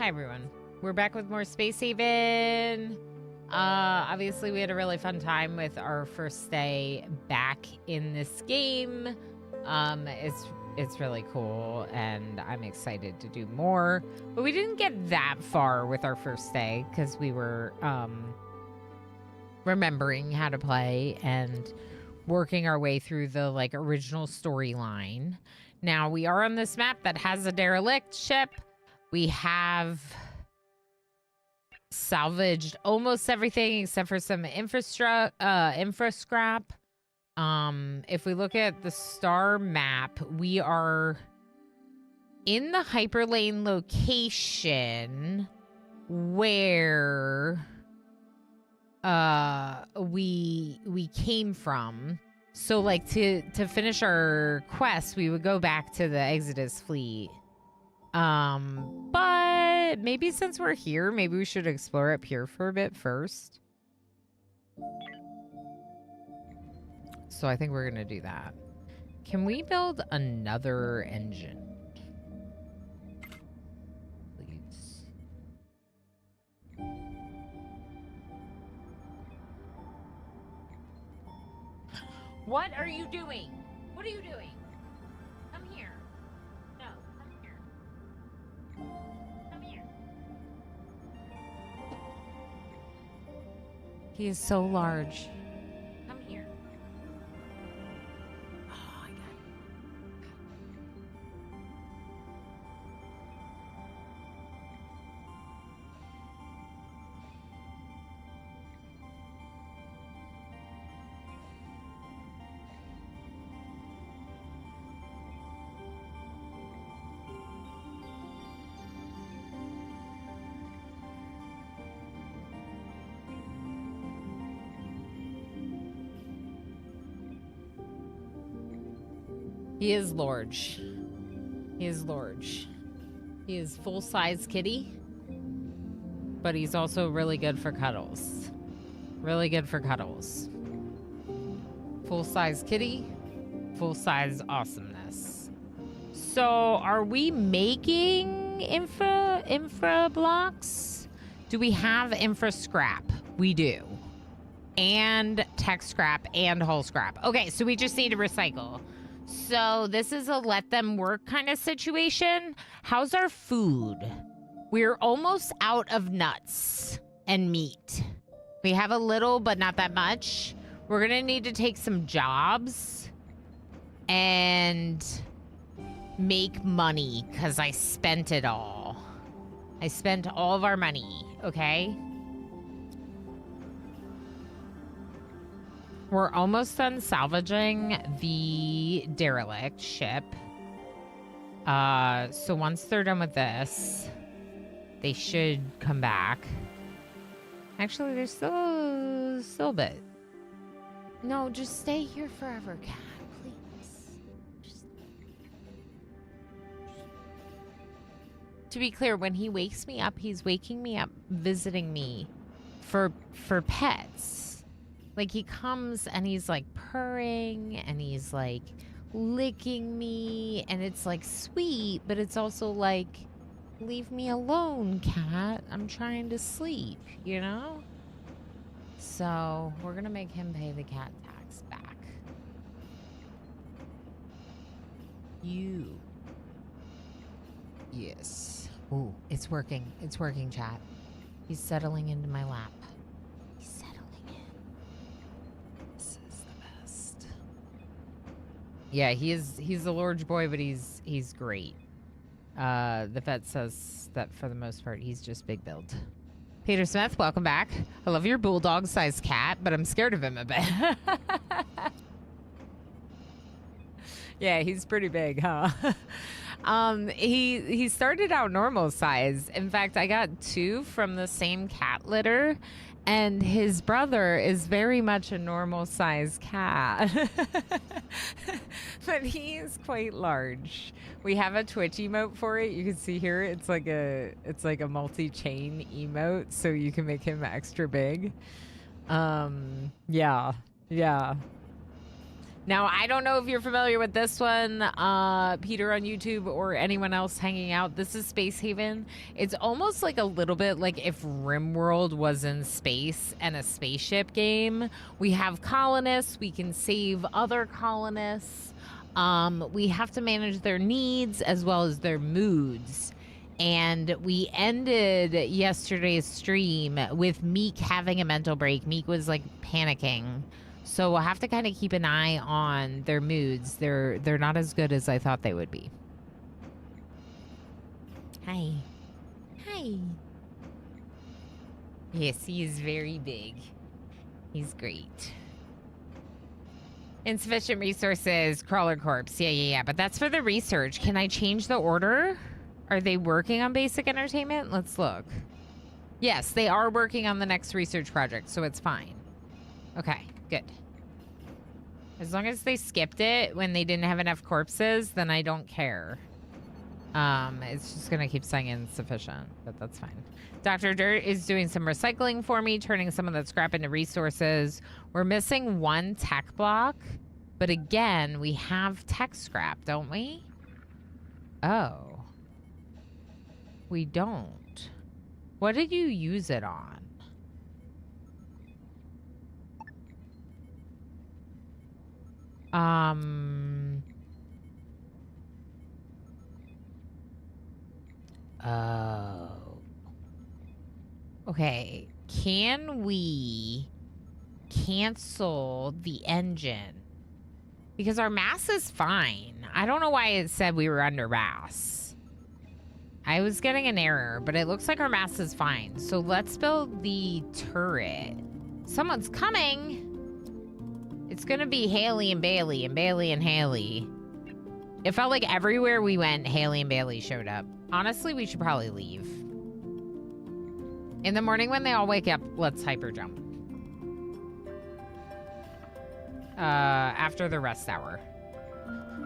Hi everyone. We're back with more Space Haven. Obviously we had a really fun time with our first day back in this game. It's really cool and I'm excited to do more. But we didn't get that far with our first day because we were remembering how to play and working our way through the like original storyline. Now we are on this map that has a derelict ship. We have salvaged almost everything except for some infra scrap. If we look at the star map, we are in the hyperlane location where we came from. So like to finish our quest, we would go back to the Exodus fleet. But maybe since we're here, maybe we should explore up here for a bit first. So I think we're gonna do that. Can we build another engine? Please. What are you doing? What are you doing? Come here. No, come here. Come here. He is so large. Come here. Oh, I got it. He is large. He is large. He is full-size kitty, but he's also really good for cuddles. Really good for cuddles. Full-size kitty, full-size awesomeness. So, are we making infra blocks? Do we have infra scrap? We do. And tech scrap and hull scrap. Okay, so we just need to recycle. So this is a let them work kind of situation. How's our food? We're almost out of nuts and meat. We have a little, but not that much. We're gonna need to take some jobs and make money because I spent it all. I spent all of our money, okay? We're almost done salvaging the derelict ship. So once they're done with this, they should come back. Actually, there's still a bit. No, just stay here forever, cat, please. To be clear, when he wakes me up, he's waking me up, visiting me for pets. Like, he comes and he's, like, purring and he's, like, licking me. And it's, like, sweet, but it's also, like, leave me alone, cat. I'm trying to sleep, you know? So, we're gonna make him pay the cat tax back. You. Yes. Ooh, it's working. It's working, chat. He's settling into my lap. Yeah, he's a large boy, but he's great. The vet says that for the most part, he's just big build. Peter Smith, welcome back. I love your bulldog-sized cat, but I'm scared of him a bit. Yeah, he's pretty big, huh? He started out normal size. In fact, I got 2 from the same cat litter. And his brother is very much a normal size cat. But he is quite large. We have a Twitch emote for it. You can see here it's like a multi-chain emote, so you can make him extra big. Yeah. Now, I don't know if you're familiar with this one, Peter on YouTube or anyone else hanging out. This is Space Haven. It's almost like a little bit like if RimWorld was in space and a spaceship game. We have colonists. We can save other colonists. We have to manage their needs as well as their moods. And we ended yesterday's stream with Meek having a mental break. Meek was like panicking. So we'll have to kind of keep an eye on their moods. They're not as good as I thought they would be. Hi. Hi. Yes, he is very big. He's great. Insufficient resources, Crawler Corps. Yeah. But that's for the research. Can I change the order? Are they working on basic entertainment? Let's look. Yes, they are working on the next research project, so it's fine. Okay, good. As long as they skipped it when they didn't have enough corpses, then I don't care. It's just gonna keep saying insufficient, but that's fine. Dr. Dirt is doing some recycling for me, turning some of that scrap into resources. We're missing one tech block, but again, we have tech scrap, don't we? Oh. We don't. What did you use it on? Oh. Okay. Can we cancel the engine? Because our mass is fine. I don't know why it said we were under mass. I was getting an error, but it looks like our mass is fine. So let's build the turret. Someone's coming. It's gonna be Haley and Bailey and Bailey and Haley. It felt like everywhere we went, Haley and Bailey showed up. Honestly, we should probably leave. In the morning when they all wake up, let's hyper jump. After the rest hour.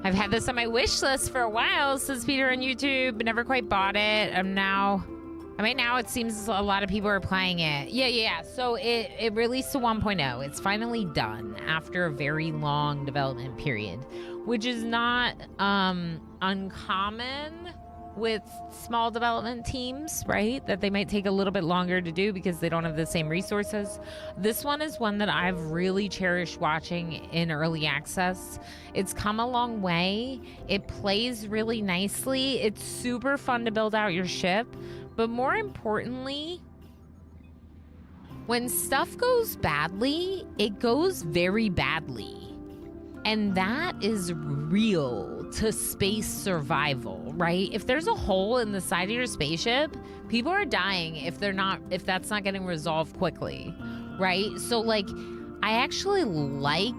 I've had this on my wish list for a while, says Peter on YouTube, but never quite bought it. Now it seems a lot of people are playing it. Yeah. So it released to 1.0. It's finally done after a very long development period, which is not uncommon with small development teams, right? That they might take a little bit longer to do because they don't have the same resources. This one is one that I've really cherished watching in early access. It's come a long way. It plays really nicely. It's super fun to build out your ship. But more importantly, when stuff goes badly, it goes very badly. And that is real to space survival, right? If there's a hole in the side of your spaceship, people are dying if that's not getting resolved quickly, right? So like, I actually like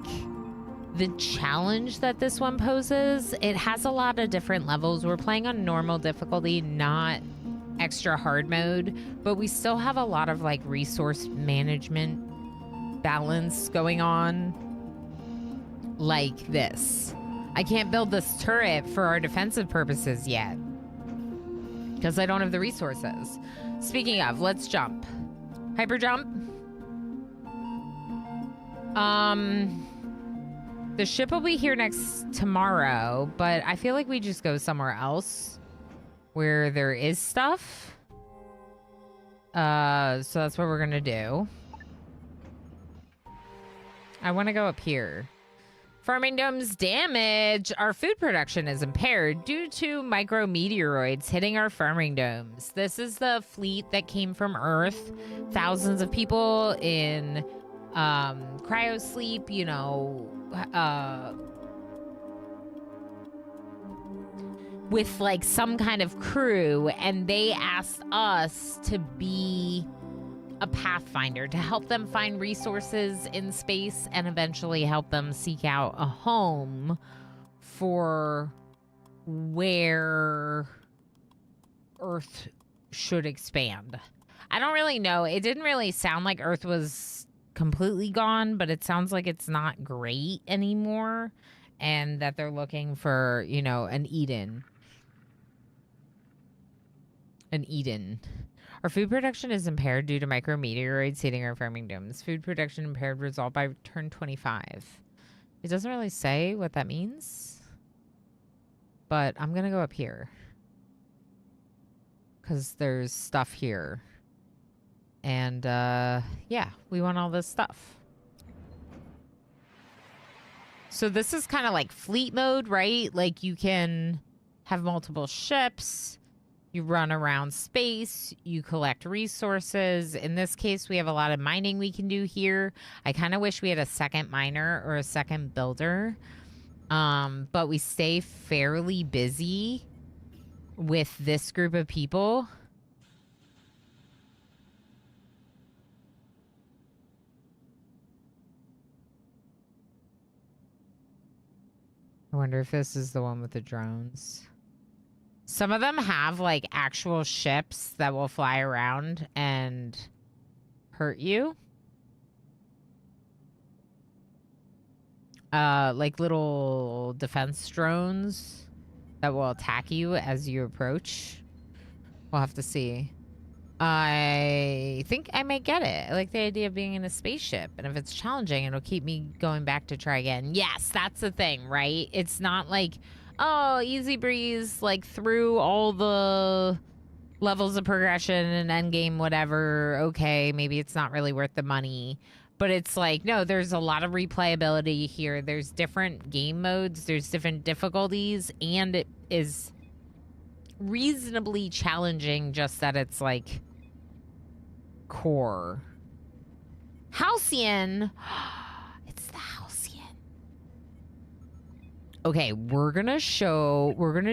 the challenge that this one poses. It has a lot of different levels. We're playing on normal difficulty, not extra hard mode, but we still have a lot of like resource management balance going on. Like this. I can't build this turret for our defensive purposes yet because I don't have the resources. Speaking of, let's jump. Hyper jump. The ship will be here tomorrow, but I feel like we just go somewhere else where there is stuff. So that's what we're gonna do. I want to go up here. Farming domes damage. Our food production is impaired due to micrometeoroids hitting our farming domes. This is the fleet that came from Earth. Thousands of people in cryosleep, with like some kind of crew, and they asked us to be a pathfinder to help them find resources in space and eventually help them seek out a home for where Earth should expand. I don't really know. It didn't really sound like Earth was completely gone, but it sounds like it's not great anymore and that they're looking for, an Eden. An Eden. Our food production is impaired due to micrometeoroids hitting our farming domes. Food production impaired resolved by turn 25. It doesn't really say what that means. But I'm going to go up here. Because there's stuff here. And, yeah, we want all this stuff. So this is kind of like fleet mode, right? Like you can have multiple ships. You run around space. You collect resources. In this case, we have a lot of mining we can do here. I kind of wish we had a second miner or a second builder. But we stay fairly busy with this group of people. I wonder if this is the one with the drones. Some of them have like actual ships that will fly around and hurt you. Like little defense drones that will attack you as you approach. We'll have to see. I think I may get it. I like the idea of being in a spaceship. And if it's challenging, it'll keep me going back to try again. Yes, that's the thing, right? It's not like, oh, easy breeze, like through all the levels of progression and endgame, whatever. Okay, maybe it's not really worth the money. But it's like, no, there's a lot of replayability here. There's different game modes. There's different difficulties. And it is reasonably challenging, just that it's like core. Halcyon. It's the Halcyon. Okay, we're gonna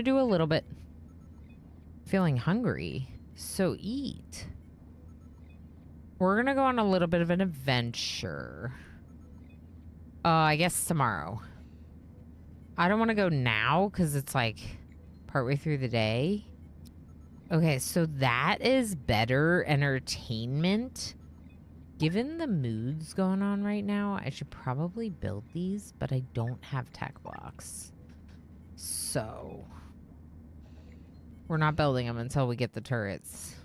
do a little bit. Feeling hungry, so eat. We're gonna go on a little bit of an adventure. I guess tomorrow. I don't want to go now because it's like partway through the day. Okay, so that is better entertainment. Given the moods going on right now, I should probably build these, but I don't have tech blocks. So we're not building them until we get the turrets.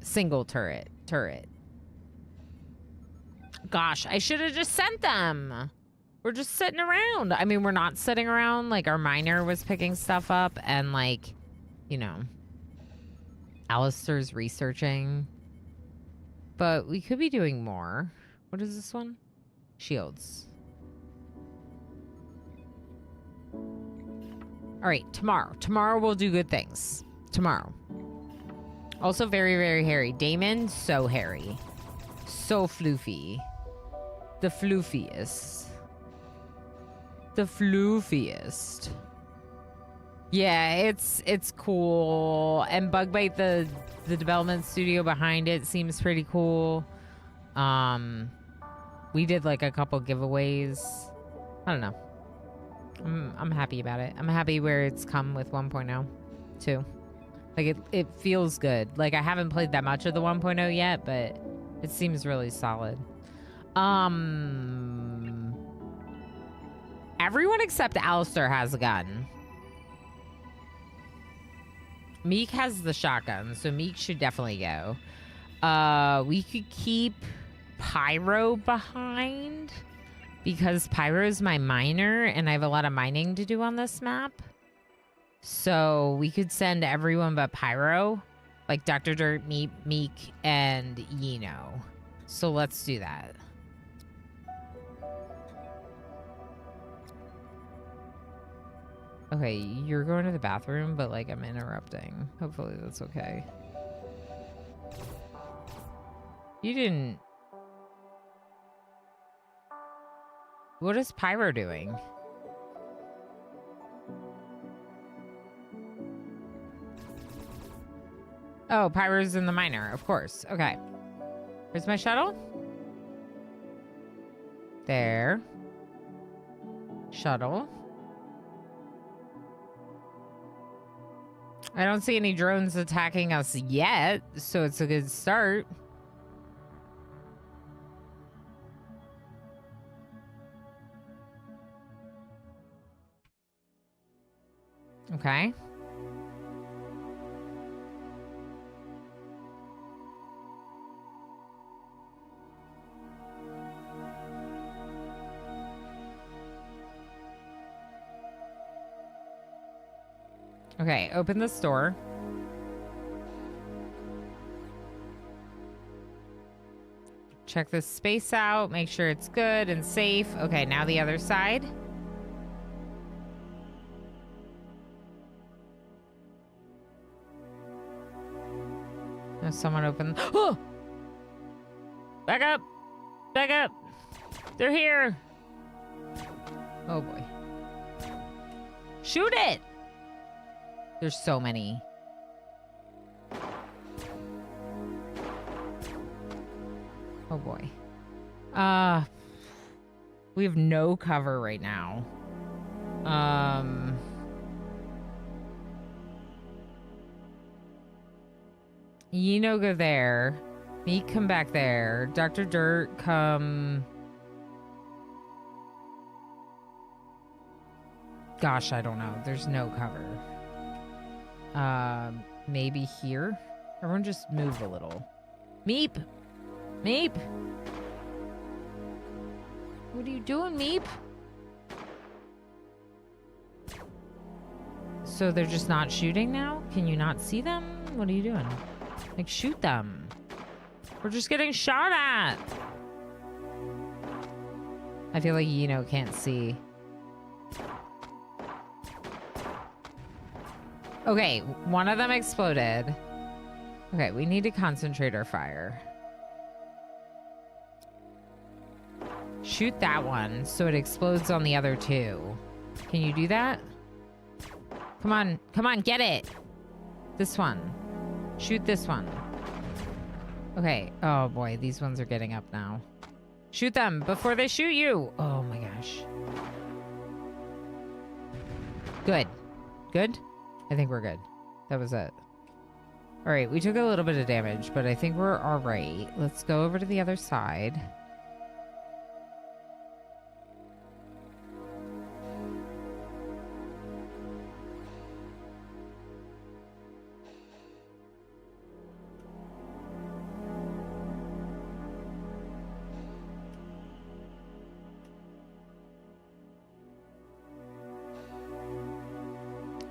Single turret. Gosh, I should have just sent them. We're just sitting around. I mean, we're not sitting around. Like, our miner was picking stuff up and, like, you know, Alistair's researching. But we could be doing more. What is this one? Shields. All right, tomorrow. Tomorrow we'll do good things. Tomorrow. Also very, very hairy. Damon, so hairy. So floofy. The floofiest. The floofiest. Yeah, it's cool. And Bugbite, the development studio behind it, seems pretty cool. We did like a couple giveaways. I don't know. I'm happy about it. I'm happy where it's come with 1.0 too. Like it feels good. Like I haven't played that much of the 1.0 yet, but it seems really solid. Everyone except Alistair has a gun. Meek has the shotgun, so Meek should definitely go. We could keep Pyro behind because Pyro's my miner and I have a lot of mining to do on this map. So we could send everyone but Pyro, like Dr. Dirt, Meek, and Yino. So let's do that. Okay, you're going to the bathroom, but like I'm interrupting. Hopefully that's okay. You didn't... What is Pyro doing? Oh, Pyro's in the miner, of course. Okay. Where's my shuttle? There. Shuttle. I don't see any drones attacking us yet, so it's a good start. Okay. Okay, open the store. Check this space out. Make sure it's good and safe. Okay, now the other side. There's someone open. Oh! Back up! Back up! They're here! Oh boy. Shoot it! There's so many. Oh boy. We have no cover right now. Yino go there. Me come back there. Dr. Dirt come. Gosh, I don't know. There's no cover. Maybe here? Everyone just move a little. Meep! Meep! What are you doing, Meep? So they're just not shooting now? Can you not see them? What are you doing? Like, shoot them. We're just getting shot at. I feel like Yino can't see. Okay, one of them exploded. Okay, we need to concentrate our fire. Shoot that one so it explodes on the other two. Can you do that? Come on, come on, get it. This one. Shoot this one. Okay, oh boy, these ones are getting up now. Shoot them before they shoot you. Oh my gosh. Good. Good? I think we're good. That was it. All right, we took a little bit of damage, but I think we're all right. Let's go over to the other side.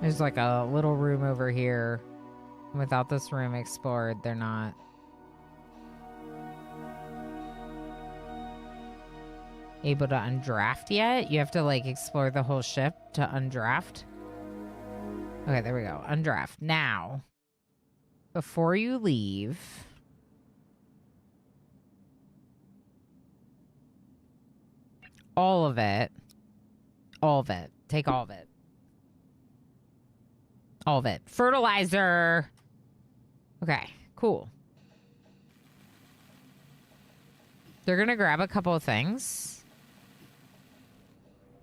There's like a little room over here. Without this room explored, they're not. Able to undraft yet? You have to like explore the whole ship to undraft. Okay, there we go. Undraft. Now, before you leave, all of it. All of it. Take all of it. All of it. Fertilizer. Okay, cool. They're going to grab a couple of things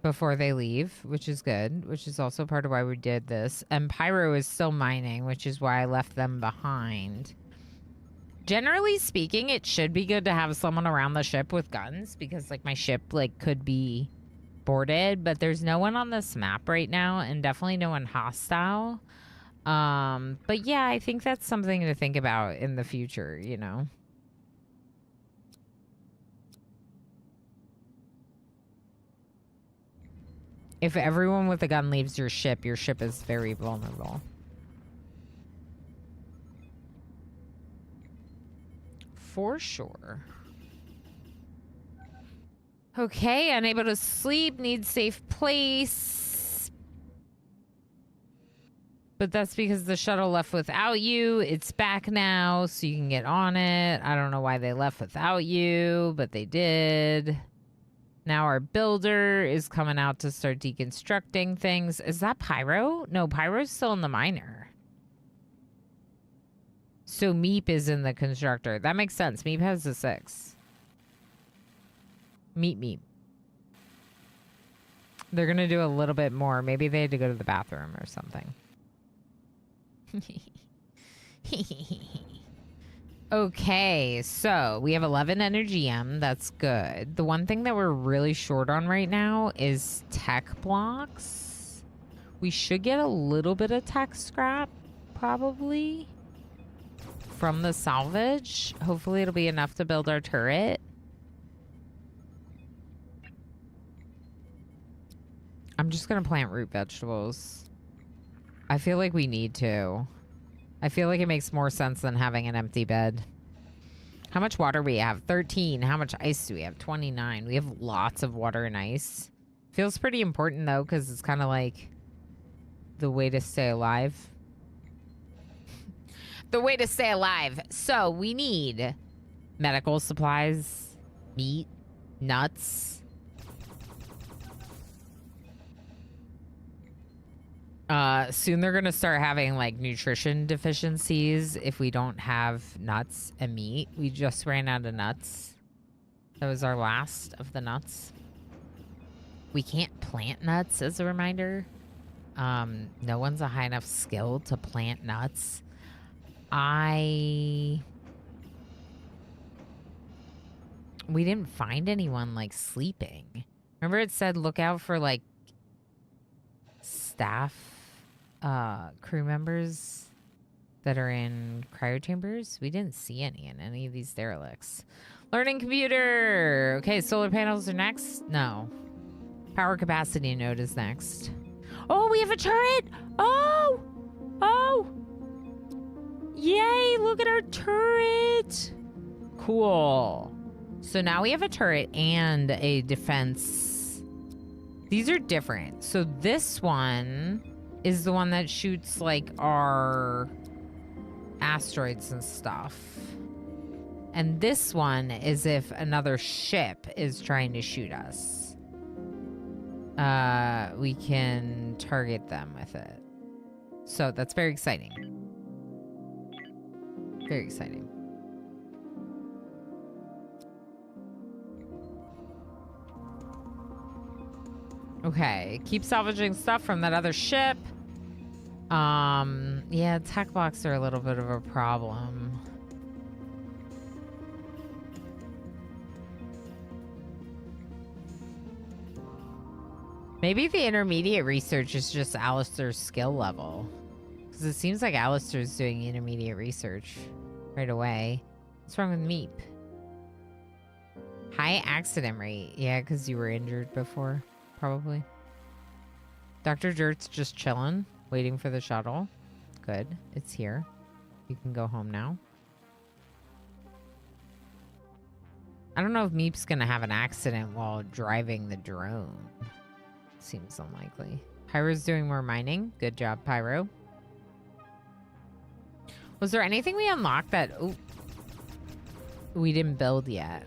before they leave, which is good, which is also part of why we did this. And Pyro is still mining, which is why I left them behind. Generally speaking, it should be good to have someone around the ship with guns because, like, my ship, like, could be boarded, but there's no one on this map right now and definitely no one hostile. But yeah, I think that's something to think about in the future, you know? If everyone with a gun leaves your ship is very vulnerable. For sure. Okay, unable to sleep, need safe place. But that's because the shuttle left without you. It's back now, so you can get on it. I don't know why they left without you, but they did. Now our builder is coming out to start deconstructing things. Is that Pyro? No, Pyro's still in the miner. So Meep is in the constructor. That makes sense. Meep has a 6. Meep. They're going to do a little bit more. Maybe they had to go to the bathroom or something. Okay, so we have 11 Energium. That's good. The one thing that we're really short on right now is tech blocks. We should get a little bit of tech scrap, probably, from the salvage. Hopefully it'll be enough to build our turret. I'm just going to plant root vegetables. I feel like we need to. I feel like it makes more sense than having an empty bed. How much water we have? 13. How much ice do we have? 29. We have lots of water and ice. Feels pretty important, though, because it's kind of like the way to stay alive. The way to stay alive. So we need medical supplies, meat, nuts. Soon they're going to start having like nutrition deficiencies if we don't have nuts and meat. We just ran out of nuts. That was our last of the nuts. We can't plant nuts, as a reminder. No one's a high enough skill to plant nuts. We didn't find anyone like sleeping. Remember it said look out for like staff crew members that are in cryo chambers? We didn't see any in any of these derelicts. Learning computer. Okay, solar panels are next. No. Power capacity node is next. Oh, we have a turret. Oh, yay, look at our turret. Cool. So now we have a turret and a defense. These are different. So this one is the one that shoots like our asteroids and stuff. And this one is if another ship is trying to shoot us. We can target them with it. So that's very exciting. Very exciting. Okay, keep salvaging stuff from that other ship. Yeah, tech blocks are a little bit of a problem. Maybe the intermediate research is just Alistair's skill level. Because it seems like Alistair's doing intermediate research right away. What's wrong with Meep? High accident rate. Yeah, because you were injured before, probably. Dr. Dirt's just chilling, waiting for the shuttle. Good. It's here. You can go home now. I don't know if Meep's going to have an accident while driving the drone. Seems unlikely. Pyro's doing more mining. Good job, Pyro. Was there anything we unlocked that we didn't build yet?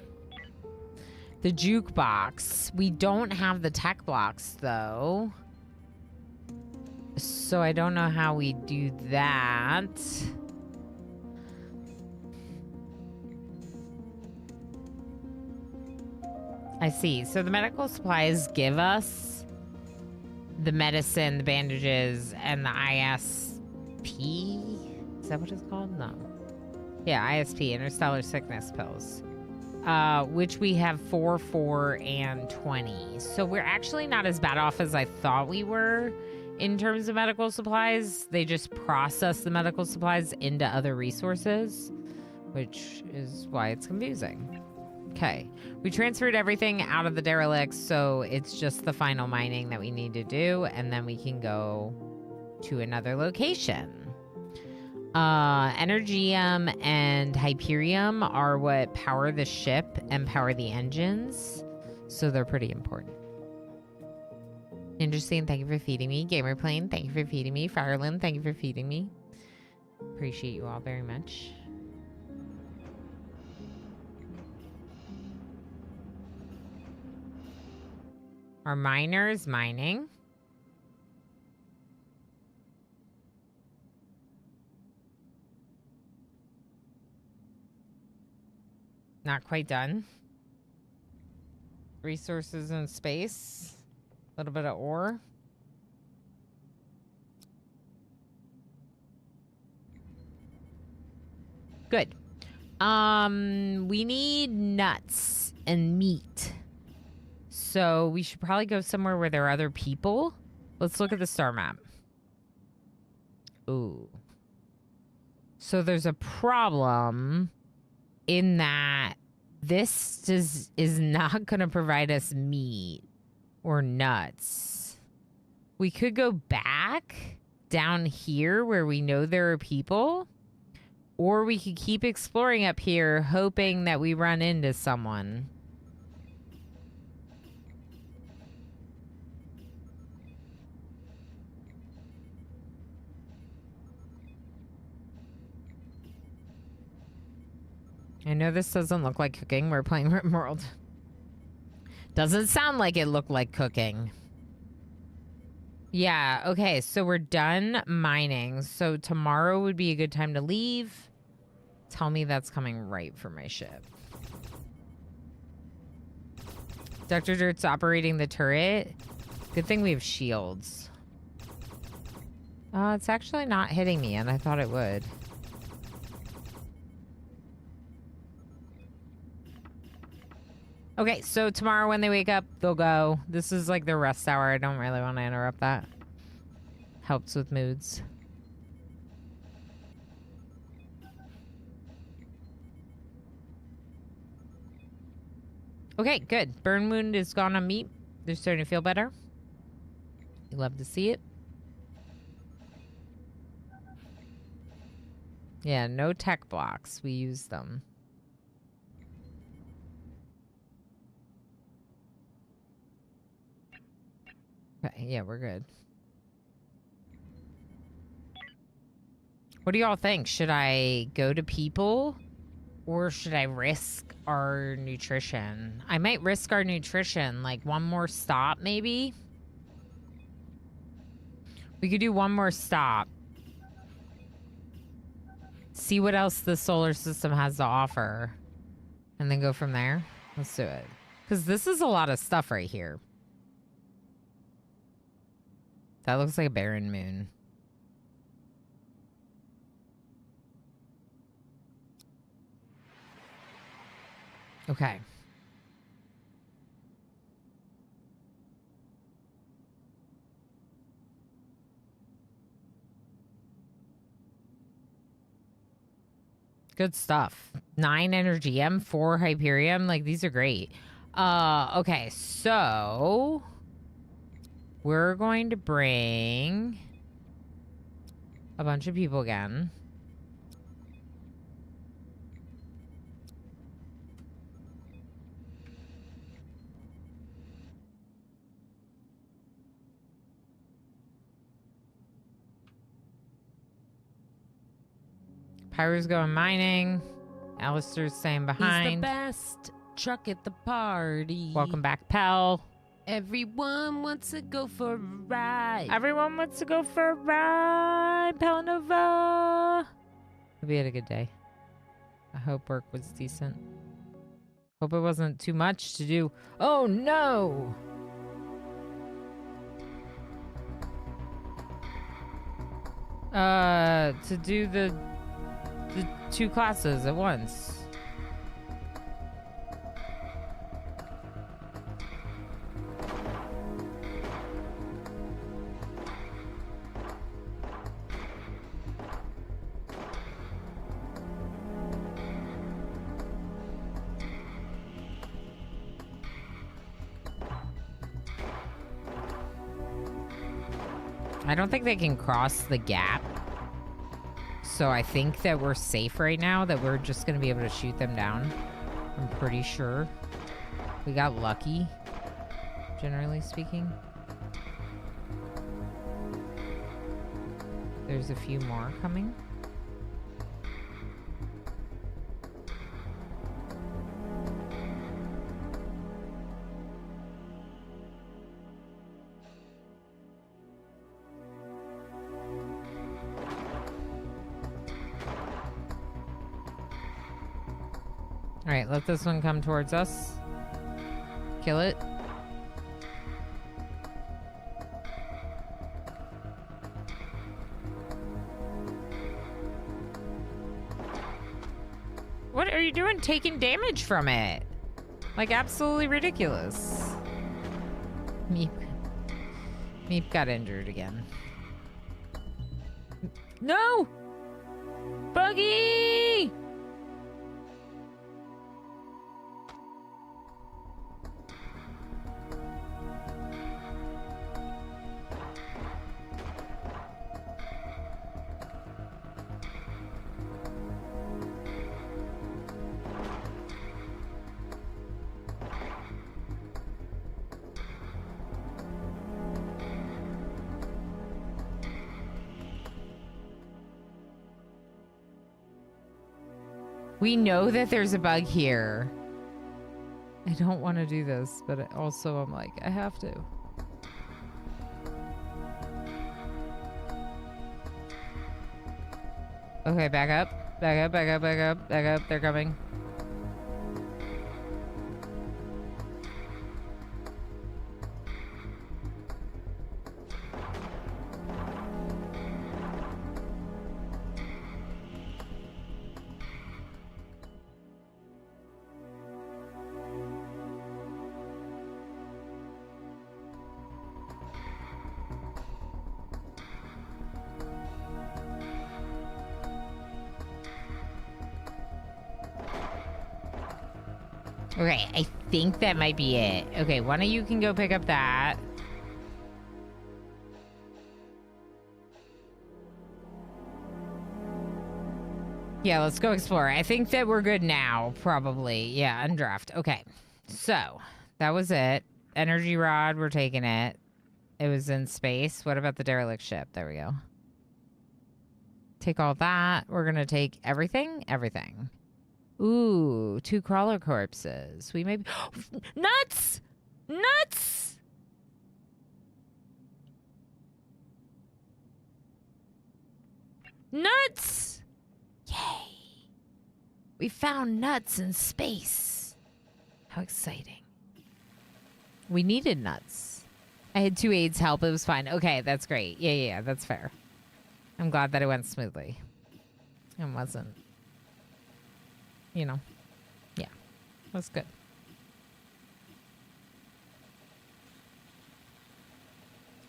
The jukebox. We don't have the tech blocks, though. So I don't know how we do that. I see. So the medical supplies give us the medicine, the bandages, and the ISP. Is that what it's called? No. Yeah, ISP, interstellar sickness pills. Which we have 4, 4, and 20. So we're actually not as bad off as I thought we were in terms of medical supplies. They just process the medical supplies into other resources, which is why it's confusing. Okay, we transferred everything out of the derelicts, so it's just the final mining that we need to do, and then we can go to another location. Energium and Hyperium are what power the ship and power the engines, so they're pretty important. Interesting, thank you for feeding me. Gamerplane, thank you for feeding me. Fireland, thank you for feeding me. Appreciate you all very much. Our miner's mining. Not quite done. Resources in space. A little bit of ore. Good. We need nuts and meat. So we should probably go somewhere where there are other people. Let's look at the star map. Ooh. So there's a problem in that this is not going to provide us meat or nuts. We could go back down here where we know there are people, or we could keep exploring up here, hoping that we run into someone. I know this doesn't look like cooking. We're playing RimWorld. Doesn't sound like it looked like cooking. Yeah, okay, so we're done mining. So tomorrow would be a good time to leave. Tell me that's coming right for my ship. Dr. Dirt's operating the turret. Good thing we have shields. It's actually not hitting me, and I thought it would. Okay, so tomorrow when they wake up, they'll go. This is like their rest hour. I don't really want to interrupt that. Helps with moods. Okay, good. Burn wound is gone on meat. They're starting to feel better. You love to see it. Yeah, no tech blocks. We use them. Okay, yeah, we're good. What do y'all think? Should I go to people or should I risk our nutrition? I might risk our nutrition, like one more stop maybe. We could do one more stop. See what else the solar system has to offer and then go from there. Let's do it. Because this is a lot of stuff right here. That looks like a barren moon. Okay. Good stuff. 9 energy M, 4 Hyperium. Like, these are great. Okay, so we're going to bring a bunch of people again. Pyro's going mining. Alistair's staying behind. He's the best truck at the party. Welcome back, Pell. Everyone wants to go for a ride. Everyone wants to go for a ride, Pellanova. Hope you had a good day. I hope work was decent. Hope it wasn't too much to do. Oh, no! To do the 2 classes at once. I don't think they can cross the gap. So I think that we're safe right now, that we're just going to be able to shoot them down. I'm pretty sure. We got lucky, generally speaking. There's a few more coming. All right, let this one come towards us. Kill it. What are you doing taking damage from it? Like, absolutely ridiculous. Meep got injured again. No! Buggy! We know that there's a bug here. I don't want to do this, but also I'm like, I have to. Okay, back up. Back up, back up, back up, back up. They're coming. Okay, I think that might be it. Okay, one of you can go pick up that. Yeah, let's go explore. I think that we're good now, probably. Yeah, undraft. Okay, so that was it. Energy rod, we're taking it. It was in space. What about the derelict ship? There we go. Take all that. We're going to take everything. Everything. Ooh, 2 crawler corpses. We may be... Nuts! Nuts! Nuts! Yay! We found nuts in space. How exciting. We needed nuts. I had 2 aides help. It was fine. Okay, that's great. Yeah, that's fair. I'm glad that it went smoothly. It wasn't... You know, yeah, that's good.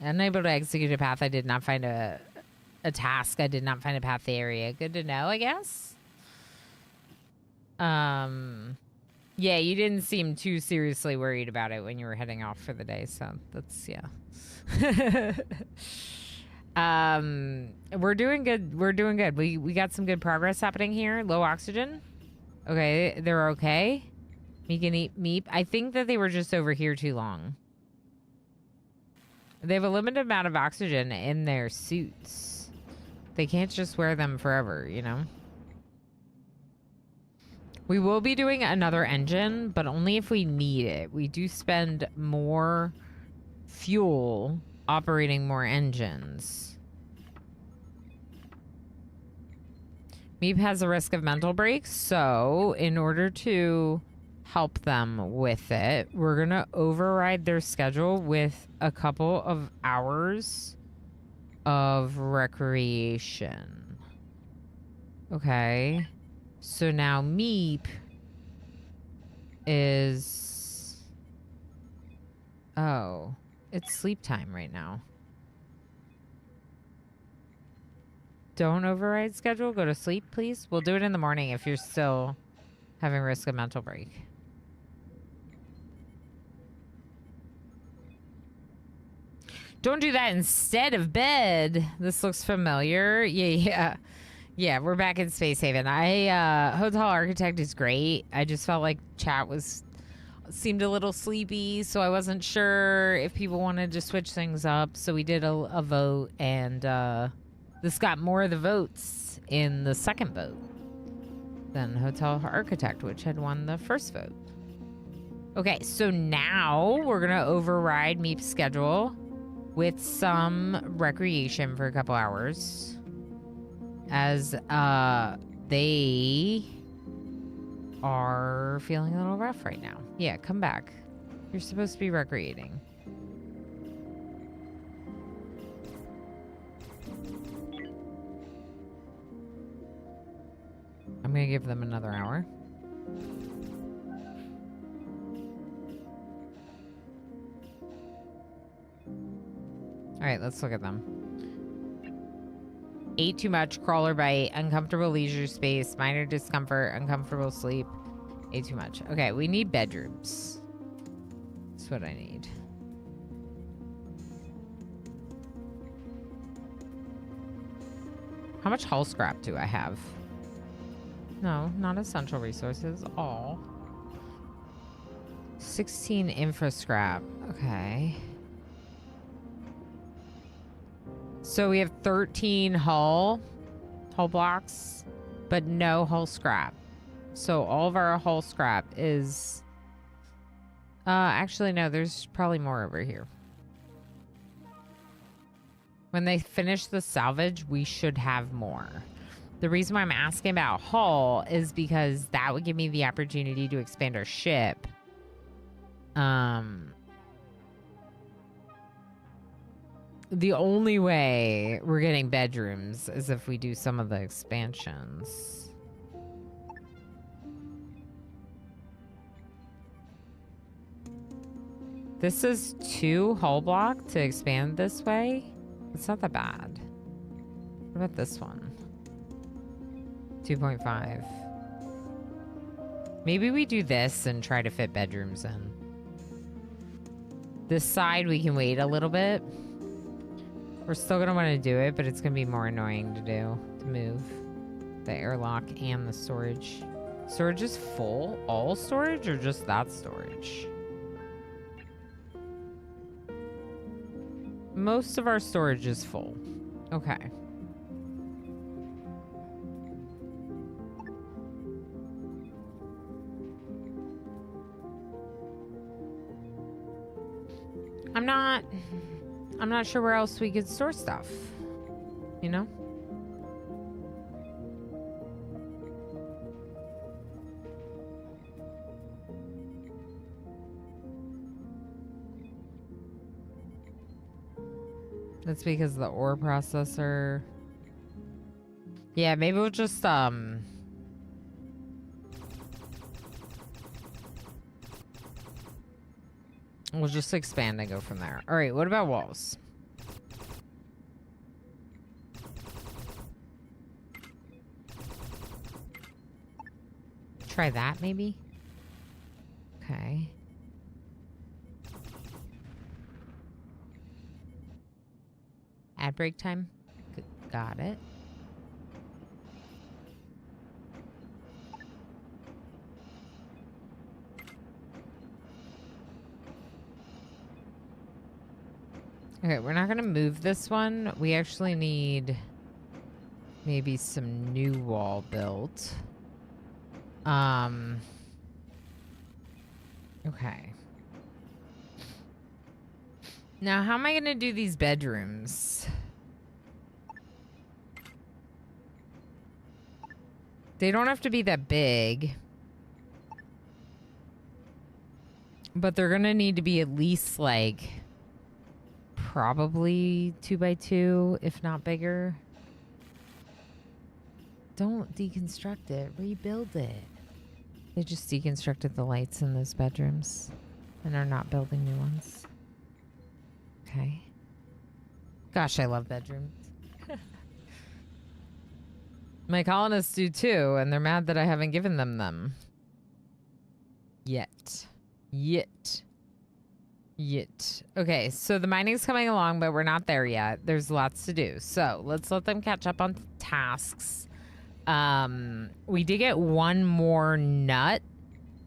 Unable to execute a path. I did not find a task. I did not find a path area. Good to know, I guess. Yeah, you didn't seem too seriously worried about it when you were heading off for the day, so that's, yeah. We're doing good. We're doing good. We got some good progress happening here. Low oxygen. Okay, they're okay. You can eat meep. I think that they were just over here too long. They have a limited amount of oxygen in their suits. They can't just wear them forever, you know? We will be doing another engine, but only if we need it. We do spend more fuel operating more engines. Meep has a risk of mental breaks, so in order to help them with it, we're going to override their schedule with a couple of hours of recreation. Okay. So now Meep is... Oh, it's sleep time right now. Don't override schedule. Go to sleep, please. We'll do it in the morning if you're still having risk of mental break. Don't do that instead of bed. This looks familiar. Yeah, we're back in Space Haven. Hotel Architect is great. I just felt like chat seemed a little sleepy, so I wasn't sure if people wanted to switch things up. So we did a vote, and this got more of the votes in the second vote than Hotel Architect, which had won the first vote. Okay, so now we're going to override Meep's schedule with some recreation for a couple hours, as they are feeling a little rough right now. Yeah, come back. You're supposed to be recreating. I'm going to give them another hour. All right, let's look at them. Ate too much, crawler bite, uncomfortable leisure space, minor discomfort, uncomfortable sleep. Ate too much. Okay, we need bedrooms. That's what I need. How much hull scrap do I have? No, not essential resources. All. 16 infra scrap. Okay. So we have 13 hull blocks, but no hull scrap. So all of our hull scrap is... actually, no, there's probably more over here. When they finish the salvage, we should have more. The reason why I'm asking about hull is because that would give me the opportunity to expand our ship. The only way we're getting bedrooms is if we do some of the expansions. This is 2 hull block to expand this way. It's not that bad. What about this one? 2.5. Maybe we do this and try to fit bedrooms in. This side we can wait a little bit. We're still gonna want to do it, but it's gonna be more annoying to do, to move the airlock and the storage. Storage is full? All storage or just that storage? Most of our storage is full. Okay. I'm not sure where else we could store stuff. You know? That's because of the ore processor. Yeah, maybe we'll just we'll just expand and go from there. All right, what about walls? Try that, maybe? Okay. Ad break time? Got it. Okay, we're not gonna move this one. We actually need maybe some new wall built. Okay. Now, how am I gonna do these bedrooms? They don't have to be that big. But they're gonna need to be at least like probably 2x2, if not bigger. Don't deconstruct it, rebuild it. They just deconstructed the lights in those bedrooms and are not building new ones. Okay. Gosh, I love bedrooms. My colonists do too, and they're mad that I haven't given them. Yet. Okay, so the mining's coming along, but we're not there yet. There's lots to do. So let's let them catch up on tasks. We did get one more nut,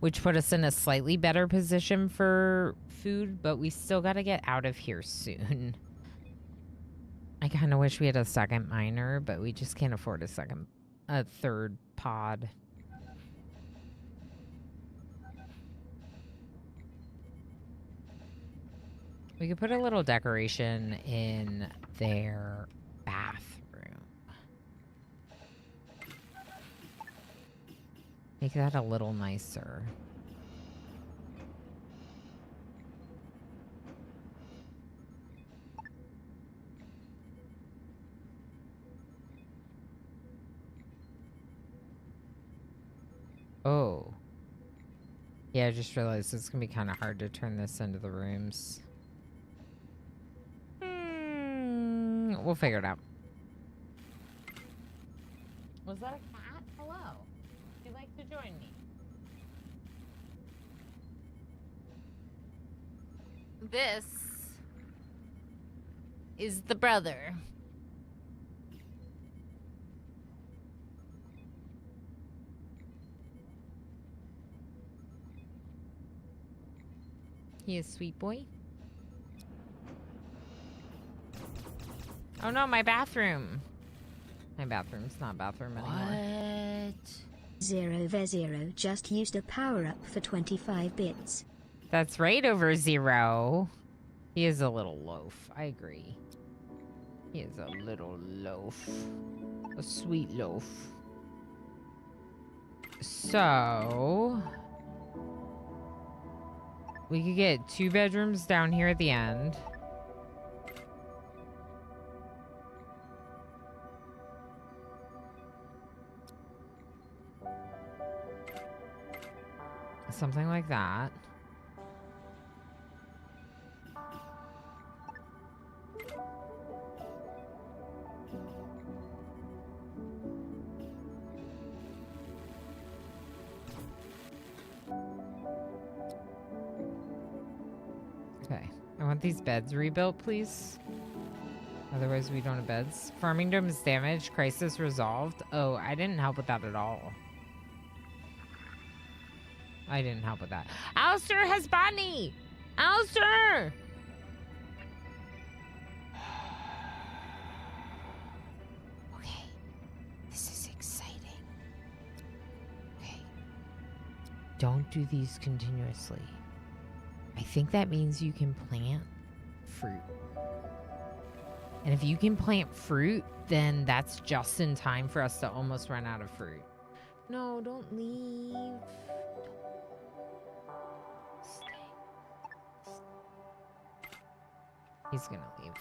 which put us in a slightly better position for food, but we still got to get out of here soon. I kind of wish we had a second miner, but we just can't afford a third pod. We could put a little decoration in their bathroom. Make that a little nicer. Oh. Yeah, I just realized it's gonna be kind of hard to turn this into the rooms. We'll figure it out. Was that a cat? Hello. Would you like to join me? This is the brother. He is sweet boy. Oh no, my bathroom. My bathroom's not a bathroom anymore. What? Zero ver zero just used a power-up for 25 bits. That's right, over Zero. He is a little loaf. I agree. He is a little loaf. A sweet loaf. So... we could get 2 bedrooms down here at the end. Something like that. Okay. I want these beds rebuilt, please. Otherwise, we don't have beds. Farming dome is damaged. Crisis resolved. Oh, I didn't help with that at all. I didn't help with that. Alistair has Bonnie! Alistair! Okay. This is exciting. Okay. Don't do these continuously. I think that means you can plant fruit. And if you can plant fruit, then that's just in time for us to almost run out of fruit. No, don't leave. He's gonna leave.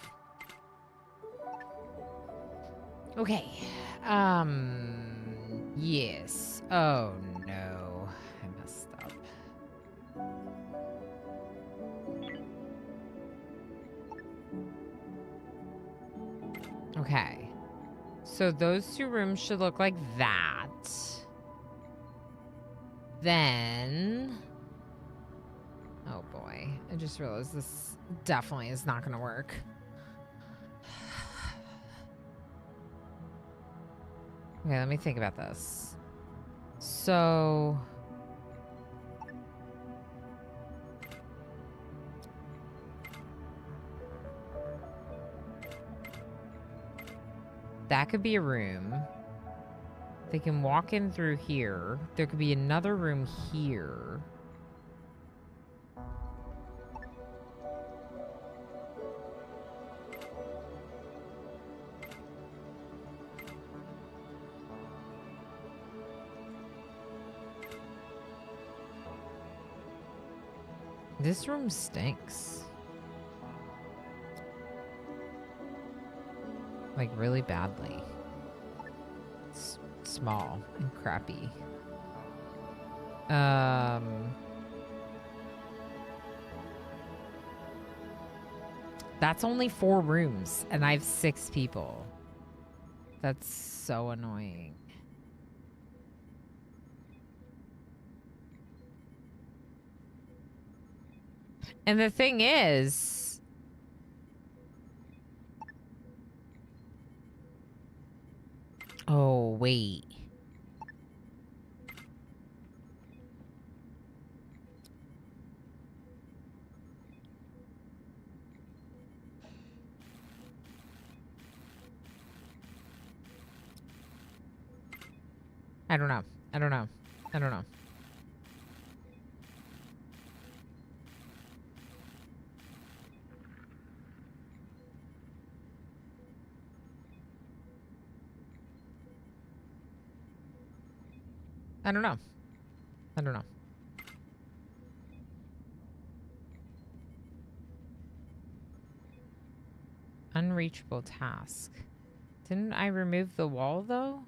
Okay. Yes. Oh no. I messed up. Okay. So those 2 rooms should look like that. Then... oh boy. I just realized this definitely is not going to work. Okay, let me think about this. So... that could be a room. They can walk in through here. There could be another room here. This room stinks. Like, really badly. It's small and crappy. That's only 4 rooms, and I have 6 people. That's so annoying. And the thing is, oh, wait. I don't know. I don't know. I don't know. I don't know. I don't know. Unreachable task. Didn't I remove the wall, though?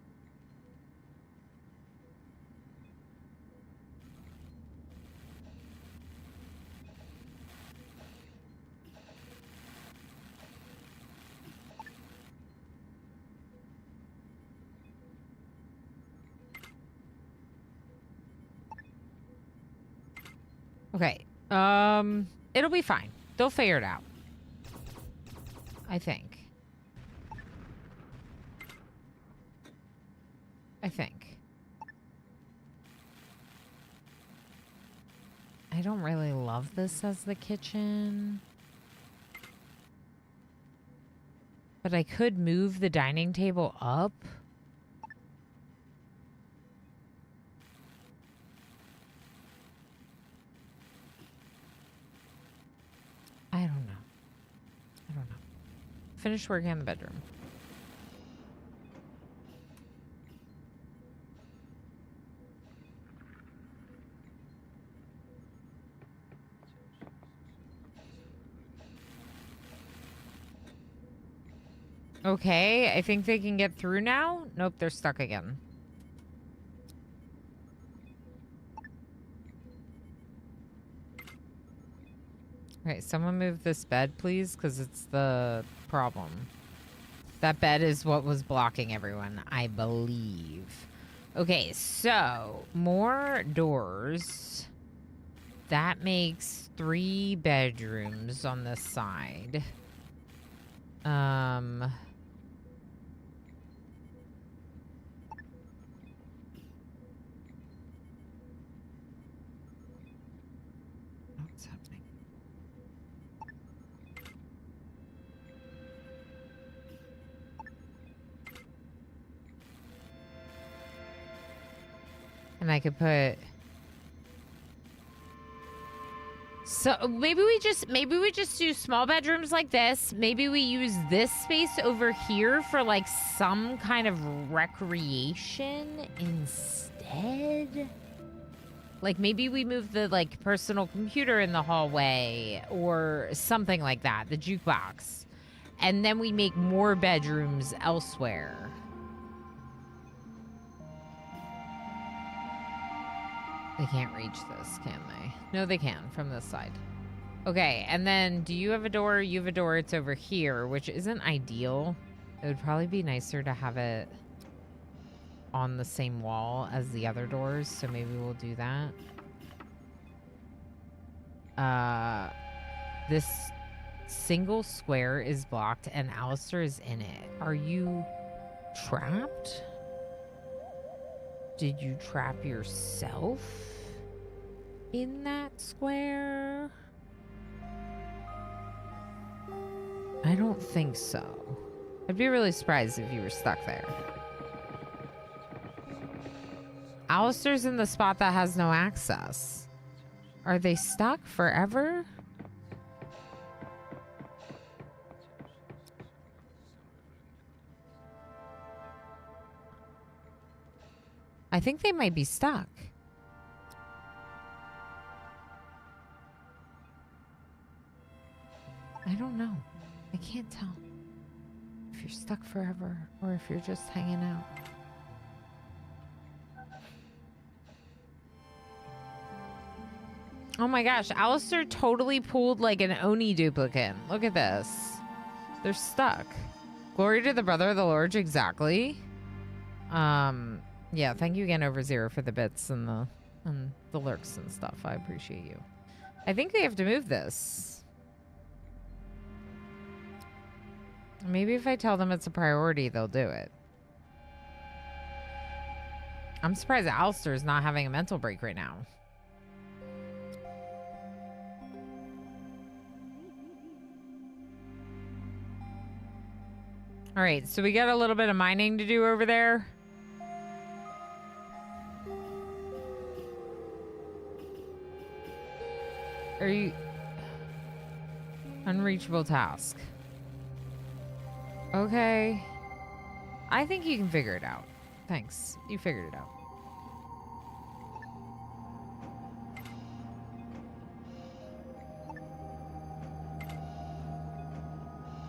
Okay. It'll be fine. They'll figure it out. I think. I don't really love this as the kitchen. But I could move the dining table up. I don't know. Finish working on the bedroom. Okay, I think they can get through now. Nope, they're stuck again. Okay, someone move this bed, please, because it's the problem. That bed is what was blocking everyone, I believe. Okay, so more doors. That makes 3 bedrooms on this side. What's happening? And I could put... So maybe we just do small bedrooms like this. Maybe we use this space over here for like some kind of recreation instead. Like maybe we move the like personal computer in the hallway or something like that, the jukebox. And then we make more bedrooms elsewhere. They can't reach this, can they? No, they can from this side. Okay, and then do you have a door? You have a door. It's over here, which isn't ideal. It would probably be nicer to have it on the same wall as the other doors, so maybe we'll do that. This single square is blocked and Alistair is in it. Are you trapped? Did you trap yourself in that square? I don't think so. I'd be really surprised if you were stuck there. Alistair's in the spot that has no access. Are they stuck forever? I think they might be stuck. I don't know. I can't tell if you're stuck forever or if you're just hanging out. Oh my gosh, Alistair totally pulled like an Oni duplicate. Look at this. They're stuck. Glory to the brother of the Lord, exactly. Yeah, thank you again, Overzero, for the bits and the lurks and stuff. I appreciate you. I think they have to move this. Maybe if I tell them it's a priority, they'll do it. I'm surprised Alistair's not having a mental break right now. All right, so we got a little bit of mining to do over there. Are you... Unreachable task. Okay. I think you can figure it out. Thanks. You figured it out.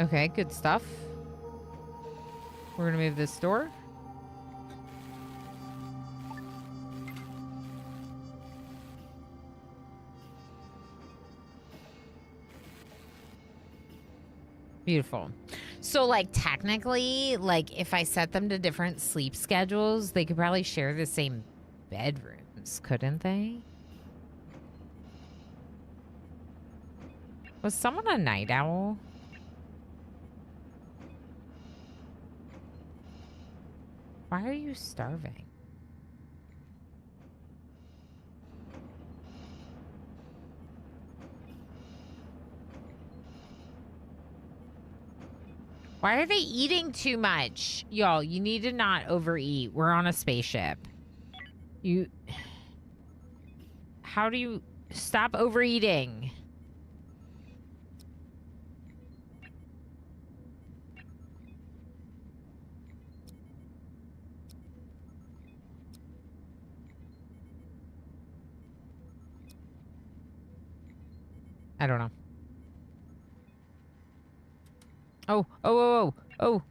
Okay, good stuff. We're gonna move this door. Beautiful. So, like, technically, like, if I set them to different sleep schedules, they could probably share the same bedrooms, couldn't they? Was someone a night owl? Why are you starving? Why are they eating too much? Y'all, you need to not overeat. We're on a spaceship. How do you... Stop overeating. I don't know. Oh.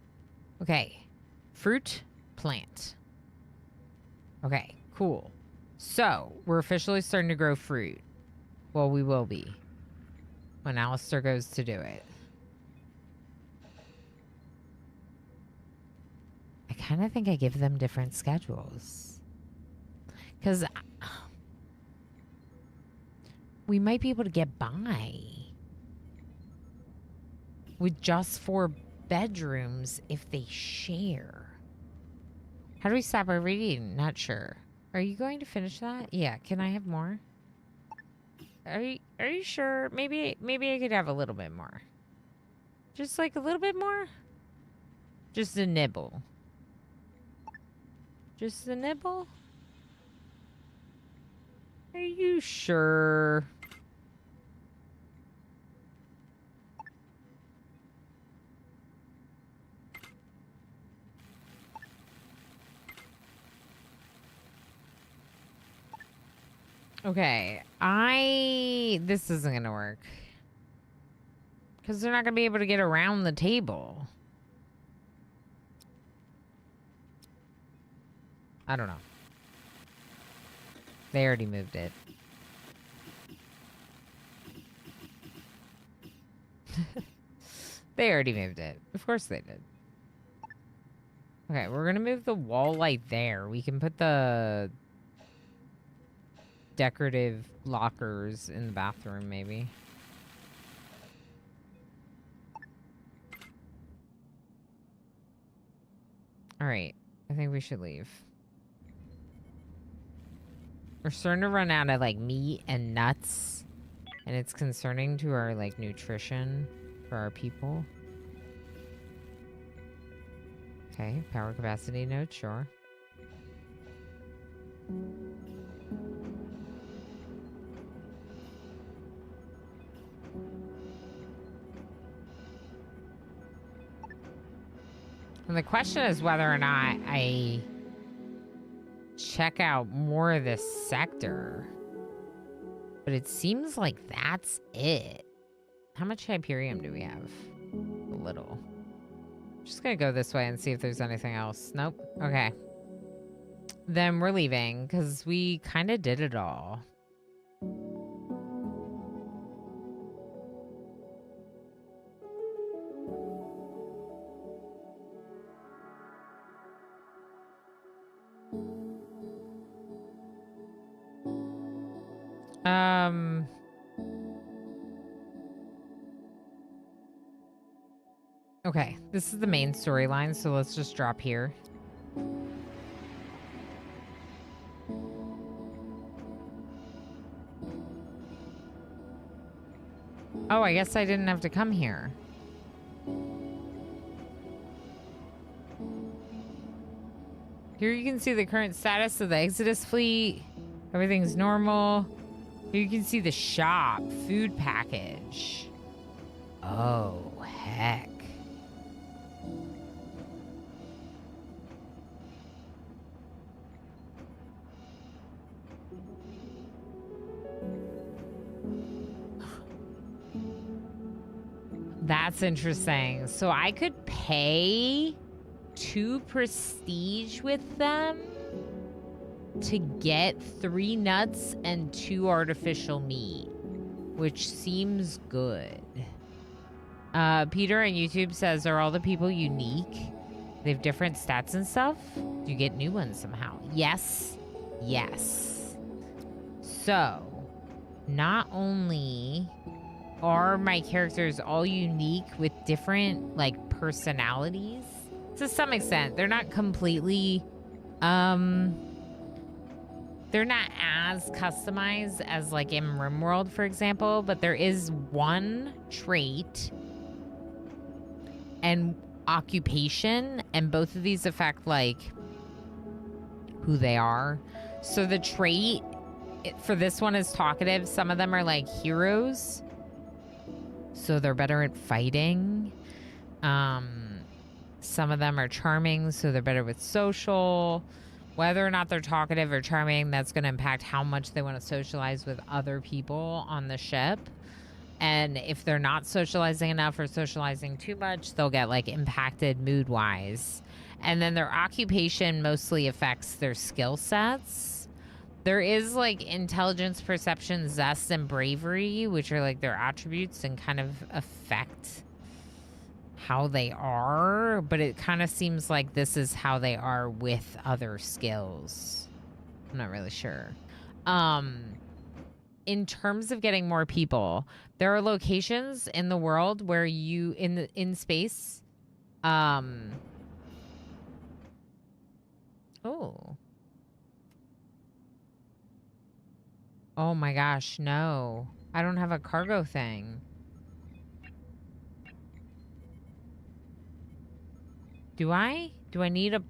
Okay. Fruit, plant. Okay, cool. So, we're officially starting to grow fruit. Well, we will be when Alistair goes to do it. I kind of think I give them different schedules. Because we might be able to get by with just 4 bedrooms if they share. How do we stop our reading? Not sure. Are you going to finish that? Yeah. Can I have more? Are you sure? Maybe I could have a little bit more. Just like a little bit more? Just a nibble. Just a nibble? Are you sure? Okay, this isn't gonna work. Because they're not gonna be able to get around the table. I don't know. They already moved it. They already moved it. Of course they did. Okay, we're gonna move the wall light there. We can put the decorative lockers in the bathroom, maybe. All right, I think we should leave. We're starting to run out of like meat and nuts, and it's concerning to our like nutrition for our people. Okay, power capacity node, sure. And the question is whether or not I check out more of this sector. But it seems like that's it. How much Hyperium do we have? A little. Just gonna go this way and see if there's anything else. Nope. Okay. Then we're leaving because we kind of did it all. Okay, this is the main storyline, so let's just drop here. Oh, I guess I didn't have to come here. Here you can see the current status of the Exodus fleet. Everything's normal. Here you can see the shop, food package. Oh, heck. That's interesting. So I could pay 2 prestige with them to get 3 nuts and 2 artificial meat, which seems good. Peter on YouTube says, are all the people unique? They have different stats and stuff? Do you get new ones somehow? Yes. Yes. So, not only are my characters all unique with different, like, personalities, to some extent, they're not completely, they're not as customized as, like, in RimWorld, for example, but there is one trait and occupation, and both of these affect, like, who they are. So the trait for this one is talkative. Some of them are, like, heroes, so they're better at fighting. Some of them are charming, so they're better with social. Whether or not they're talkative or charming, that's going to impact how much they want to socialize with other people on the ship. And if they're not socializing enough or socializing too much, they'll get like impacted mood wise. And then their occupation mostly affects their skill sets. There is like intelligence, perception, zest, and bravery, which are like their attributes and kind of affect how they are. But it kind of seems like this is how they are with other skills. I'm not really sure. In terms of getting more people, there are locations in the world where you in space. Oh. Oh my gosh, no. I don't have a cargo thing. Do I? Do I need a...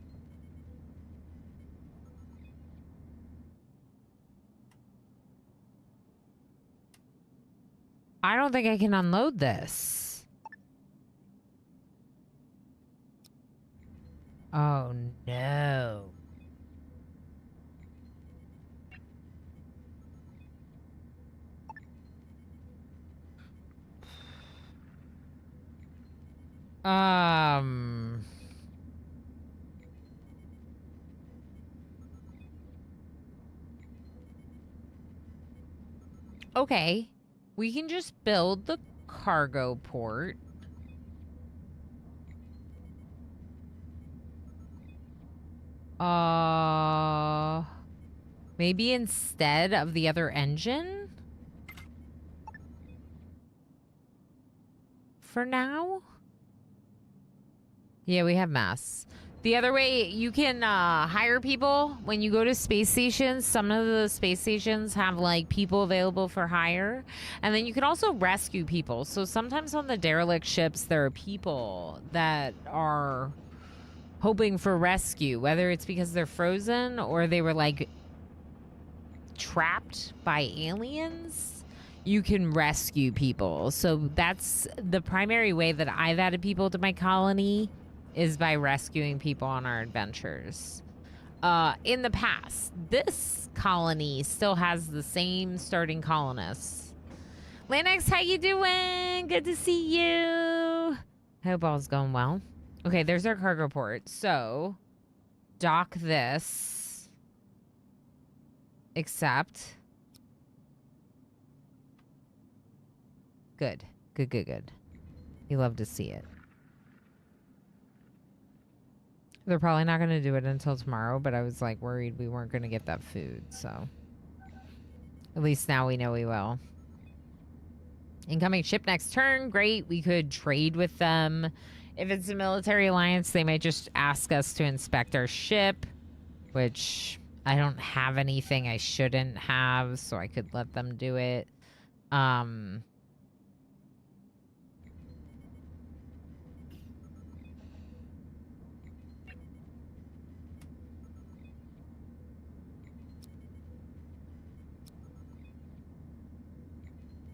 I don't think I can unload this. Oh no. Okay. We can just build the cargo port. Maybe instead of the other engine? For now? Yeah, we have mass. The other way, you can hire people when you go to space stations. Some of the space stations have like people available for hire. And then you can also rescue people. So sometimes on the derelict ships, there are people that are hoping for rescue, whether it's because they're frozen or they were like trapped by aliens. You can rescue people. So that's the primary way that I've added people to my colony, is by rescuing people on our adventures. In the past, this colony still has the same starting colonists. Lennox, how you doing? Good to see you. Hope all's going well. Okay, there's our cargo port. So, dock this. Accept. Good. Good, good, good. You love to see it. They're probably not going to do it until tomorrow, but I was like worried we weren't going to get that food, so at least now we know we will. Incoming ship next turn. Great. We could trade with them. If it's a military alliance, they might just ask us to inspect our ship, which I don't have anything I shouldn't have, so I could let them do it.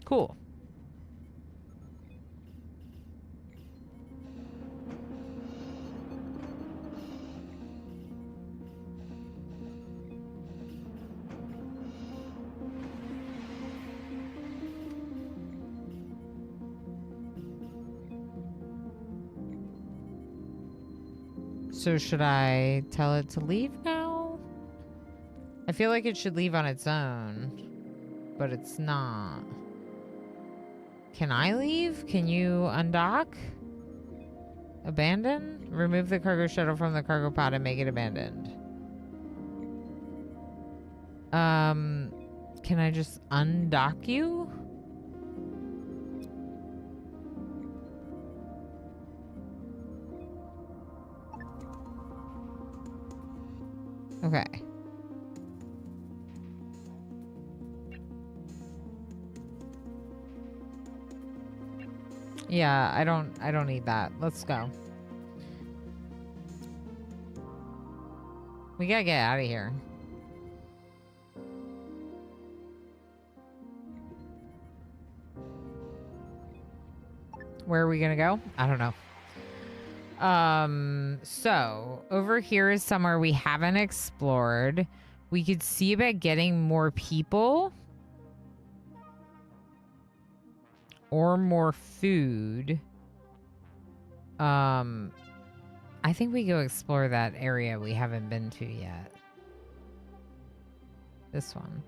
Cool. So should I tell it to leave now? I feel like it should leave on its own, but it's not. Can I leave? Can you undock? Abandon? Remove the cargo shuttle from the cargo pod and make it abandoned. Can I just undock you? Okay. Yeah, I don't need that. Let's go. We gotta get out of here. Where are we gonna go? I don't know. So over here is somewhere we haven't explored. We could see about getting more people. or more food. I think we go explore that area we haven't been to yet. This one.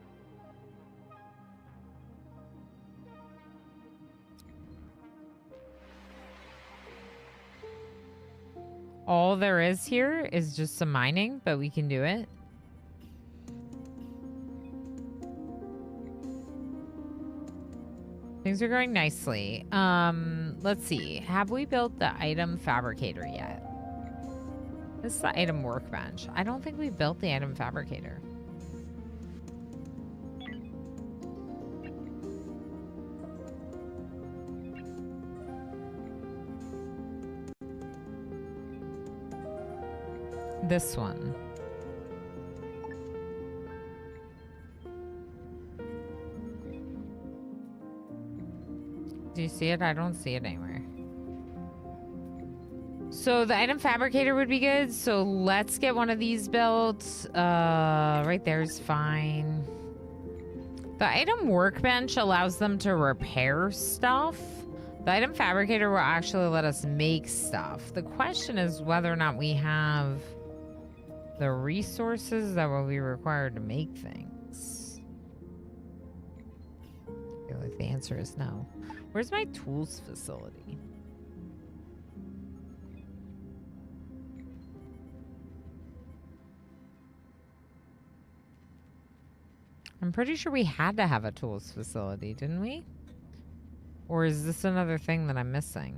All there is here is just some mining, but we can do it. Things are going nicely. Let's see. Have we built the item fabricator yet? This is the item workbench. I don't think we built the item fabricator. This one. Do you see it? I don't see it anywhere. So the item fabricator would be good. So let's get one of these built. Right there is fine. The item workbench allows them to repair stuff. The item fabricator will actually let us make stuff. The question is whether or not we have the resources that will be required to make things. I feel like the answer is no. Where's my tools facility? I'm pretty sure we had to have a tools facility, didn't we? Or is this another thing that I'm missing?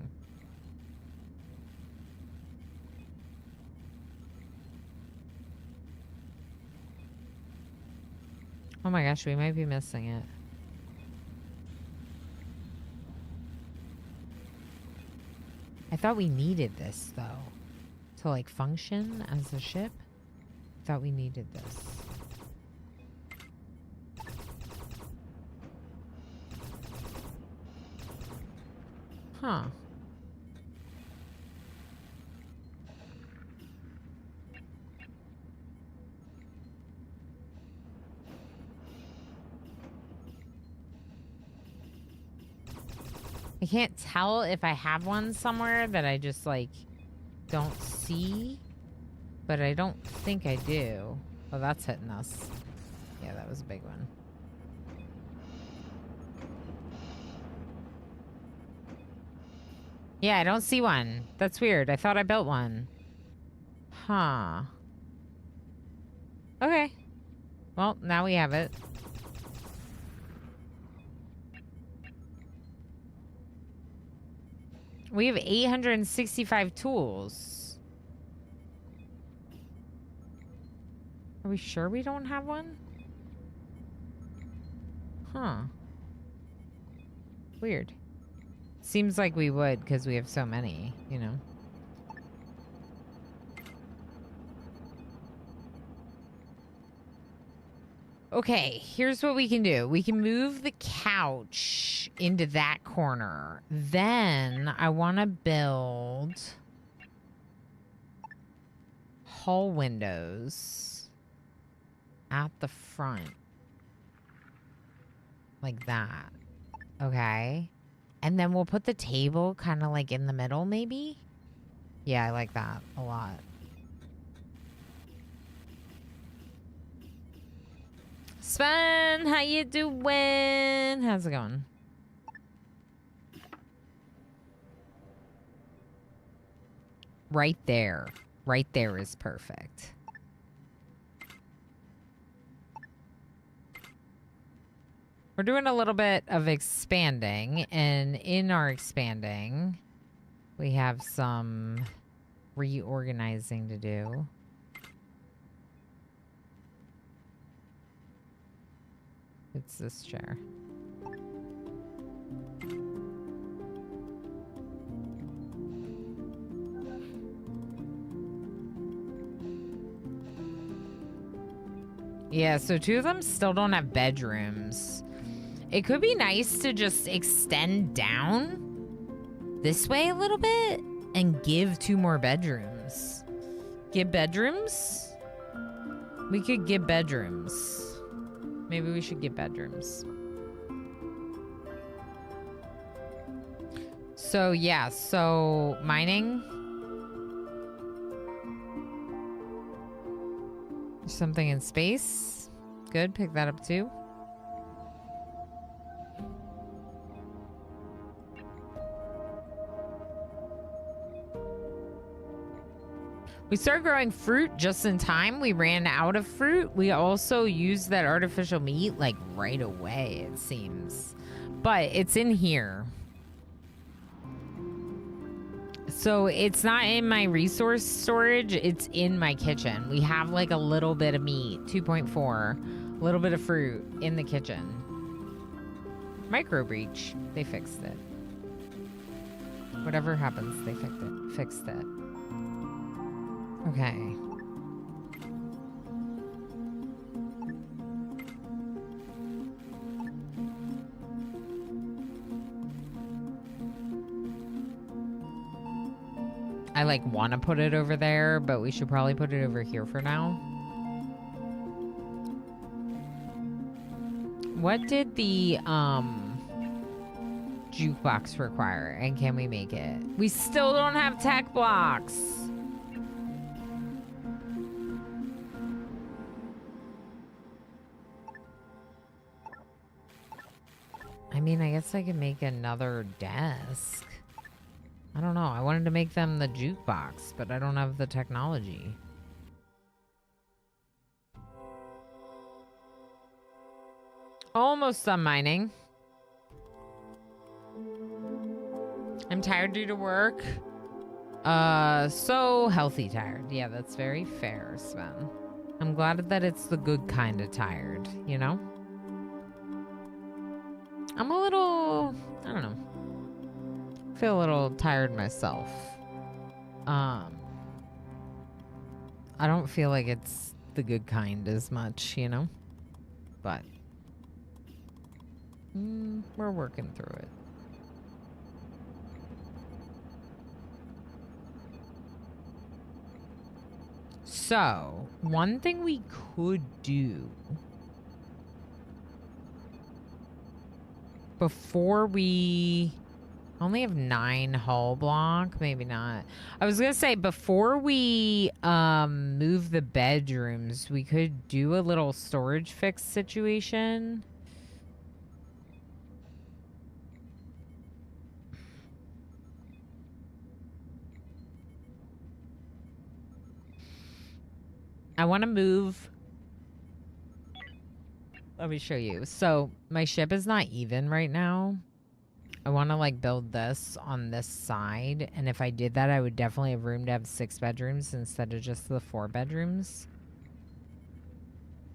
Oh my gosh, we might be missing it. I thought we needed this, though. To, like, function as a ship. I thought we needed this. Huh. I can't tell if I have one somewhere that I just, like, don't see. But I don't think I do. Oh, that's hitting us. Yeah, that was a big one. Yeah, I don't see one. That's weird. I thought I built one. Huh. Okay. Well, now we have it. We have 865 tools. Are we sure we don't have one? Huh. Weird. Seems like we would because we have so many, you know. Okay, here's what we can do. We can move the couch into that corner. Then I want to build hall windows at the front. Like that. Okay. And then we'll put the table kind of like in the middle, maybe? Yeah, I like that a lot. Sven, how you doing? How's it going? Right there. Right there is perfect. We're doing a little bit of expanding, and in our expanding, we have some reorganizing to do. It's this chair. Yeah, so two of them still don't have bedrooms. It could be nice to just extend down this way a little bit and give 2 more bedrooms. Give bedrooms? We could give bedrooms. Maybe we should get bedrooms. So, yeah, so mining. Something in space. Good, pick that up too. We started growing fruit just in time. We ran out of fruit. We also used that artificial meat like right away, it seems. But it's in here. So it's not in my resource storage. It's in my kitchen. We have like a little bit of meat, 2.4, a little bit of fruit in the kitchen. Micro breach. They fixed it. Whatever happens, they fixed it. Okay. I like want to put it over there, but we should probably put it over here for now. What did the jukebox require, and can we make it? We still don't have tech blocks. I mean, I guess I could make another desk. I don't know. I wanted to make them the jukebox, but I don't have the technology. Almost done mining. I'm tired due to work. So healthy tired. Yeah, that's very fair, Sven. I'm glad that it's the good kind of tired, you know? I'm a little, I don't know. Feel a little tired myself. I don't feel like it's the good kind as much, you know? But we're working through it. So, one thing we could do before we only have 9 hull block, maybe not. I was gonna say before we move the bedrooms, we could do a little storage fix situation. I want to move. Let me show you. So my ship is not even right now. I want to like build this on this side. And if I did that, I would definitely have room to have 6 bedrooms instead of just the 4 bedrooms.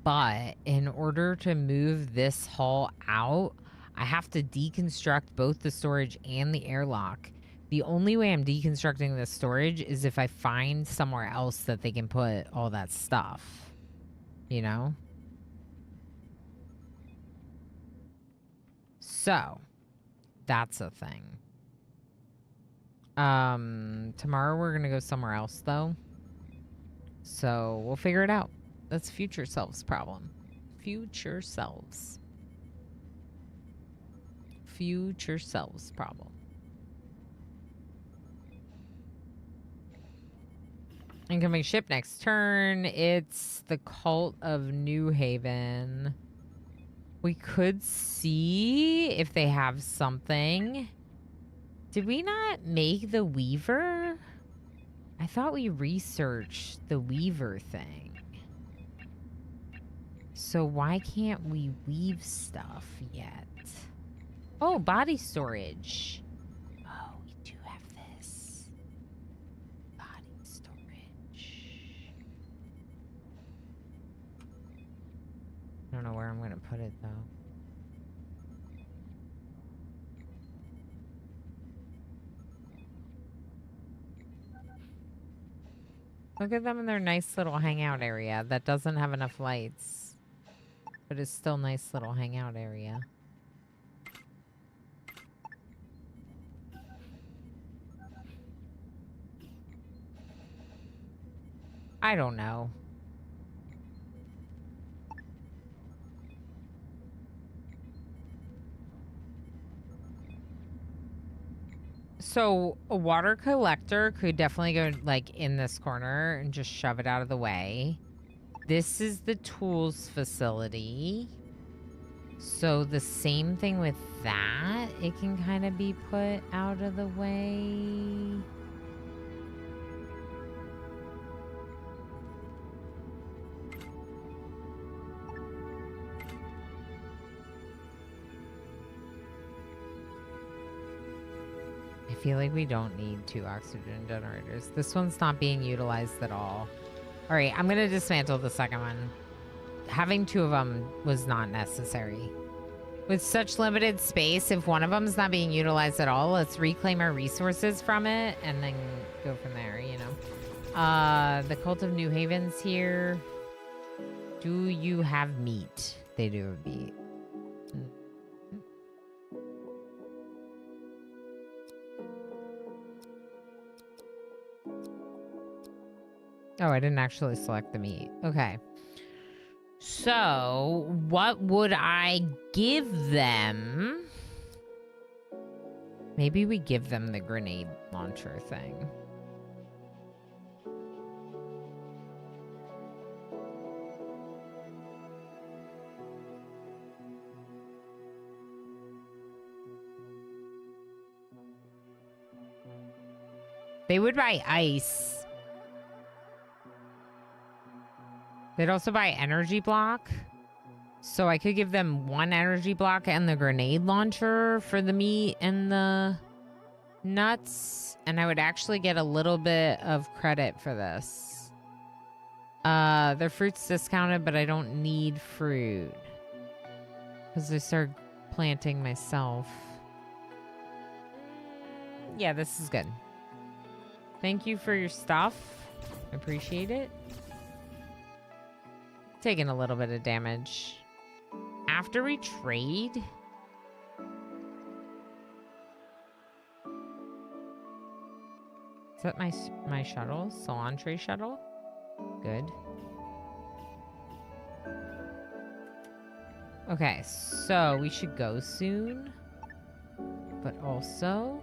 But in order to move this hull out, I have to deconstruct both the storage and the airlock. The only way I'm deconstructing the storage is if I find somewhere else that they can put all that stuff. You know? So, that's a thing. Tomorrow we're gonna go somewhere else, though. So, we'll figure it out. That's future selves problem. Future selves. Future selves problem. Incoming ship next turn. It's the Cult of New Haven. We could see if they have something. Did we not make the Weaver? I thought we researched the Weaver thing. So why can't we weave stuff yet? Oh, body storage. Oh, we do have this. Body storage. I don't know where I'm going to put it, though. Look at them in their nice little hangout area that doesn't have enough lights. But it's still a nice little hangout area. I don't know. So a water collector could definitely go like in this corner and just shove it out of the way. This is the tools facility. So the same thing with that. It can kind of be put out of the way. I feel like we don't need 2 oxygen generators. This one's not being utilized at all. All right, I'm going to dismantle the second one. Having 2 of them was not necessary. With such limited space, if one of them is not being utilized at all, let's reclaim our resources from it and then go from there, you know. The Cult of New Haven's here. Do you have meat? They do have meat. Oh, I didn't actually select the meat. Okay. So, what would I give them? Maybe we give them the grenade launcher thing. They would buy ice. They'd also buy energy block. So I could give them 1 energy block and the grenade launcher for the meat and the nuts. And I would actually get a little bit of credit for this. Their fruit's discounted, but I don't need fruit. Because I started planting myself. Yeah, this is good. Thank you for your stuff. I appreciate it. Taking a little bit of damage. After we trade... Is that my shuttle? Solantre shuttle? Good. Okay, so we should go soon. But also...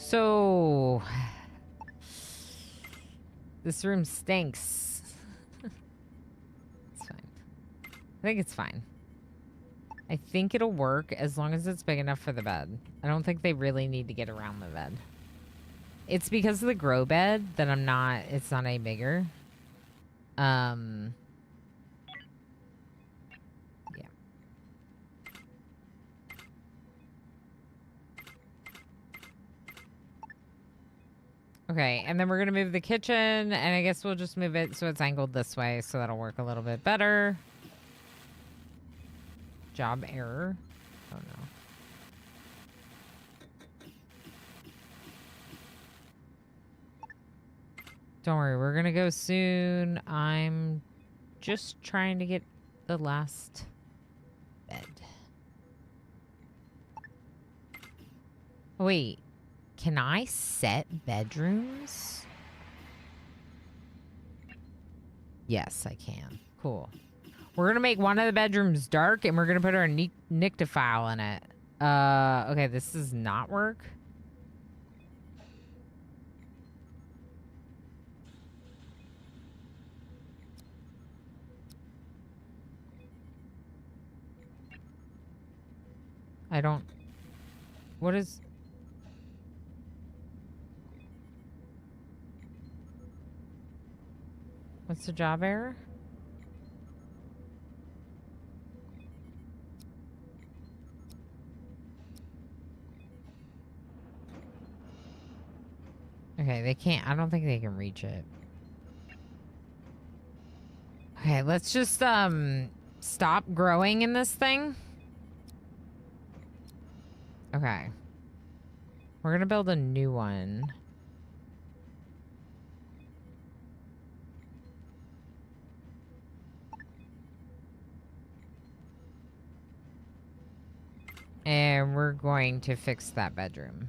So, this room stinks. It's fine. I think it's fine. I think it'll work as long as it's big enough for the bed. I don't think they really need to get around the bed. It's because of the grow bed that it's not any bigger. Yeah. Okay, and then we're gonna move the kitchen, and I guess we'll just move it so it's angled this way, so that'll work a little bit better. Job error. Oh no. Don't worry, we're gonna go soon. I'm just trying to get the last bed. Wait. Can I set bedrooms? Yes, I can. Cool. We're going to make one of the bedrooms dark, and we're going to put our Nyctophile in it. Okay, this does not work. I don't... What is... What's the job error? Okay, they can't. I don't think they can reach it. Okay, let's just stop growing in this thing. Okay. We're gonna build a new one. And we're going to fix that bedroom.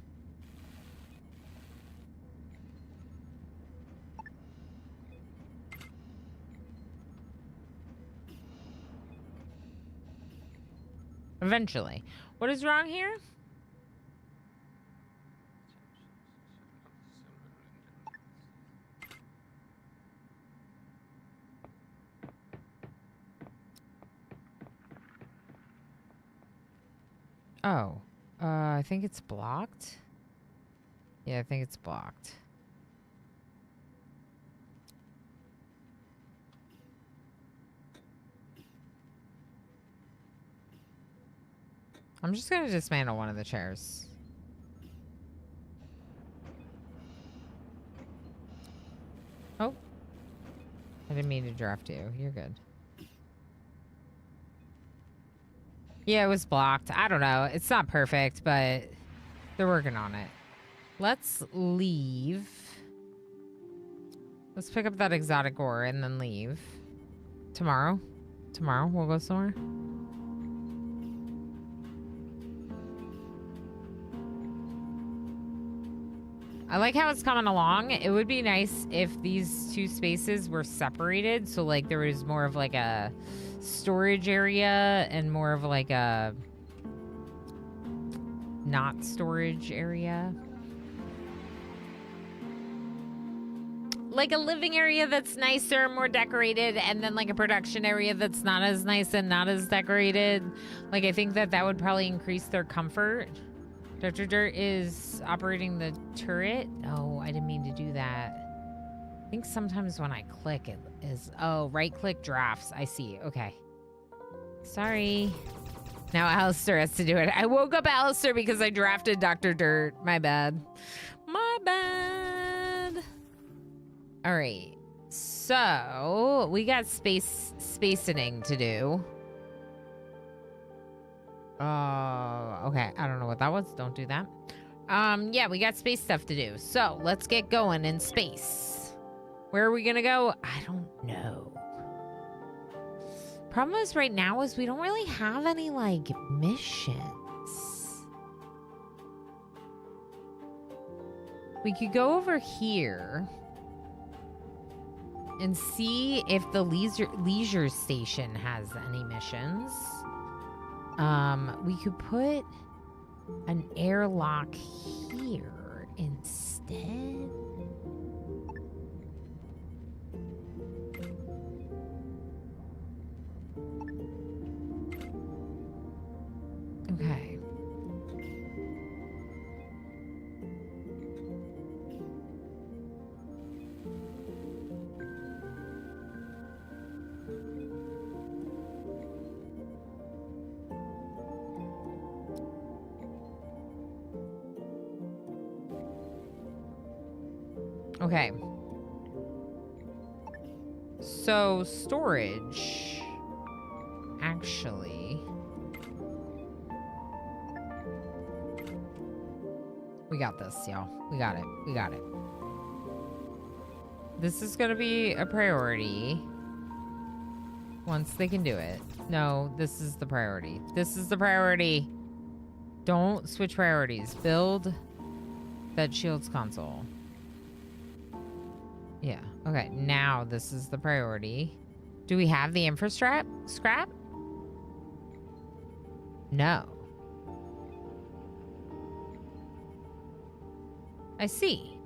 Eventually. What is wrong here? Oh, I think it's blocked. Yeah, I think it's blocked. I'm just gonna dismantle one of the chairs. Oh. I didn't mean to draft you. You're good. Yeah, it was blocked. I don't know. It's not perfect, but they're working on it. Let's leave. Let's pick up that exotic ore and then leave. Tomorrow we'll go somewhere. I like how it's coming along. It would be nice if these two spaces were separated. So like there was more of like a storage area and more of like a not storage area. Like a living area that's nicer, more decorated, and then like a production area that's not as nice and not as decorated. Like I think that would probably increase their comfort. Dr. Dirt is operating the turret. Oh, I didn't mean to do that. I think sometimes when I click it is, oh, right click drafts. I see. Okay. Sorry. Now Alistair has to do it. I woke up Alistair because I drafted Dr. Dirt. My bad. My bad. All right. So we got spacing to do. Okay. I don't know what that was. Don't do that. Yeah, we got space stuff to do. So let's get going in space. Where are we gonna go? I don't know. Problem is right now is we don't really have any like missions. We could go over here and see if the leisure station has any missions. We could put an airlock here instead. Okay. Okay. So, storage. Actually. We got this, y'all. We got it. We got it. This is gonna be a priority. Once they can do it. No, this is the priority. This is the priority. Don't switch priorities. Build that shields console. Yeah. Okay. Now this is the priority. Do we have the infrastructure scrap? No. I see.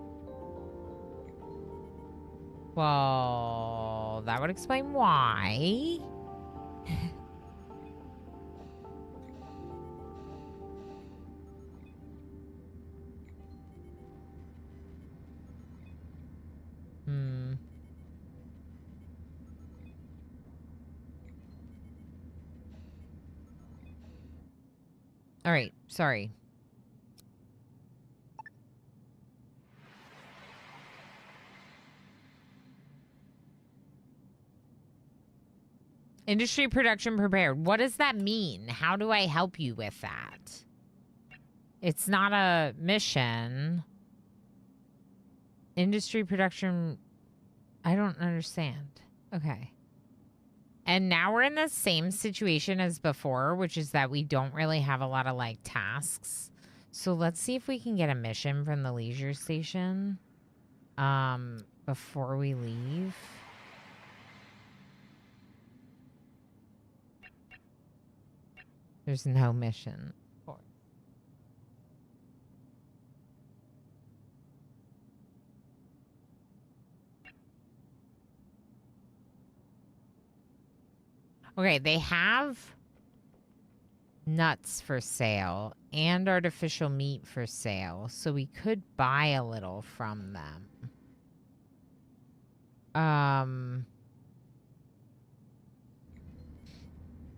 Well, that would explain why. All right, sorry. Industry production prepared. What does that mean? How do I help you with that? It's not a mission. Industry production. I don't understand. Okay. And now we're in the same situation as before, which is that we don't really have a lot of like tasks. So let's see if we can get a mission from the leisure station before we leave. There's no mission. Okay, they have nuts for sale and artificial meat for sale, so we could buy a little from them.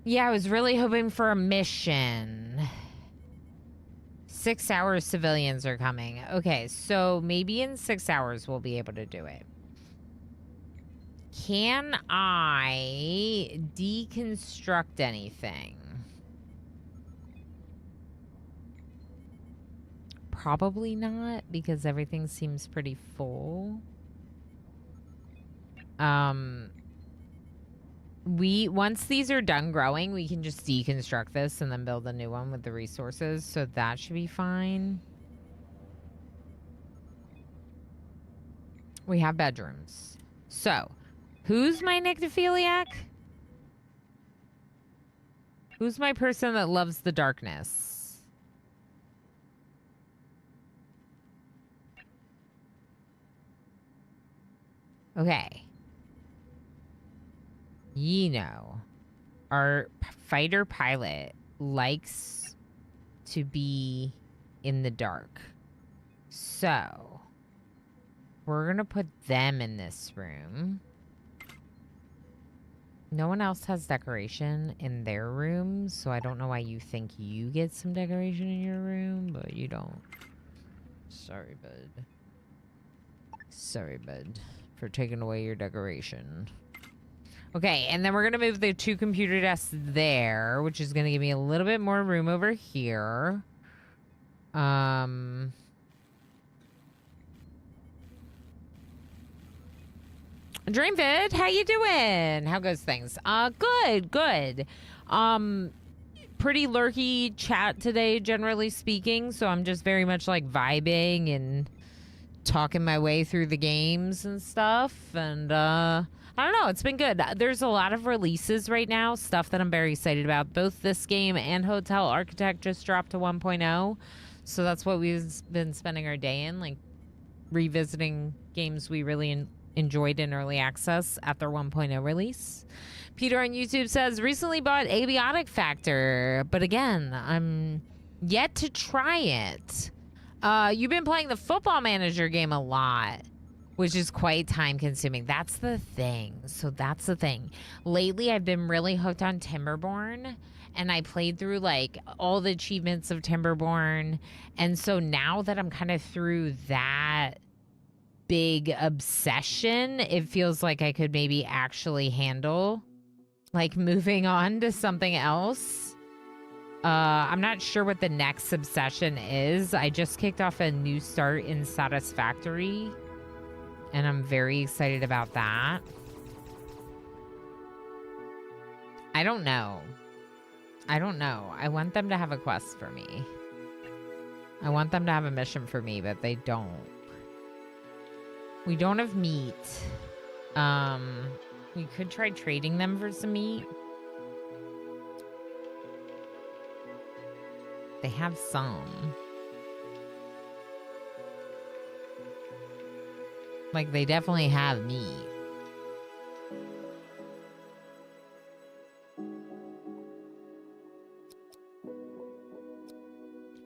Yeah, I was really hoping for a mission. 6 hours civilians are coming. Okay, so maybe in 6 hours we'll be able to do it. Can I deconstruct anything? Probably not, because everything seems pretty full. Once these are done growing, we can just deconstruct this and then build a new one with the resources, so that should be fine. We have bedrooms. So, who's my necrophiliac? Who's my person that loves the darkness? Okay. Our fighter pilot likes to be in the dark. So, we're going to put them in this room. No one else has decoration in their room, so I don't know why you think you get some decoration in your room, but you don't. Sorry, bud. Sorry, bud, for taking away your decoration. Okay, and then we're going to move the 2 computer desks there, which is going to give me a little bit more room over here. Dreamvid, how you doing? How goes things? Good. Pretty lurky chat today, generally speaking, so I'm just very much like vibing and talking my way through the games and stuff, and I don't know, it's been good. There's a lot of releases right now, stuff that I'm very excited about. Both this game and Hotel Architect just dropped to 1.0, so that's what we've been spending our day in, like revisiting games we really enjoyed in early access at their 1.0 release. Peter on YouTube says, recently bought Abiotic Factor, but again, I'm yet to try it. You've been playing the Football Manager game a lot, which is quite time consuming. That's the thing. So that's the thing. Lately, I've been really hooked on Timberborn, and I played through like all the achievements of Timberborn. And so now that I'm kind of through that big obsession, it feels like I could maybe actually handle like moving on to something else. I'm not sure what the next obsession is. I just kicked off a new start in Satisfactory, and I'm very excited about that. I don't know. I want them to have a quest for me. I want them to have a mission for me, but they don't. We don't have meat. We could try trading them for some meat. They have some. Like, they definitely have meat.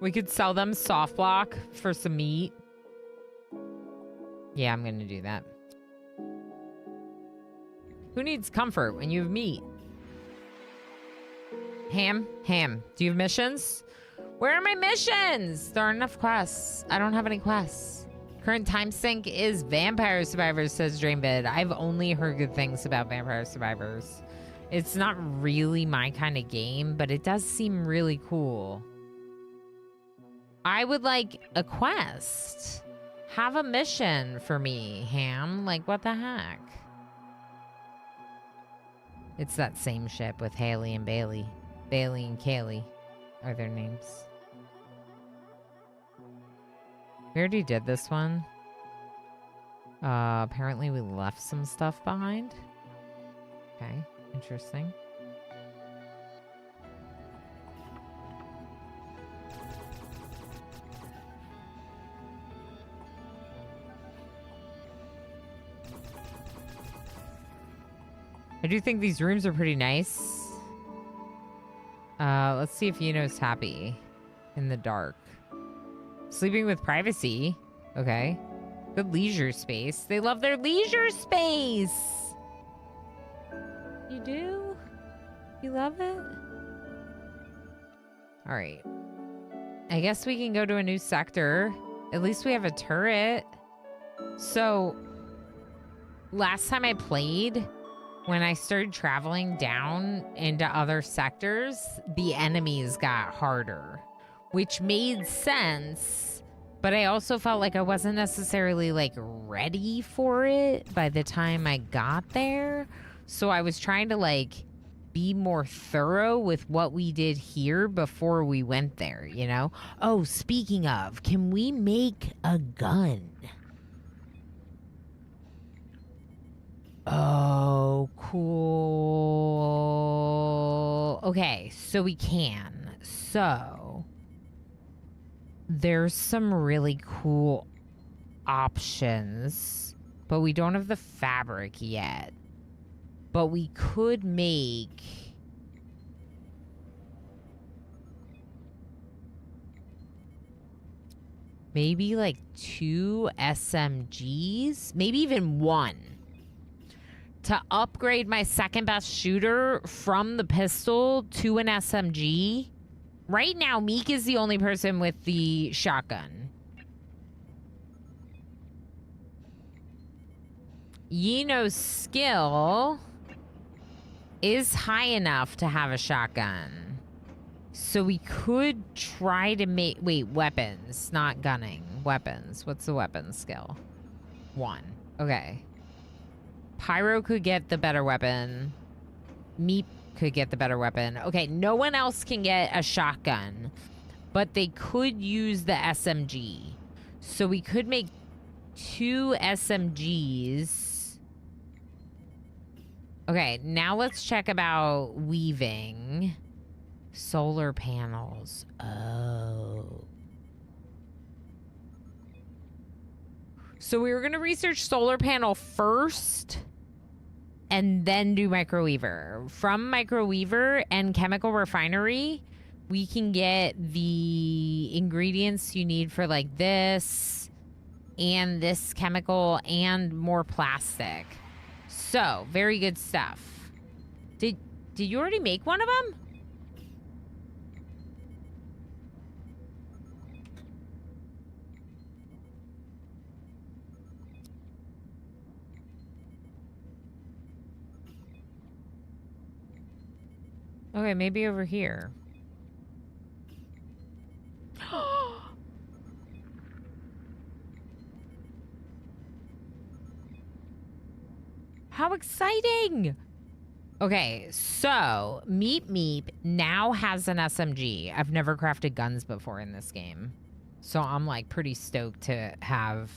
We could sell them soft block for some meat. Yeah, I'm gonna do that. Who needs comfort when you have meat? Ham, do you have missions? Where are my missions? There aren't enough quests. I don't have any quests. Current time sink is Vampire Survivors, says Dreambid. I've only heard good things about Vampire Survivors. It's not really my kind of game, but it does seem really cool. I would like a quest. Have a mission for me, Ham. Like, what the heck? It's that same ship with Haley and Bailey. Bailey and Kaylee are their names. We already did this one. Apparently we left some stuff behind. Okay, interesting. I do think these rooms are pretty nice. Let's see if Yuno's happy in the dark. Sleeping with privacy. Okay. Good leisure space. They love their leisure space. You do? You love it? All right. I guess we can go to a new sector. At least we have a turret. So, last time I played, when I started traveling down into other sectors, the enemies got harder, which made sense, but I also felt like I wasn't necessarily like ready for it by the time I got there. So I was trying to like be more thorough with what we did here before we went there, you know? Oh, speaking of, can we make a gun? Oh, cool. Okay, so we can. So, there's some really cool options, but we don't have the fabric yet. But we could make... maybe like 2 SMGs, maybe even 1. To upgrade my second best shooter from the pistol to an SMG. Right now, Meek is the only person with the shotgun. Yino's skill is high enough to have a shotgun. So we could try to make... wait, weapons, not gunning. Weapons. What's the weapon skill? 1. Okay. Pyro could get the better weapon. Meep could get the better weapon. Okay, no one else can get a shotgun, but they could use the SMG. So we could make 2 SMGs. Okay, now let's check about weaving. Solar panels. Oh. So we were going to research solar panel first and then do microweaver. From microweaver and chemical refinery, we can get the ingredients you need for like this and this chemical and more plastic. So, very good stuff. Did you already make one of them? Okay, maybe over here. How exciting! Okay, so Meep Meep now has an SMG. I've never crafted guns before in this game. So I'm like pretty stoked to have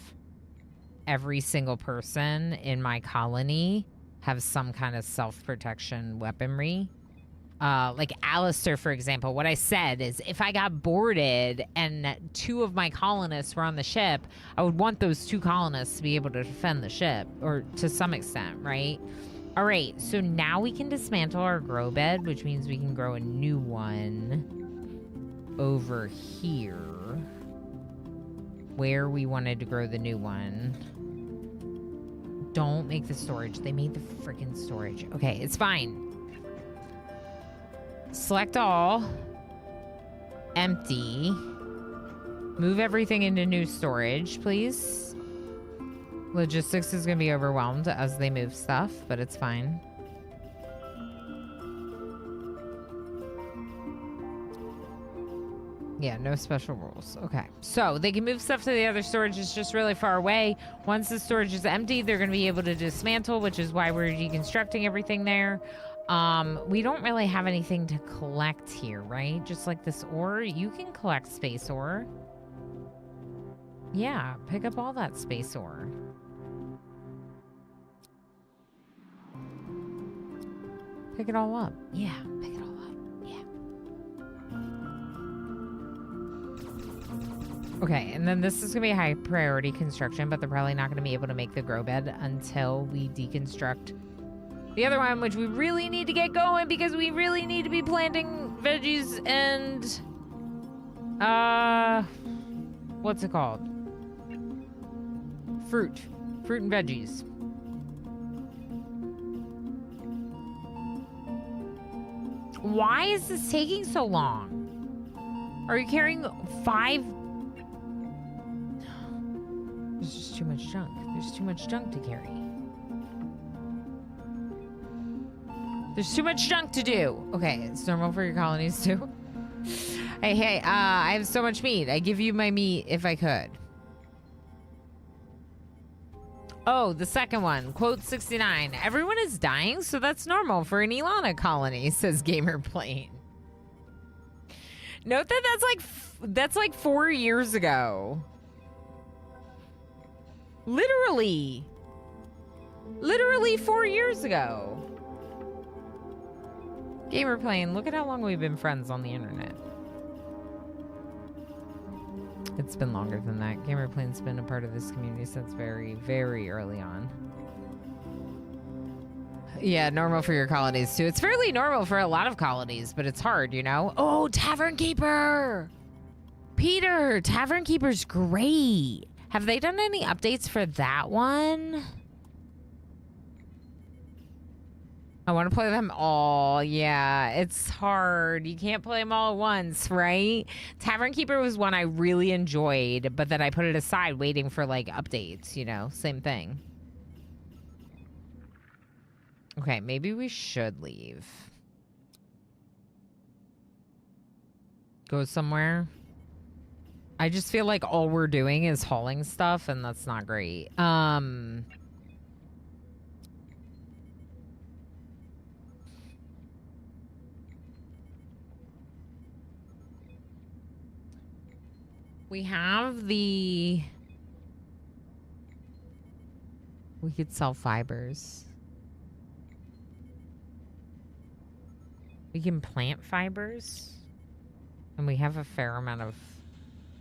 every single person in my colony have some kind of self-protection weaponry. Like Alistair, for example, what I said is if I got boarded and 2 of my colonists were on the ship, I would want those 2 colonists to be able to defend the ship, or to some extent, right? All right, so now we can dismantle our grow bed, which means we can grow a new one over here where we wanted to grow the new one. Don't make the storage. They made the freaking storage. Okay, it's fine. Select all. Empty. Move everything into new storage, please. Logistics is going to be overwhelmed as they move stuff, but it's fine. Yeah, no special rules. Okay. So they can move stuff to the other storage. It's just really far away. Once the storage is empty, they're going to be able to dismantle, which is why we're deconstructing everything there. We don't really have anything to collect here, right? Just like this ore. You can collect space ore. Yeah, pick up all that space ore. Pick it all up. Yeah, pick it all up. Yeah. Okay, and then this is going to be a high priority construction, but they're probably not going to be able to make the grow bed until we deconstruct the other one, which we really need to get going because we really need to be planting veggies and... what's it called? Fruit. Fruit and veggies. Why is this taking so long? Are you carrying 5? There's just too much junk. There's too much junk to carry. There's too much junk to do. Okay, it's normal for your colonies too. Hey, I have so much meat. I give you my meat if I could. Oh, the second one. Quote 69. Everyone is dying, so that's normal for an Ilana colony, says Gamerplane. Note that that's like 4 years ago. Literally 4 years ago. Gamerplane, look at how long we've been friends on the internet. It's been longer than that. Gamerplane's been a part of this community since very, very early on. Yeah, normal for your colonies too. It's fairly normal for a lot of colonies, but it's hard, you know? Oh, Tavern Keeper! Peter, Tavern Keeper's great. Have they done any updates for that one? I want to play them all. Yeah, it's hard. You can't play them all at once, right? Tavern Keeper was one I really enjoyed, but then I put it aside waiting for, like, updates, you know? Same thing. Okay, maybe we should leave. Go somewhere. I just feel like all we're doing is hauling stuff, and that's not great. We have the... We could sell fibers. We can plant fibers. And we have a fair amount of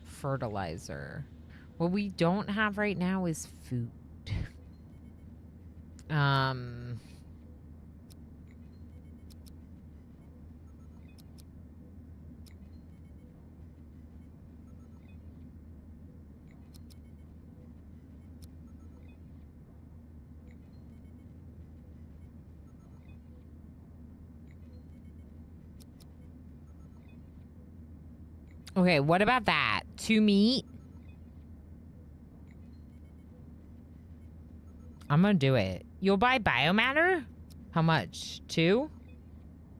fertilizer. What we don't have right now is food. Okay, what about that? 2 meat? I'm gonna do it. You'll buy biomatter? How much? 2?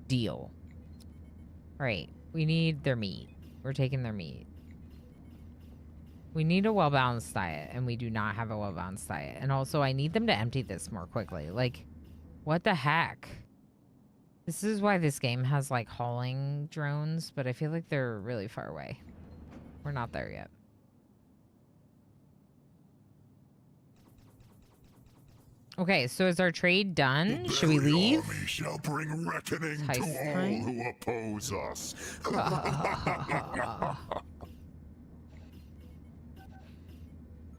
Deal. Alright, we need their meat. We're taking their meat. We need a well-balanced diet, and we do not have a well-balanced diet. And also, I need them to empty this more quickly. Like, what the heck? This is why this game has, like, hauling drones, but I feel like they're really far away. We're not there yet. Okay, so is our trade done? Should we leave? Army shall bring reckoning Heist to all time? who oppose us.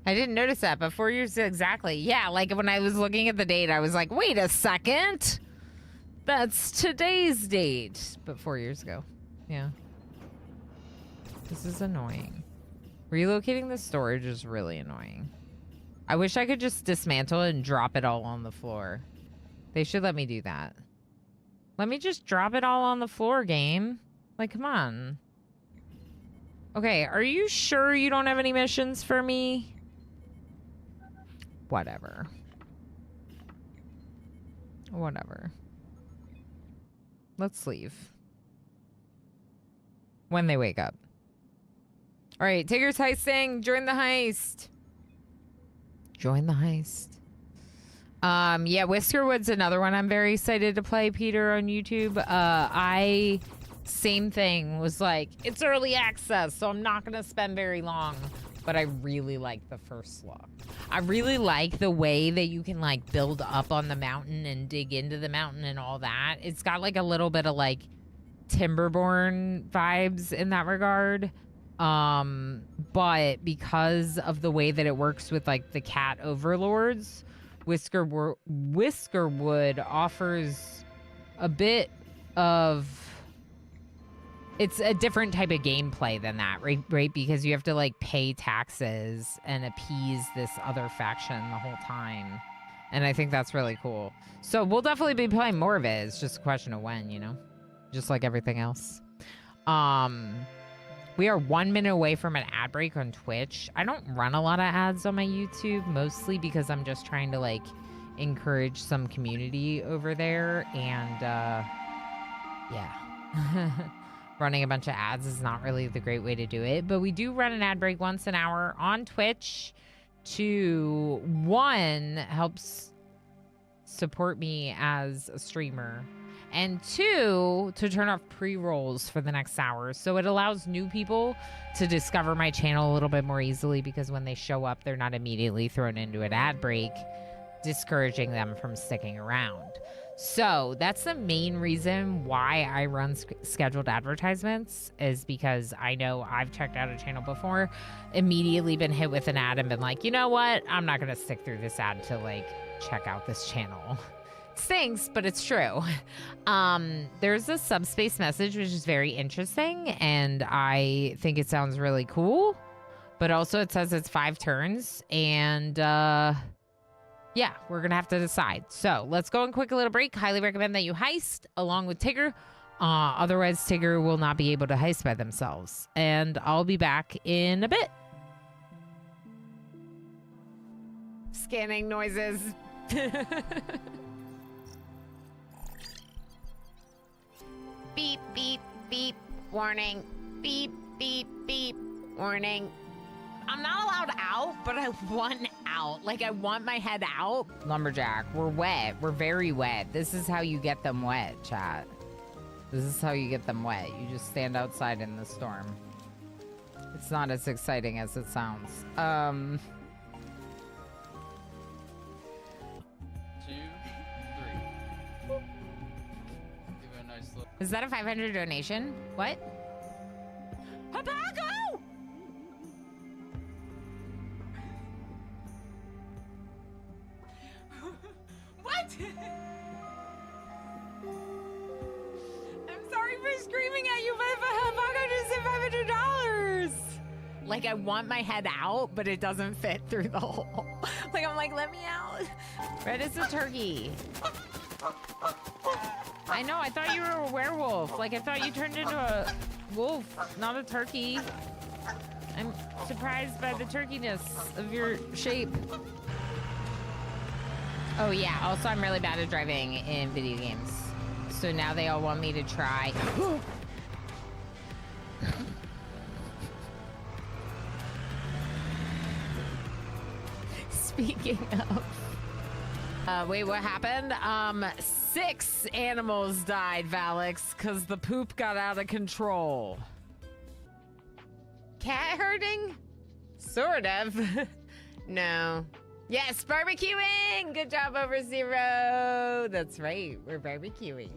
I didn't notice that, but 4 years exactly. Yeah, like when I was looking at the date, I was like, wait a second. That's today's date. But 4 years ago. Yeah. This is annoying. Relocating the storage is really annoying. I wish I could just dismantle it and drop it all on the floor. They should let me do that. Let me just drop it all on the floor, game. Like, come on. Okay, are you sure you don't have any missions for me? Whatever. Whatever. Let's leave. When they wake up. All right, Tigger's heisting. Join the heist. Join the heist. Yeah, Whiskerwood's another one I'm very excited to play, Peter, on YouTube. I same thing, was like, it's early access, so I'm not gonna spend very long. But I really like the first look. I really like the way that you can like build up on the mountain and dig into the mountain and all that. It's got like a little bit of like Timberborn vibes in that regard. But because of the way that it works with like the cat overlords, Whiskerwood offers a bit of, it's a different type of gameplay than that, right? Because you have to like pay taxes and appease this other faction the whole time. And I think that's really cool. So we'll definitely be playing more of it. It's just a question of when, you know? Just like everything else. We are 1 minute away from an ad break on Twitch. I don't run a lot of ads on my YouTube, mostly because I'm just trying to like encourage some community over there. And yeah. Running a bunch of ads is not really the great way to do it, but we do run an ad break once an hour on Twitch to, one, helps support me as a streamer, and two, to turn off pre-rolls for the next hour. So it allows new people to discover my channel a little bit more easily, because when they show up, they're not immediately thrown into an ad break, discouraging them from sticking around. So that's the main reason why I run scheduled advertisements, is because I know I've checked out a channel before, immediately been hit with an ad and been like, you know what? I'm not going to stick through this ad to like check out this channel. It stinks, but it's true. There's a subspace message, which is very interesting, and I think it sounds really cool, but also it says it's 5 turns, and yeah, we're going to have to decide. So let's go and quick a little break. Highly recommend that you heist along with Tigger. Otherwise, Tigger will not be able to heist by themselves. And I'll be back in a bit. Scanning noises. Beep, beep, beep, warning. Beep, beep, beep, warning. I'm not allowed out, but I want out. Like, I want my head out. Lumberjack, we're wet. We're very wet. This is how you get them wet, chat. This is how you get them wet. You just stand outside in the storm. It's not as exciting as it sounds. 2, 3. Give it a nice look. Is that a 500 donation? What? Habago! What? I'm sorry for screaming at you, but Habago just said $500. Like, I want my head out, but it doesn't fit through the hole. Like, I'm like, let me out. Red is a turkey. I know, I thought you were a werewolf. Like, I thought you turned into a wolf, not a turkey. I'm surprised by the turkeyness of your shape. Oh yeah, also I'm really bad at driving in video games. So now they all want me to try. Speaking of... wait, what happened? 6 animals died, Valix, because the poop got out of control. Cat herding? Sort of. No. Yes, barbecuing! Good job, Over0. That's right, we're barbecuing.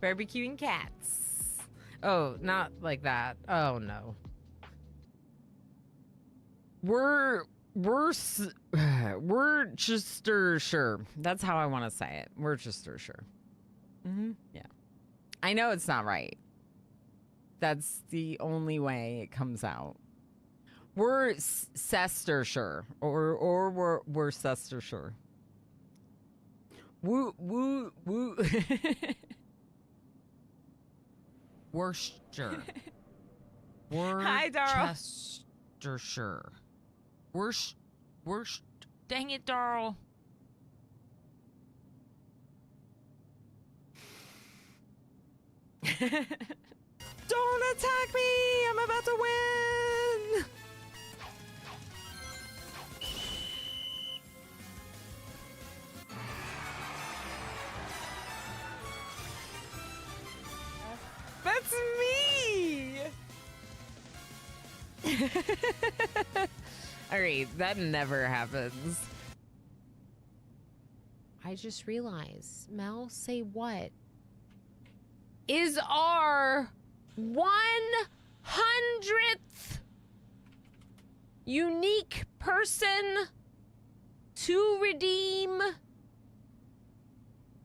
Barbecuing cats. Oh, not like that. Oh, no. Worcestershire. That's how I want to say it. Worcestershire. Yeah. I know it's not right. That's the only way it comes out. Worcestershire or Worcestershire. Woo. Worcestershire. Hi, Darryl. Worcestershire. Dang it, Darryl. Don't attack me! I'm about to win! All right, that never happens. I just realized, Mel, say what? Is our 100th unique person to redeem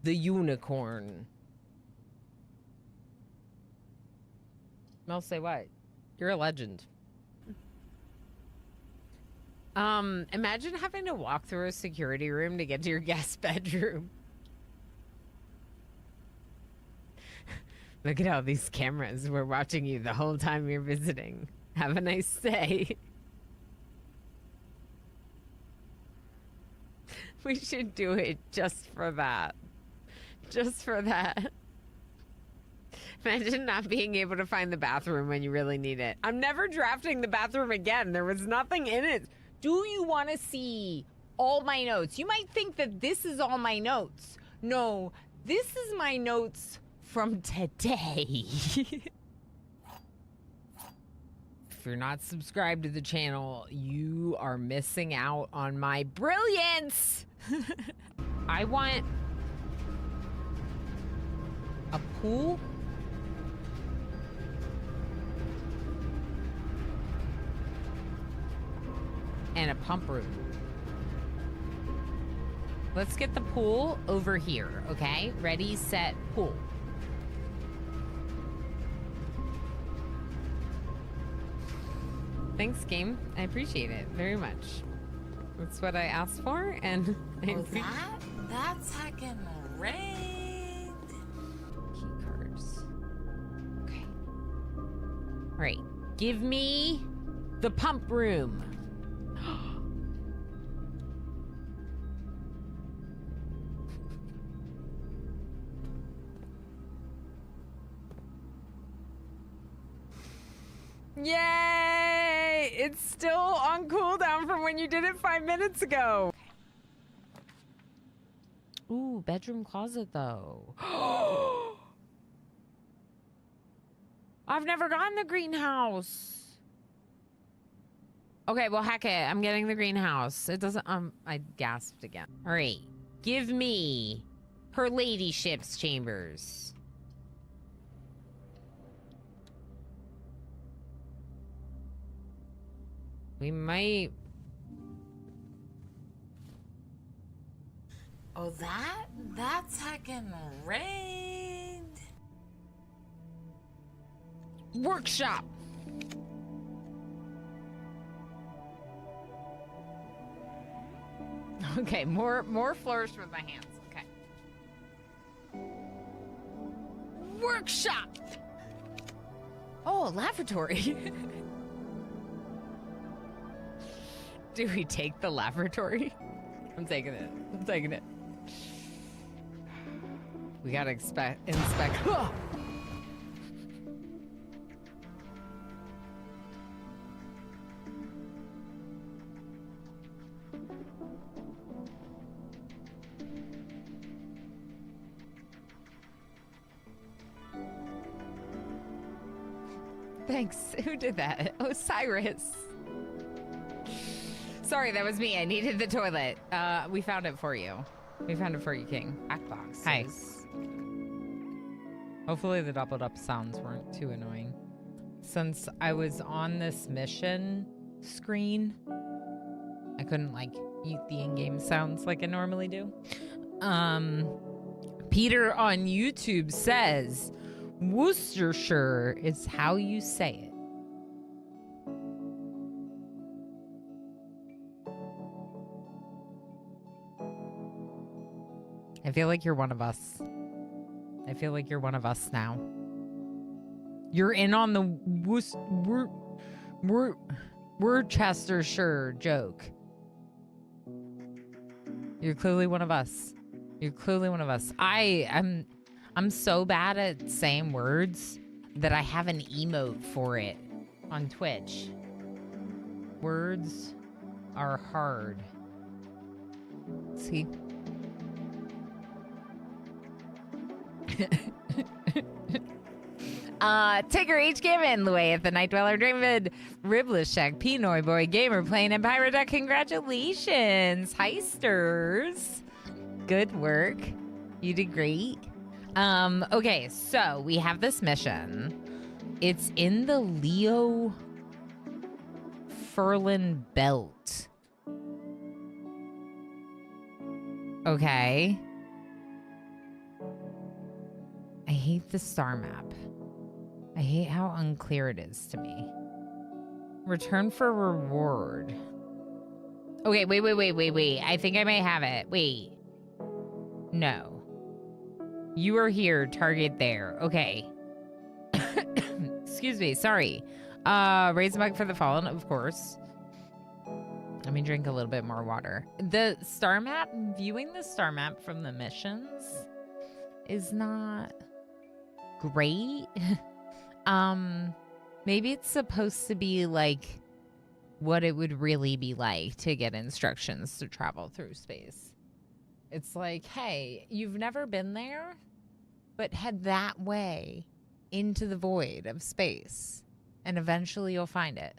the unicorn. Mel, say what? You're a legend. Imagine having to walk through a security room to get to your guest bedroom. Look at all these cameras. We're watching you the whole time you're visiting. Have a nice day. We should do it just for that. Just for that. Imagine not being able to find the bathroom when you really need it. I'm never drafting the bathroom again. There was nothing in it. Do you want to see all my notes? You might think that this is all my notes. No, this is my notes from today. If you're not subscribed to the channel, you are missing out on my brilliance. I want a pool and a pump room. Let's get the pool over here, okay? Ready, set, pool. Thanks, game. I appreciate it very much. That's what I asked for, and That's heckin' raid. Key cards. Okay. All right. Give me the pump room. Yay! It's still on cooldown from when you did it 5 minutes ago. Ooh, bedroom closet though. I've never gotten the greenhouse. Okay, well, heck it. I'm getting the greenhouse. It doesn't, I gasped again. All right. Give me her ladyship's chambers. We might... Oh, that's heckin' raid. Workshop. Okay, more flourish with my hands. Okay. Workshop. Oh, a lavatory. Do we take the lavatory? I'm taking it. I'm taking it. We gotta inspect. Oh! Thanks. Who did that? Osiris. Sorry, that was me. I needed the toilet. We found it for you. We found it for you, King. Backbox. Hi. Hopefully the doubled up sounds weren't too annoying. Since I was on this mission screen, I couldn't like mute the in-game sounds like I normally do. Peter on YouTube says, Worcestershire is how you say it. I feel like you're one of us. I feel like you're one of us now. You're in on the Worcestershire joke. You're clearly one of us. You're clearly one of us. I'm so bad at saying words that I have an emote for it on Twitch. Words are hard. See? Tigger H. Given, Luay, the Night Dweller, David, Riblishek, Pinoy Boy, Gamer, Plane, and Pyroduck. Congratulations, heisters. Good work. You did great. Okay, so we have this mission. It's in the Leo Furlan Belt. Okay. I hate the star map. I hate how unclear it is to me. Return for reward. Okay, wait. I think I may have it. Wait. No. You are here, target there. Okay. Excuse me, sorry. Raise a mug for the fallen, of course. Let me drink a little bit more water. The star map, viewing the star map from the missions is not great. Maybe it's supposed to be like what it would really be like to get instructions to travel through space. It's like, hey, you've never been there, but head that way into the void of space, and eventually you'll find it.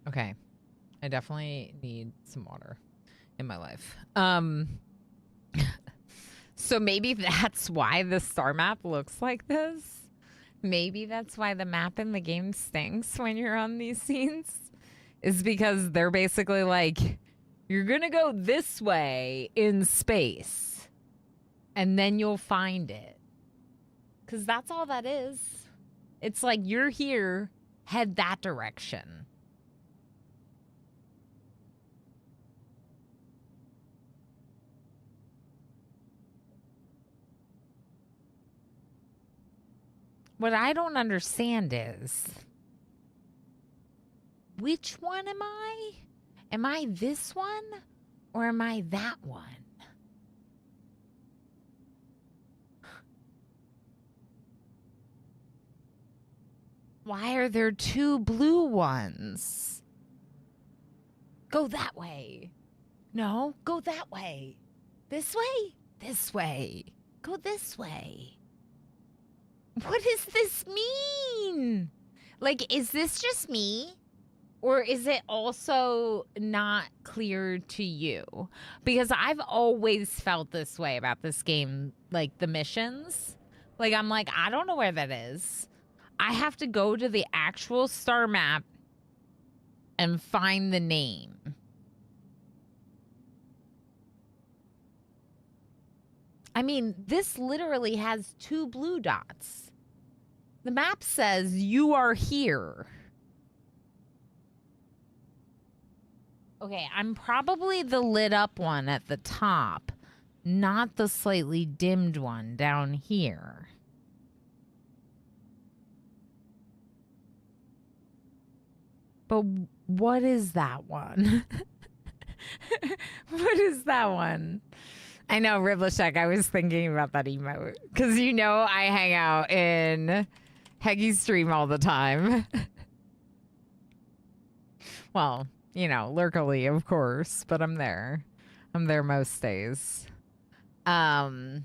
Okay. I definitely need some water in my life. So maybe that's why the star map looks like this. Maybe that's why the map in the game stinks when you're on these scenes. Is because they're basically like, you're gonna go this way in space, and then you'll find it. Because that's all that is. It's like, you're here, head that direction. What I don't understand is, which one am I? Am I this one or am I that one? Why are there two blue ones? Go that way. No, go that way. This way? This way. Go this way. What does this mean? Like, is this just me? Or is it also not clear to you? Because I've always felt this way about this game, like the missions. Like, I'm like, I don't know where that is. I have to go to the actual star map and find the name. I mean, this literally has two blue dots. The map says you are here. Okay, I'm probably the lit up one at the top, not the slightly dimmed one down here. But what is that one? What is that one? I know, Riblishek, I was thinking about that emote. Because you know I hang out in Heggy's stream all the time. Well, you know, lurkily, of course, but I'm there. I'm there most days. Go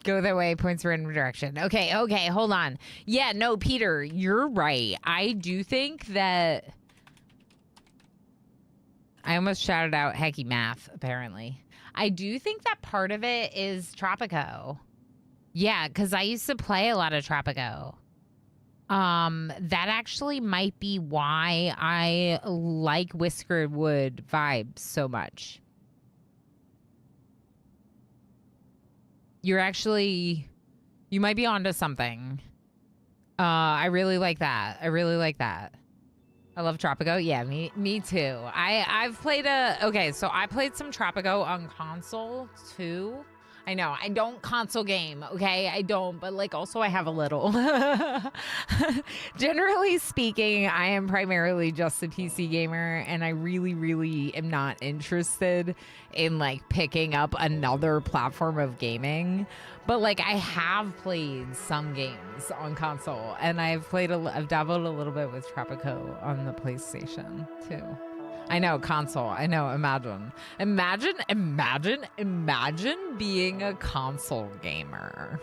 that way, points random direction. Okay, hold on. Yeah, no, Peter, you're right. I do think that... I almost shouted out Hecky Math, apparently. I do think that part of it is Tropico. Yeah, because I used to play a lot of Tropico. That actually might be why I like Whiskered Wood vibes so much. You're actually... You might be onto something. I really like that. I really like that. I love Tropico. Yeah, me too. I've played okay, so I played some Tropico on console too. I know. I don't console game, okay? I don't, but like also I have a little. Generally speaking, I am primarily just a PC gamer, and I really, really am not interested in like picking up another platform of gaming. But like I have played some games on console, and I've dabbled a little bit with Tropico on the PlayStation too. I know, console. I know, imagine being a console gamer.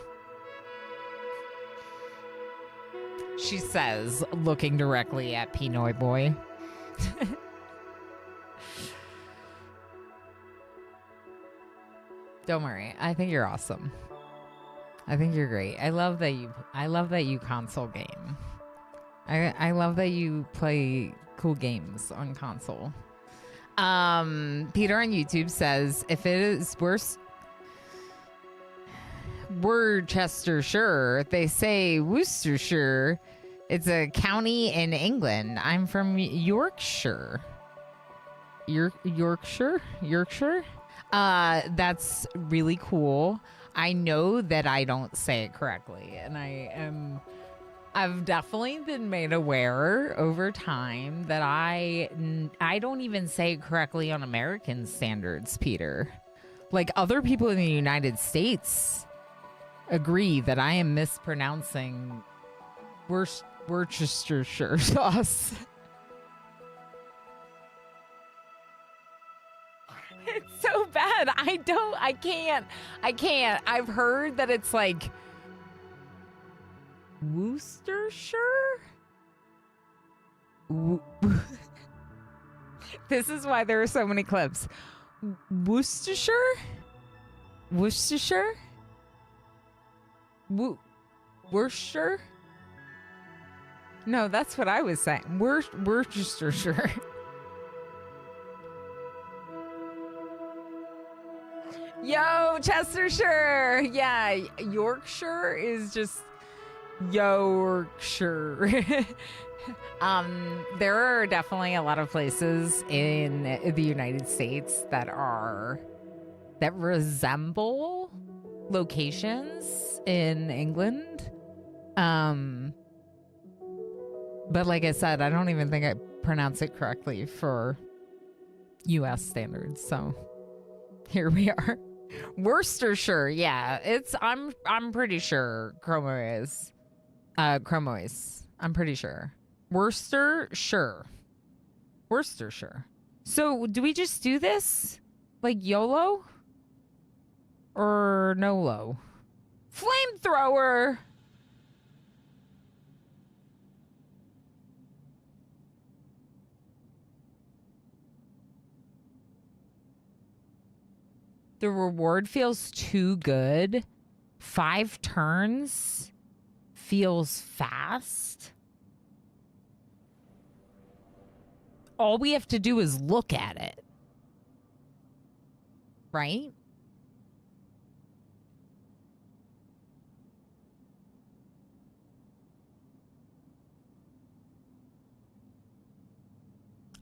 She says, looking directly at Pinoy Boy. Don't worry. I think you're awesome. I think you're great. I love that you console game. I love that you play cool games on console. Peter on YouTube says, if it is Worcestershire, they say Worcestershire. It's a county in England. I'm from Yorkshire. Yorkshire? That's really cool. I know that I don't say it correctly, and I've definitely been made aware over time that I don't even say it correctly on American standards, Peter. Like, other people in the United States agree that I am mispronouncing Worcestershire sauce. It's so bad. I can't. I've heard that it's like Worcestershire? This is why there are so many clips. Worcestershire? Worcestershire? Worcestershire? No, that's what I was saying. Worcestershire. Yo, Chestershire. Yeah, Yorkshire is just Yorkshire. There are definitely a lot of places in the United States that resemble locations in England. But like I said, I don't even think I pronounce it correctly for US standards. So here we are. Worcestershire, yeah. I'm pretty sure Chromo is. I'm pretty sure. Worcestershire. So do we just do this? Like YOLO? Or NOLO? Flamethrower! The reward feels too good. 5 turns feels fast. All we have to do is look at it. Right?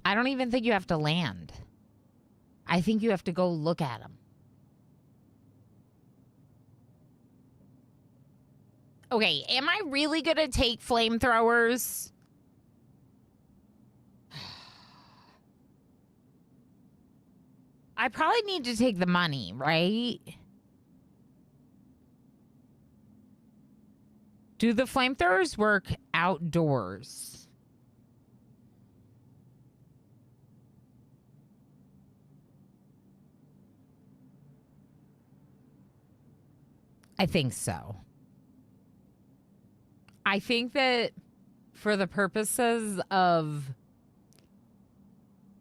I don't even think you have to land. I think you have to go look at them. Okay, am I really gonna take flamethrowers? I probably need to take the money, right? Do the flamethrowers work outdoors? I think so. I think that for the purposes of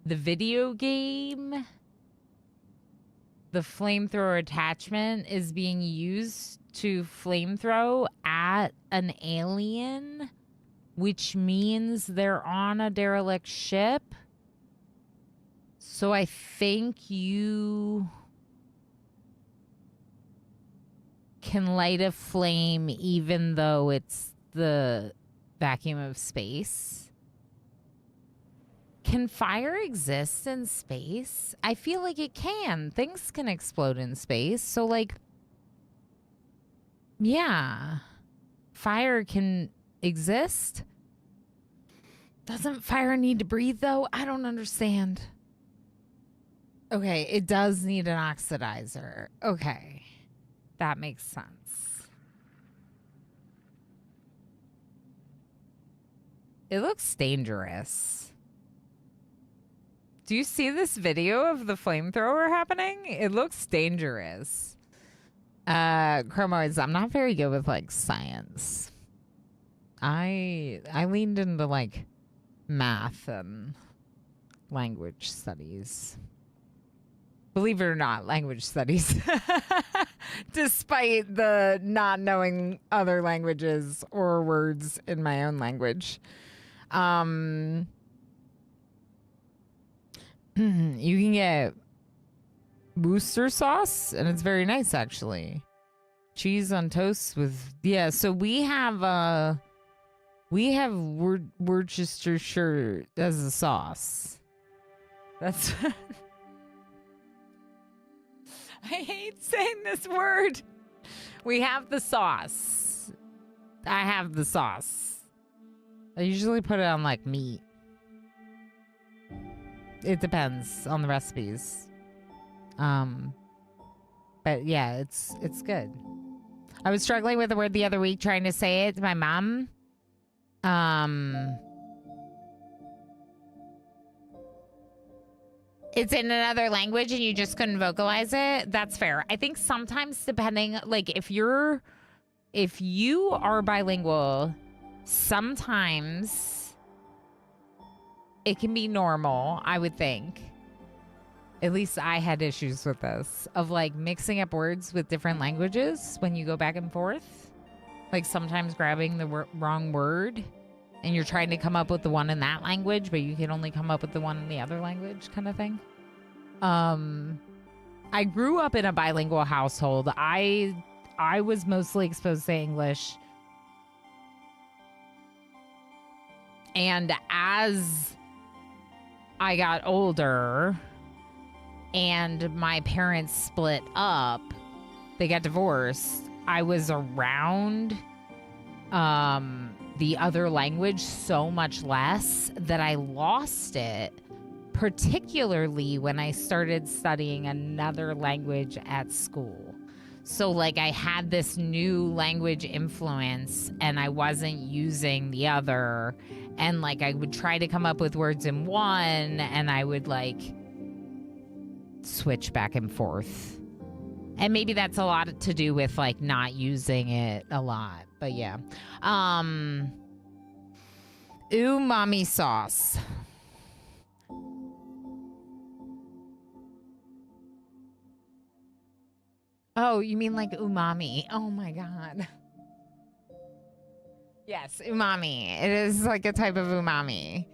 the video game, the flamethrower attachment is being used to flamethrow at an alien, which means they're on a derelict ship. So I think you can light a flame even though it's the vacuum of space. Can fire exist in space? I feel like it can. Things can explode in space. So, like, Yeah. Fire can exist. Doesn't fire need to breathe, though? I don't understand. Okay, it does need an oxidizer. Okay. That makes sense. It looks dangerous. Do you see this video of the flamethrower happening? It looks dangerous. Chromoids, I'm not very good with like science. I leaned into like math and language studies. Believe it or not, language studies. Despite the not knowing other languages or words in my own language. You can get Worcester sauce, and it's very nice, actually. Cheese on toast with, yeah, so we have Worcestershire as a sauce. That's... I hate saying this word. We have the sauce. I have the sauce. I usually put it on like meat. It depends on the recipes. But yeah, it's good. I was struggling with the word the other week trying to say it to my mom. It's in another language and you just couldn't vocalize it. That's fair. I think sometimes depending, like if you are bilingual, sometimes it can be normal, I would think. At least I had issues with this, of like mixing up words with different languages when you go back and forth. Like sometimes grabbing the wrong word and you're trying to come up with the one in that language, but you can only come up with the one in the other language kind of thing. I grew up in a bilingual household. I was mostly exposed to English. And as I got older and my parents split up, they got divorced, I was around the other language so much less that I lost it, particularly when I started studying another language at school. So like I had this new language influence and I wasn't using the other, and like I would try to come up with words in one and I would like switch back and forth. And maybe that's a lot to do with like not using it a lot, but yeah. Umami sauce. Oh, you mean like umami? Oh my god. Yes, umami. It is like a type of umami.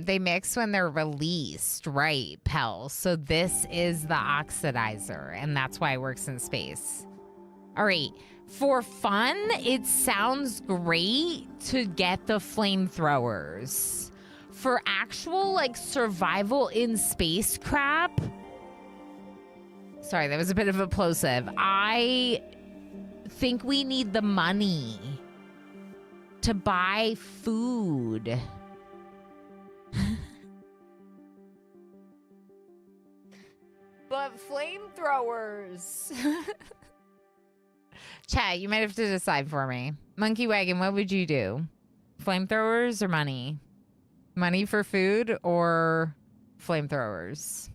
They mix when they're released, right, Pell? So this is the oxidizer, and that's why it works in space. All right. For fun, it sounds great to get the flamethrowers. For actual, like, survival in space crap... Sorry, that was a bit of a plosive. I think we need the money to buy food. But flamethrowers. Chat, you might have to decide for me. Monkey Wagon, what would you do? Flamethrowers or money? Money for food or flamethrowers?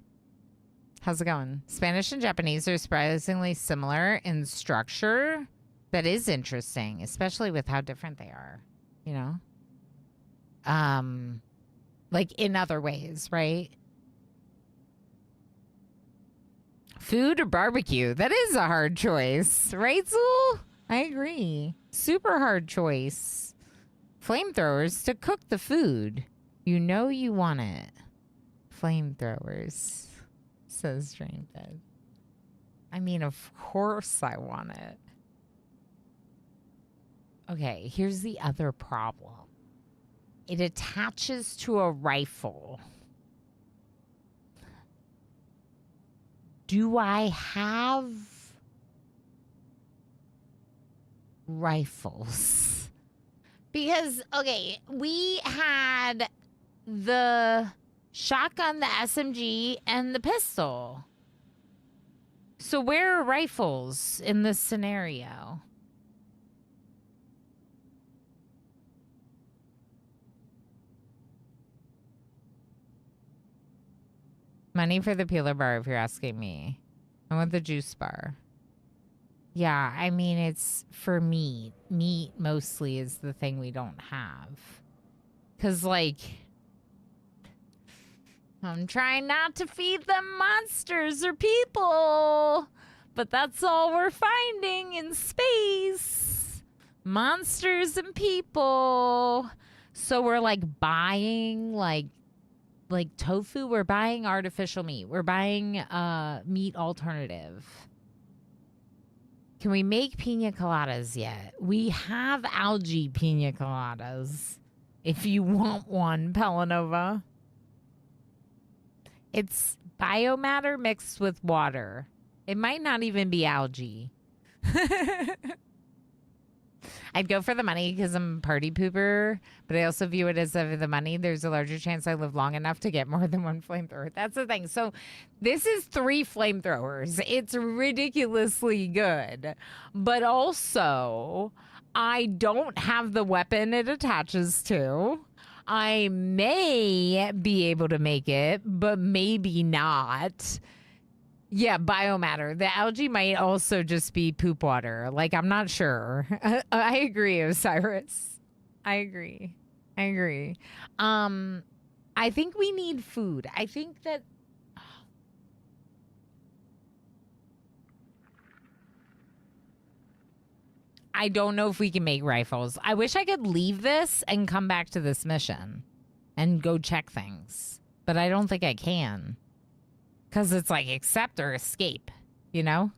How's it going? Spanish and Japanese are surprisingly similar in structure. That is interesting, especially with how different they are, you know? Like in other ways, right? Food or barbecue? That is a hard choice, right, Zool? I agree. Super hard choice. Flamethrowers to cook the food. You know you want it. Flamethrowers, says Dreambed. I mean, of course I want it. Okay, here's the other problem. It attaches to a rifle. Do I have rifles? Because, okay, we had the shotgun, the SMG, and the pistol. So where are rifles in this scenario? Money for the peeler bar, if you're asking me. I want the juice bar. Yeah, I mean, it's for meat. Meat mostly is the thing we don't have. Because, like, I'm trying not to feed them monsters or people. But that's all we're finding in space. Monsters and people. So we're, like, buying, like tofu. We're buying artificial meat. We're buying meat alternative. Can we make pina coladas yet? We have algae pina coladas. If you want one, Pelanova. It's biomatter mixed with water. It might not even be algae. I'd go for the money because I'm a party pooper, but I also view it as the money. There's a larger chance I live long enough to get more than one flamethrower. That's the thing. So this is 3 flamethrowers. It's ridiculously good. But also, I don't have the weapon it attaches to. I may be able to make it, but maybe not. Yeah, biomatter. The algae might also just be poop water. Like, I'm not sure. I agree, Osiris. I agree. I think we need food. I think that... I don't know if we can make rifles. I wish I could leave this and come back to this mission and go check things. But I don't think I can. Because it's like accept or escape, you know?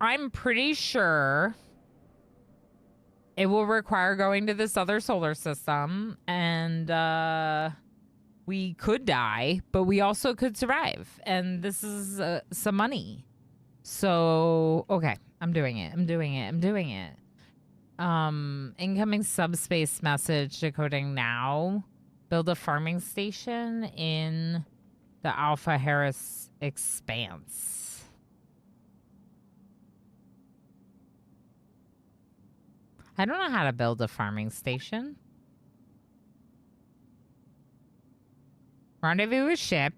I'm pretty sure it will require going to this other solar system. And we could die, but we also could survive. And this is some money. So, okay. I'm doing it. Incoming subspace message decoding now. Build a farming station in the Alpha Harris expanse. I don't know how to build a farming station. Rendezvous with ship.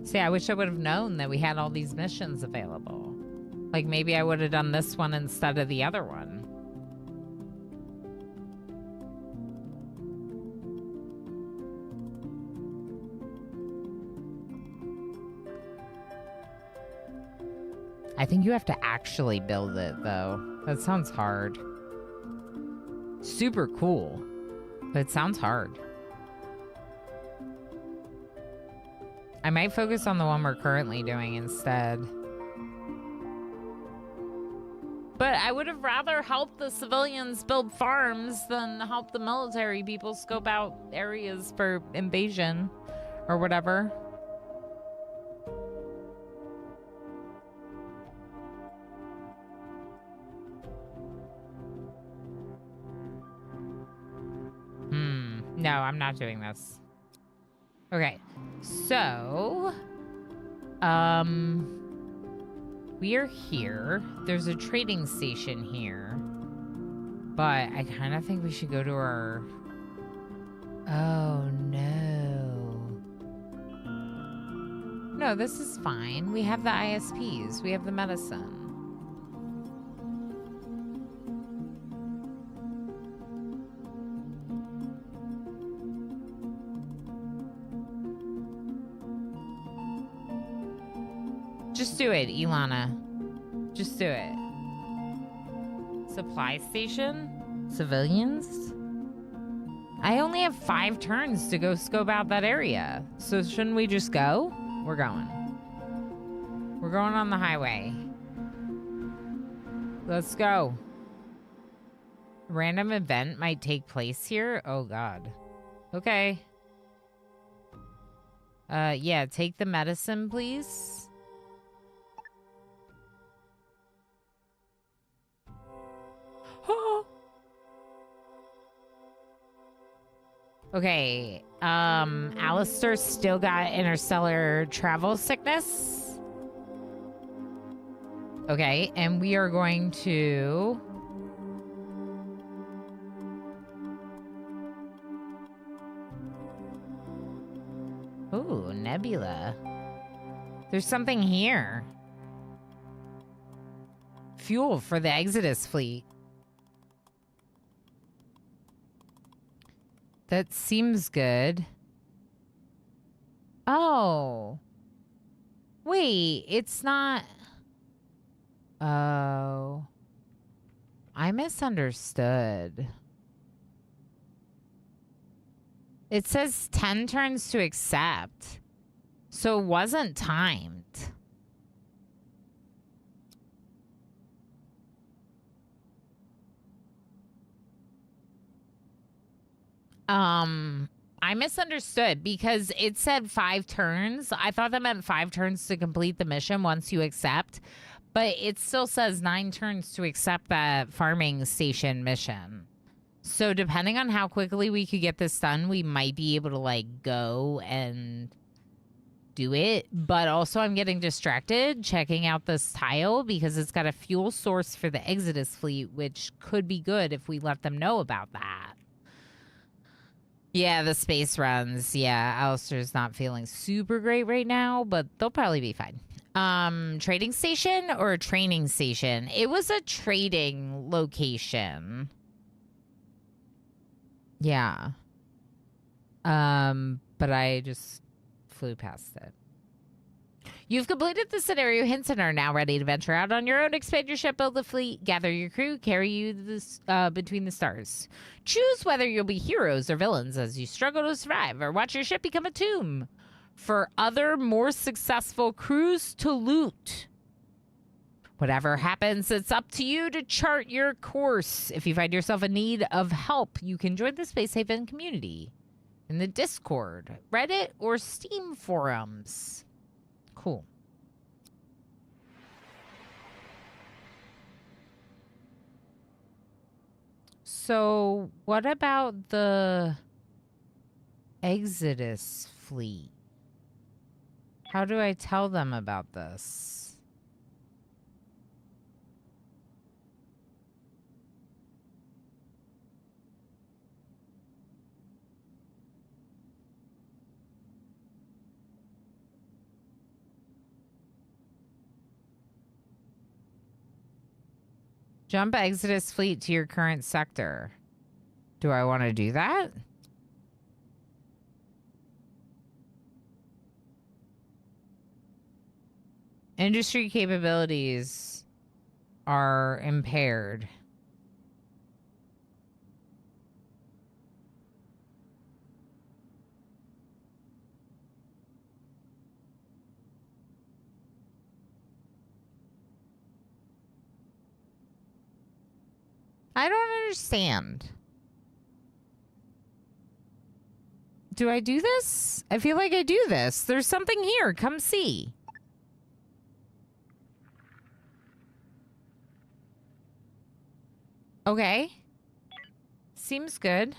See, I wish I would have known that we had all these missions available. Like, maybe I would have done this one instead of the other one. I think you have to actually build it, though. That sounds hard. Super cool, but it sounds hard. I might focus on the one we're currently doing instead. But I would have rather helped the civilians build farms than help the military people scope out areas for invasion or whatever. No, I'm not doing this. Okay. So, we are here. There's a trading station here. But I kind of think we should go to our... Oh, no. No, this is fine. We have the ISPs. We have the medicine. Just do it, Ilana. Just do it. Supply station? Civilians? I only have 5 turns to go scope out that area. So shouldn't we just go? We're going. We're going on the highway. Let's go. Random event might take place here? Oh, God. Okay. Yeah, take the medicine, please. Okay, Alistair still got interstellar travel sickness. Okay, and we are going to... Ooh, Nebula. There's something here. Fuel for the Exodus fleet. That seems good. Oh. Wait, it's not... Oh. I misunderstood. It says 10 turns to accept. So it wasn't timed. I misunderstood because it said 5 turns. I thought that meant 5 turns to complete the mission once you accept, but it still says 9 turns to accept that farming station mission. So depending on how quickly we could get this done, we might be able to like go and do it. But also I'm getting distracted checking out this tile because it's got a fuel source for the Exodus fleet, which could be good if we let them know about that. Yeah, the space runs. Yeah, Alistair's not feeling super great right now, but they'll probably be fine. Trading station or training station? It was a trading location. Yeah. But I just flew past it. You've completed the scenario hints and are now ready to venture out on your own. Expand your ship, build a fleet, gather your crew, carry you between the stars. Choose whether you'll be heroes or villains as you struggle to survive, or watch your ship become a tomb for other more successful crews to loot. Whatever happens, it's up to you to chart your course. If you find yourself in need of help, you can join the Space Haven community in the Discord, Reddit, or Steam forums. Cool. So, what about the Exodus fleet? How do I tell them about this? Jump Exodus fleet to your current sector. Do I want to do that? Industry capabilities are impaired. I don't understand. Do I do this? I feel like I do this. There's something here. Come see. Okay. Seems good.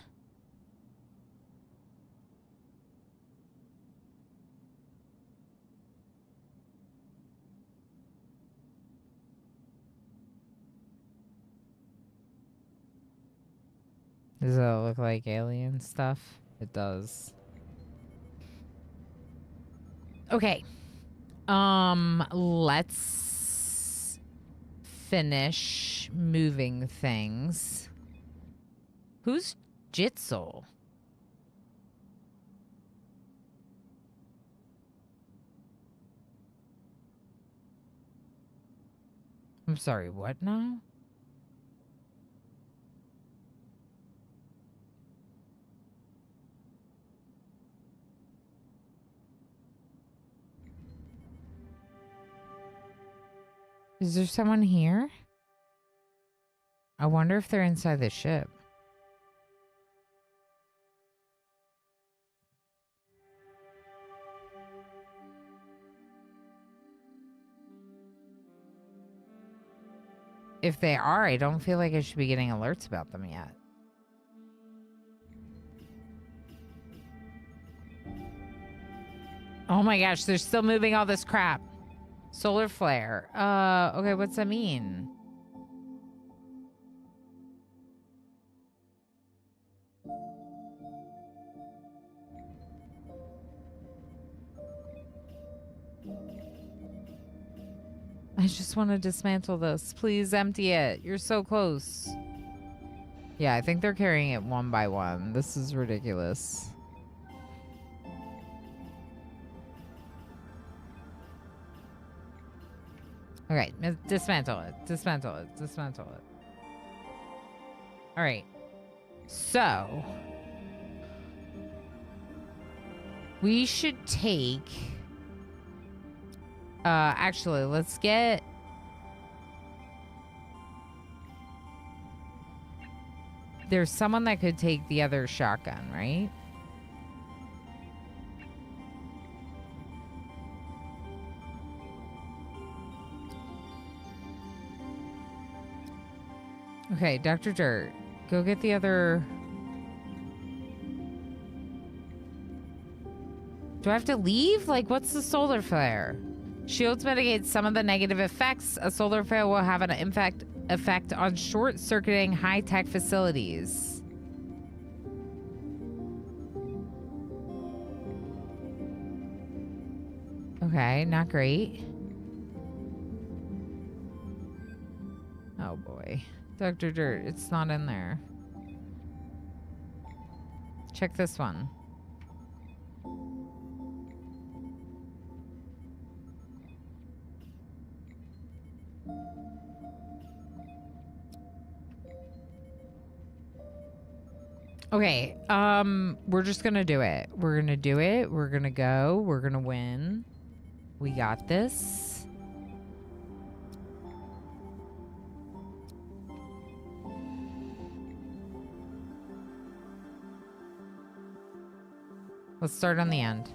Does it look like alien stuff? It does. Okay. Let's finish moving things. Who's Jitzel? I'm sorry, what now? Is there someone here? I wonder if they're inside the ship. If they are, I don't feel like I should be getting alerts about them yet. Oh my gosh, they're still moving all this crap. Solar flare. Okay, what's that mean? I just want to dismantle this. Please empty it. You're so close. Yeah, I think they're carrying it one by one. This is ridiculous. Okay, dismantle it. Dismantle it. Dismantle it. All right. So, we should take... actually, let's get... There's someone that could take the other shotgun, right? Okay, Dr. Dirt, go get the other... Do I have to leave? Like, what's the solar flare? Shields mitigate some of the negative effects. A solar flare will have an effect on short-circuiting high-tech facilities. Okay, not great. Oh boy. Dr. Dirt, it's not in there. Check this one. Okay, we're just gonna do it. We're gonna do it. We're gonna go. We're gonna win. We got this. Let's start on the end.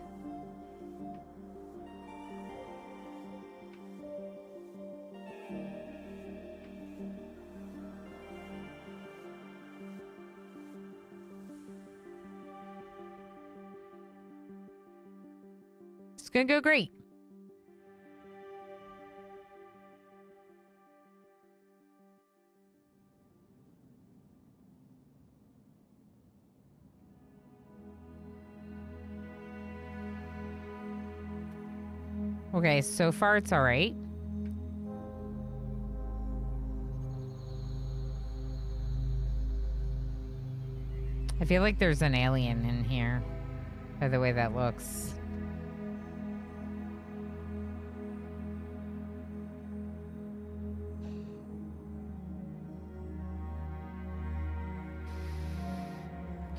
It's gonna go great. Okay, so far it's all right. I feel like there's an alien in here, by the way that looks.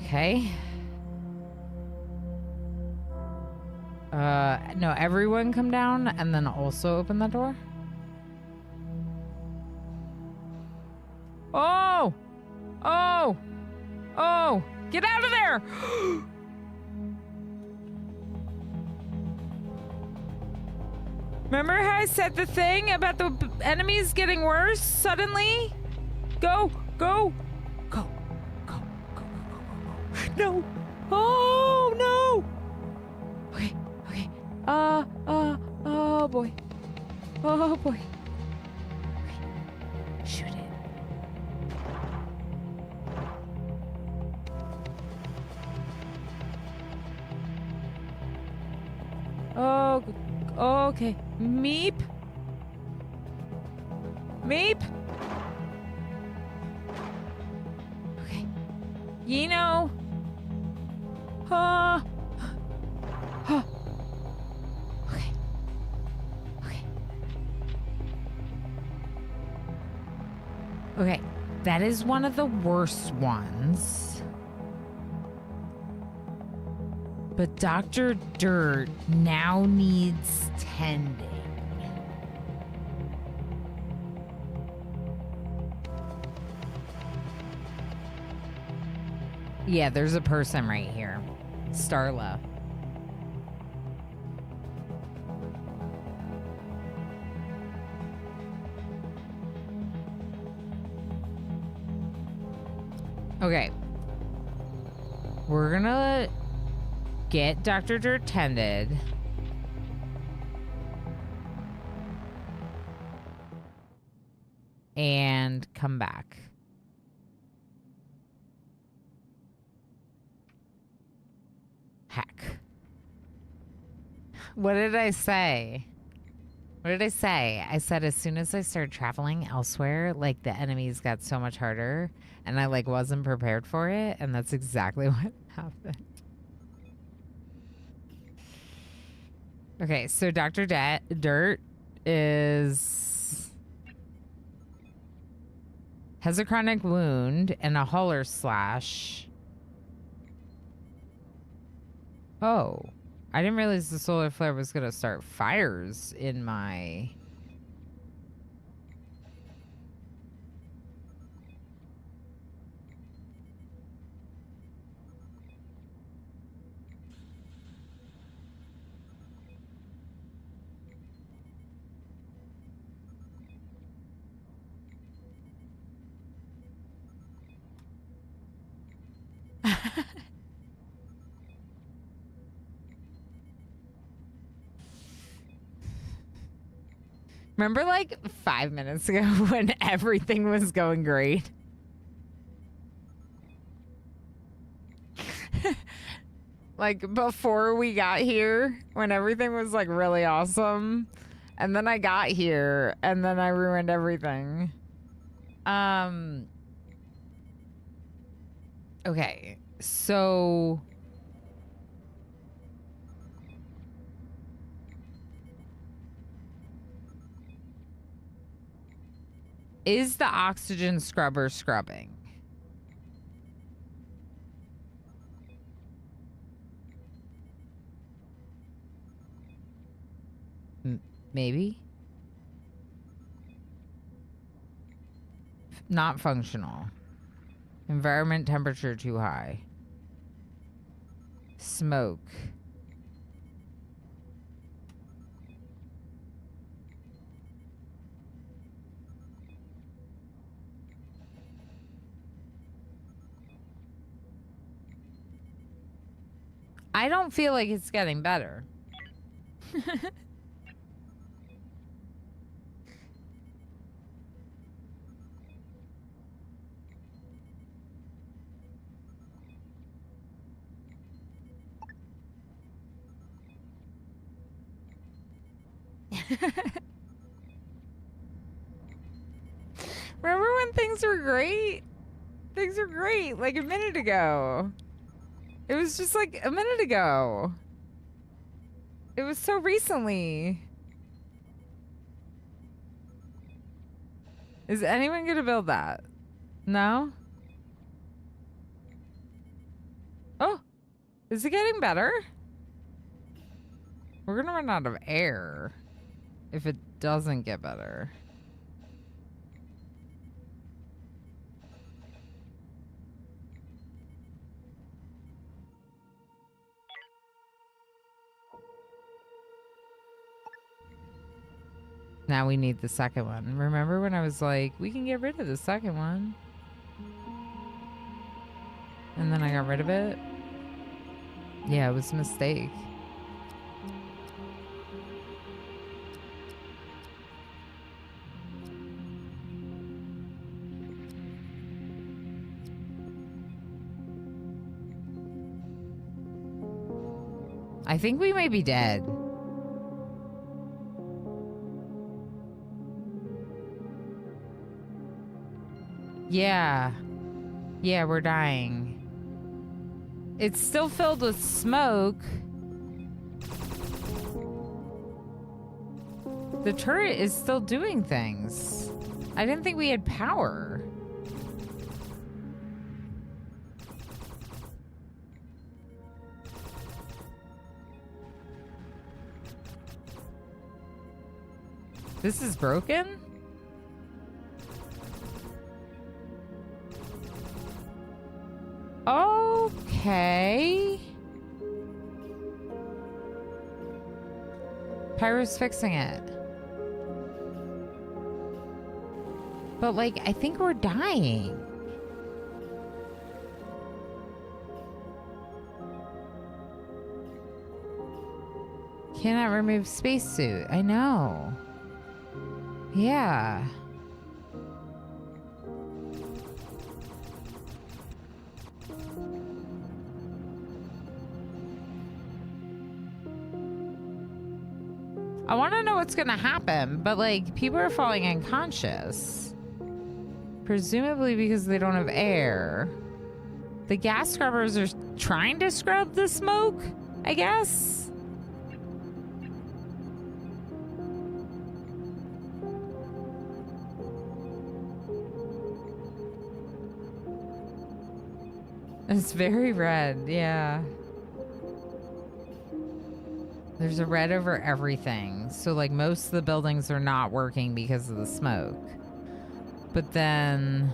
Okay. No, everyone come down and then also open the door. Oh! Oh! Oh! Get out of there! Remember how I said the thing about the enemies getting worse suddenly? Go! Go! Go! Go! Go! Go! No! Oh, no! Okay, okay. Oh boy. Oh boy. Okay. Shoot it. Oh, okay. Meep. Meep. Okay. Yino. Okay. Okay. Okay. That is one of the worst ones. But Dr. Dirt now needs tending. Yeah, there's a person right here. Starla. Okay. We're gonna get Dr. Dirt tended. And come back. Heck. What did I say? What did I say? I said as soon as I started traveling elsewhere, like the enemies got so much harder and I like wasn't prepared for it, and that's exactly what happened. Okay, so Dr. Dirt has a chronic wound and a hauler slash. Oh, I didn't realize the solar flare was gonna start fires in my... Remember like 5 minutes ago when everything was going great? Like before we got here, when everything was like really awesome. And then I got here and then I ruined everything. Okay, so... Is the oxygen scrubber scrubbing? Maybe? Not functional. Environment temperature too high. Smoke. I don't feel like it's getting better. Remember when things were great? Things were great like a minute ago. It was just like a minute ago. It was so recently. Is anyone gonna build that? No? Oh, is it getting better? We're gonna run out of air if it doesn't get better. Now we need the second one. Remember when I was like, we can get rid of the second one? And then I got rid of it? Yeah, it was a mistake. I think we may be dead. Yeah. Yeah, we're dying. It's still filled with smoke. The turret is still doing things. I didn't think we had power. This is broken? Oh Okay. Pyro's fixing it. But, like, I think we're dying. Cannot remove spacesuit. I know. Yeah. I want to know what's going to happen, but, like, people are falling unconscious. Presumably because they don't have air. The gas scrubbers are trying to scrub the smoke, I guess. It's very red, yeah. There's a red over everything. So, like, most of the buildings are not working because of the smoke. But then...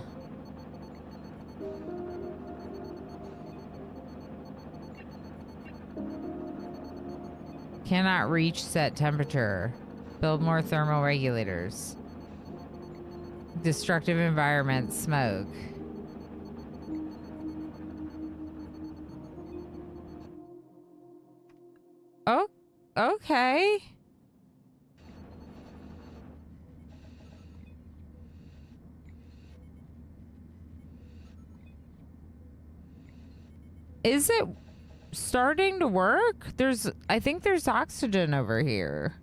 cannot reach set temperature. Build more thermal regulators. Destructive environment, smoke. Oh, okay. Is it starting to work? I think there's oxygen over here.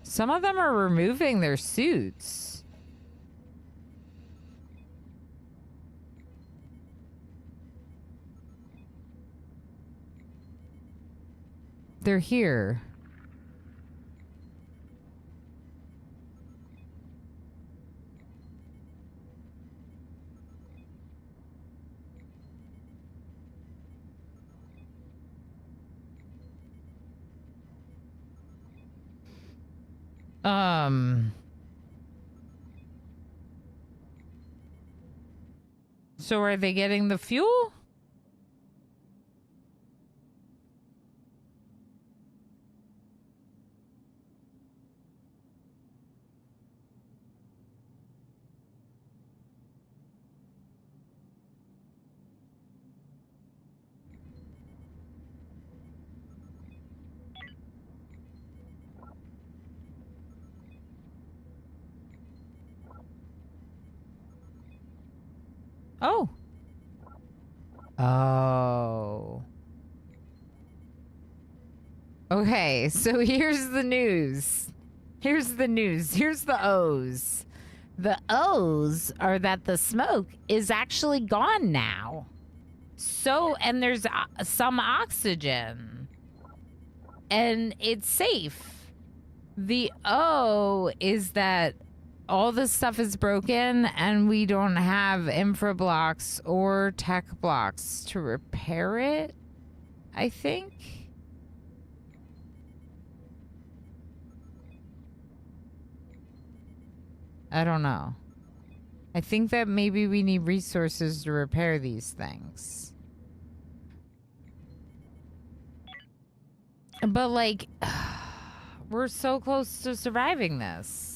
Some of them are removing their suits. They're here. So are they getting the fuel? Oh. Oh. Okay, so here's the news. Here's the news. Here's the O's. The O's are that the smoke is actually gone now. So, and there's some oxygen. And it's safe. The O is that all this stuff is broken and we don't have infra blocks or tech blocks to repair it, I think. I don't know. I think that maybe we need resources to repair these things. But, like, we're so close to surviving this.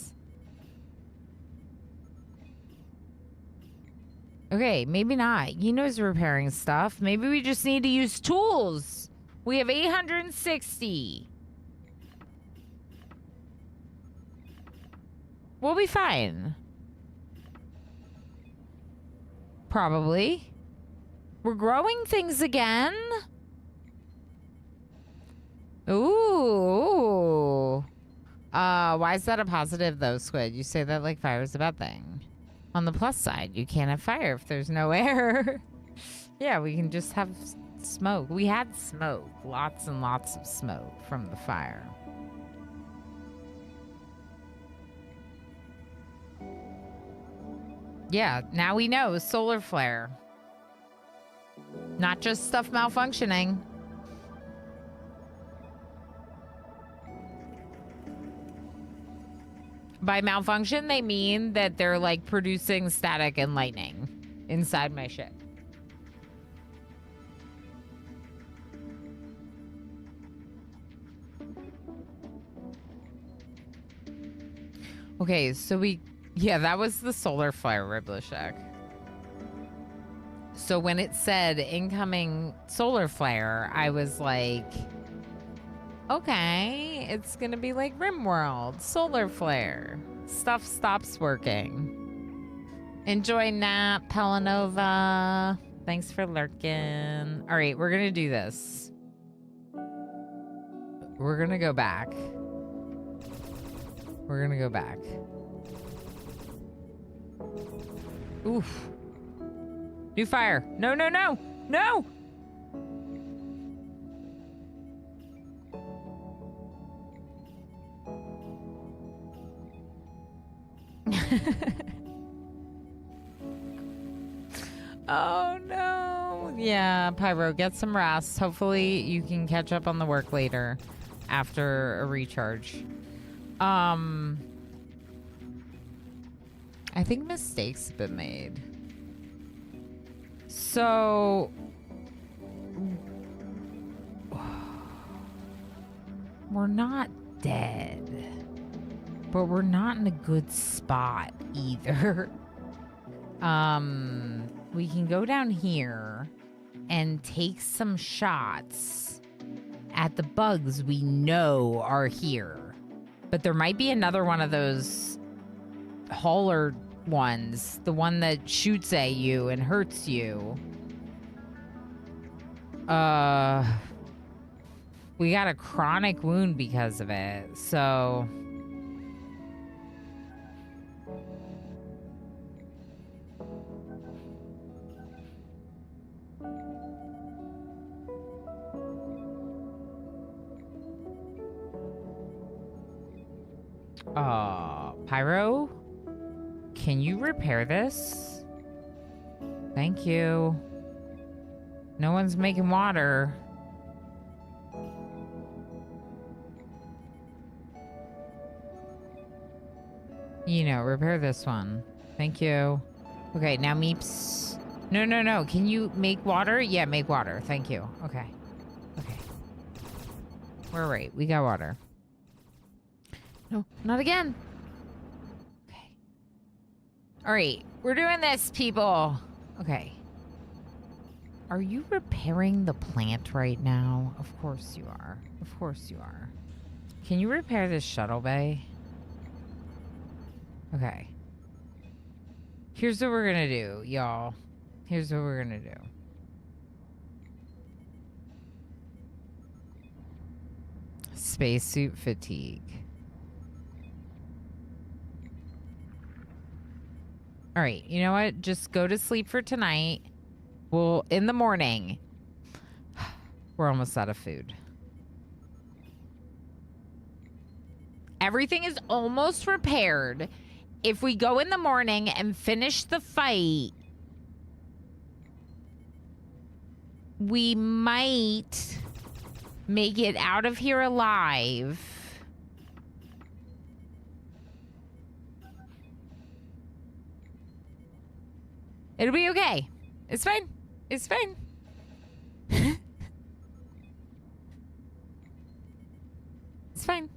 Okay, maybe not. Yino's repairing stuff. Maybe we just need to use tools. We have 860. We'll be fine. Probably. We're growing things again. Ooh. Why is that a positive though, Squid? You say that like fire is a bad thing. On the plus side, you can't have fire if there's no air. Yeah, we can just have smoke. We had smoke. Lots and lots of smoke from the fire. Yeah, now we know. Solar flare. Not just stuff malfunctioning. By malfunction, they mean that they're like producing static and lightning inside my ship. Okay, so yeah, that was the solar flare, Riblishek. So when it said incoming solar flare, I was like, okay, it's gonna be like RimWorld, solar flare. Stuff stops working. Enjoy nap, Pelanova. Thanks for lurking. All right, we're gonna do this. We're gonna go back. We're gonna go back. Oof. New fire. No, no, no. No! Oh, no. Yeah, Pyro, get some rest. Hopefully you can catch up on the work later after a recharge. I think mistakes have been made. So we're not dead, but we're not in a good spot either. We can go down here and take some shots at the bugs we know are here. But there might be another one of those hauler ones, the one that shoots at you and hurts you. We got a chronic wound because of it, so Pyro, can you repair this? Thank you. No one's making water. You know, repair this one. Thank you. Okay, now Meeps. No, no, no. Can you make water? Yeah, make water. Thank you. Okay. Okay. We're right. We got water. No, not again. Okay. All right. We're doing this, people. Okay. Are you repairing the plant right now? Of course you are. Of course you are. Can you repair this shuttle bay? Okay. Here's what we're gonna do, y'all. Here's what we're gonna do. Spacesuit fatigue. All right, you know what? Just go to sleep for tonight. Well, in the morning, we're almost out of food. Everything is almost repaired. If we go in the morning and finish the fight, we might make it out of here alive. It'll be okay. It's fine. It's fine. It's fine.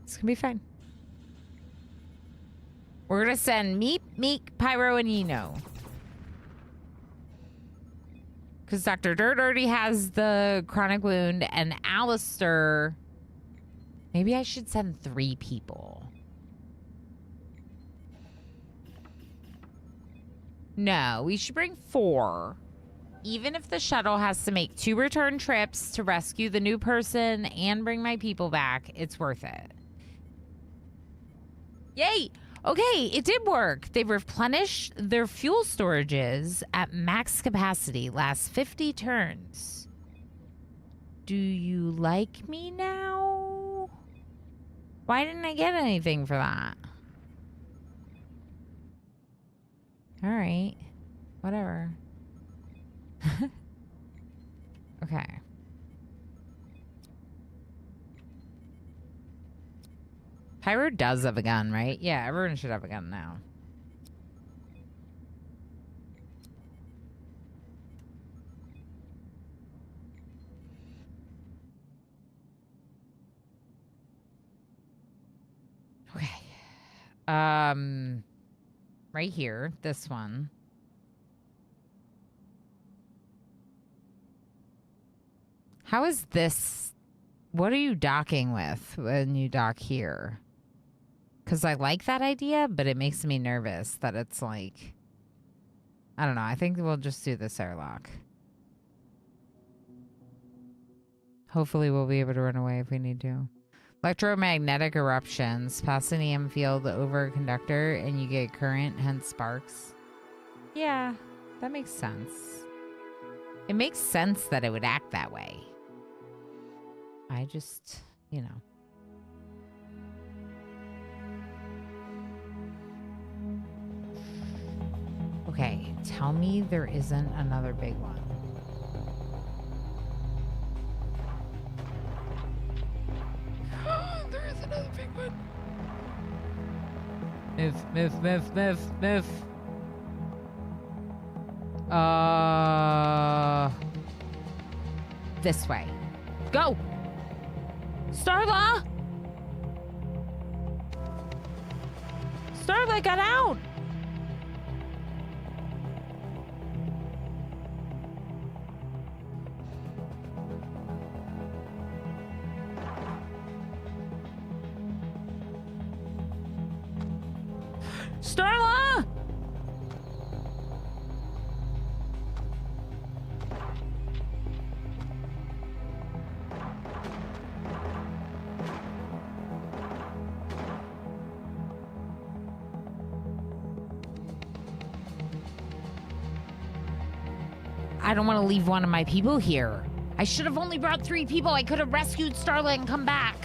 It's gonna be fine. We're gonna send Meep, Meek, Pyro, and Eno. Because Dr. Dirt already has the chronic wound, and Alistair... Maybe I should send 3 people. No, we should bring 4. Even if the shuttle has to make 2 return trips to rescue the new person and bring my people back, it's worth it. Yay! Okay, it did work. They've replenished their fuel storages at max capacity. Last 50 turns. Do you like me now? Why didn't I get anything for that? All right. Whatever. Okay. Pyro does have a gun, right? Yeah, everyone should have a gun now. Okay. Right here, this one. How is this? What are you docking with when you dock here? Because I like that idea, but it makes me nervous that it's like... I don't know. I think we'll just do this airlock. Hopefully we'll be able to run away if we need to. Electromagnetic eruptions. Pass an EM field over a conductor and you get current, hence sparks. Yeah, that makes sense. It makes sense that it would act that way. I just, you know. Okay, tell me there isn't another big one. There is another big one. Move. This way. Go! Starla! Starla got out! Starla! I don't want to leave one of my people here. I should have only brought 3 people. I could have rescued Starla and come back.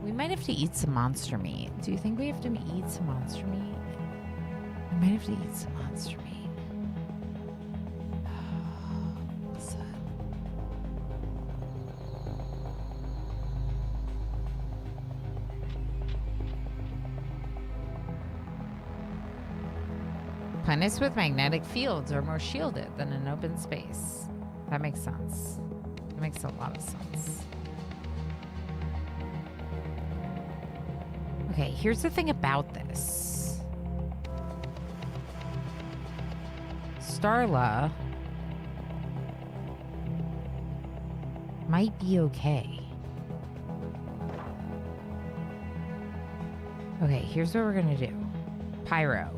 We might have to eat some monster meat. Do you think we have to eat some monster meat? We might have to eat some monster meat. What's that? Planets with magnetic fields are more shielded than in open space. That makes sense. That makes a lot of sense. Okay, here's the thing about this. Starla might be okay. Okay, here's what we're gonna do. Pyro.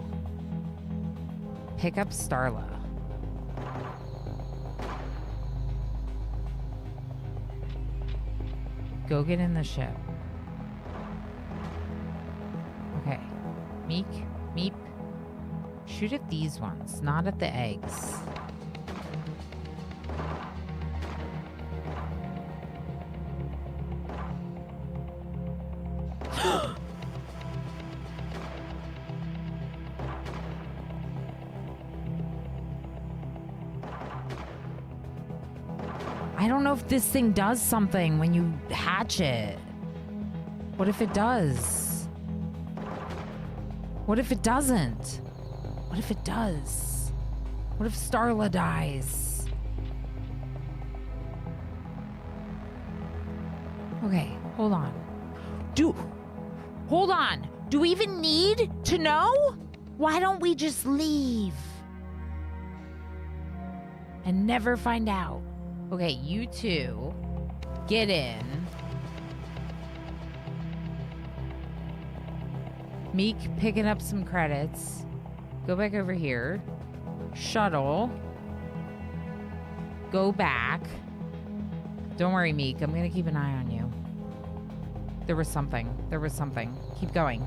Pick up Starla. Go get in the ship. Okay. Meep. Shoot at these ones, not at the eggs. I don't know if this thing does something when you hatch it. What if it does? What if it doesn't? What if it does? What if Starla dies? Okay, hold on. Hold on. Do we even need to know? Why don't we just leave? And never find out. Okay, you two, get in. Meek picking up some credits. Go back over here. Shuttle. Go back. Don't worry, Meek. I'm gonna keep an eye on you. There was something. Keep going.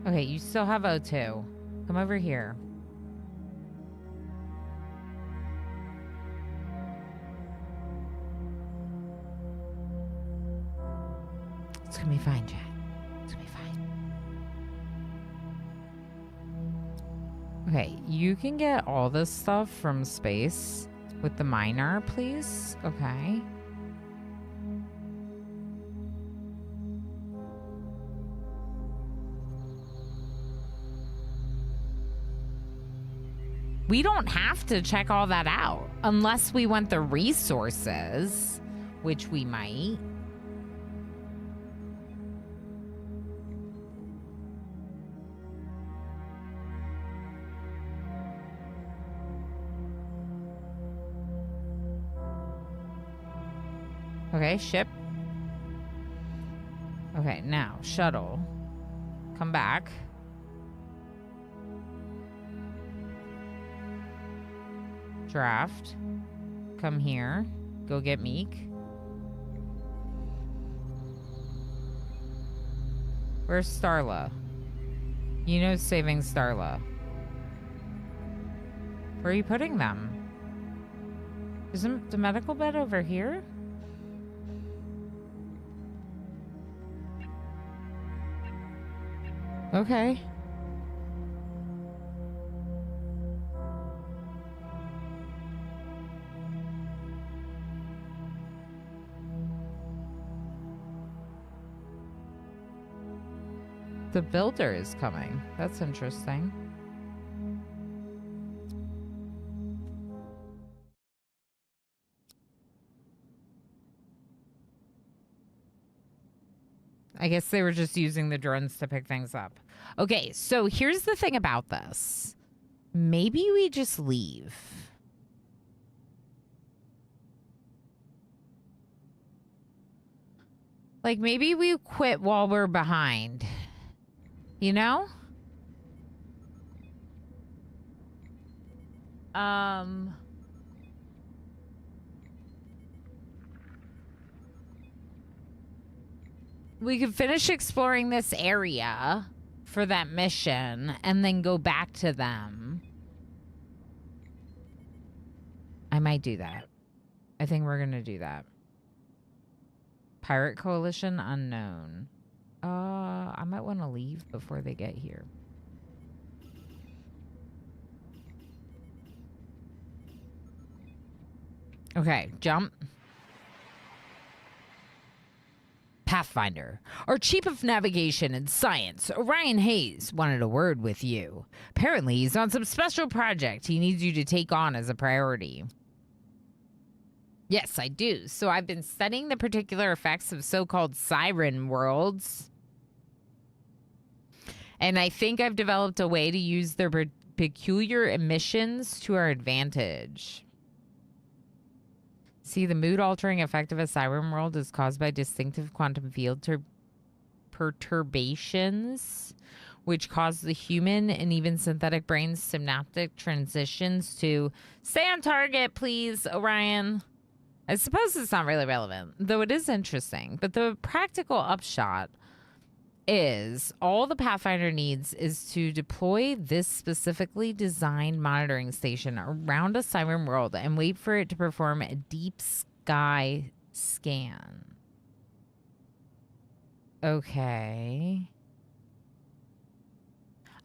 Okay, you still have O2. Come over here. It's gonna be fine, Chad. It's gonna be fine. Okay, you can get all this stuff from space with the miner, please. Okay. We don't have to check all that out unless we want the resources, which we might. Okay, ship. Okay, now, shuttle. Come back. Draft. Come here. Go get Meek. Where's Starla? You know saving Starla. Where are you putting them? Isn't the medical bed over here? Okay. The builder is coming. That's interesting. I guess they were just using the drones to pick things up. Okay, so here's the thing about this. Maybe we just leave. Like, maybe we quit while we're behind. You know? We could finish exploring this area for that mission and then go back to them. I might do that. I think we're gonna do that. Pirate Coalition unknown. I might want to leave before they get here. Okay, jump. Pathfinder, our chief of navigation and science, Orion Hayes, wanted a word with you. Apparently, he's on some special project he needs you to take on as a priority. Yes, I do. So I've been studying the particular effects of so-called siren worlds. And I think I've developed a way to use their peculiar emissions to our advantage. See, the mood-altering effect of a siren world is caused by distinctive quantum field perturbations, which cause the human and even synthetic brain's synaptic transitions to... Stay on target, please, Orion. I suppose it's not really relevant, though it is interesting. But the practical upshot is all the Pathfinder needs is to deploy this specifically designed monitoring station around a siren world and wait for it to perform a deep sky scan. Okay.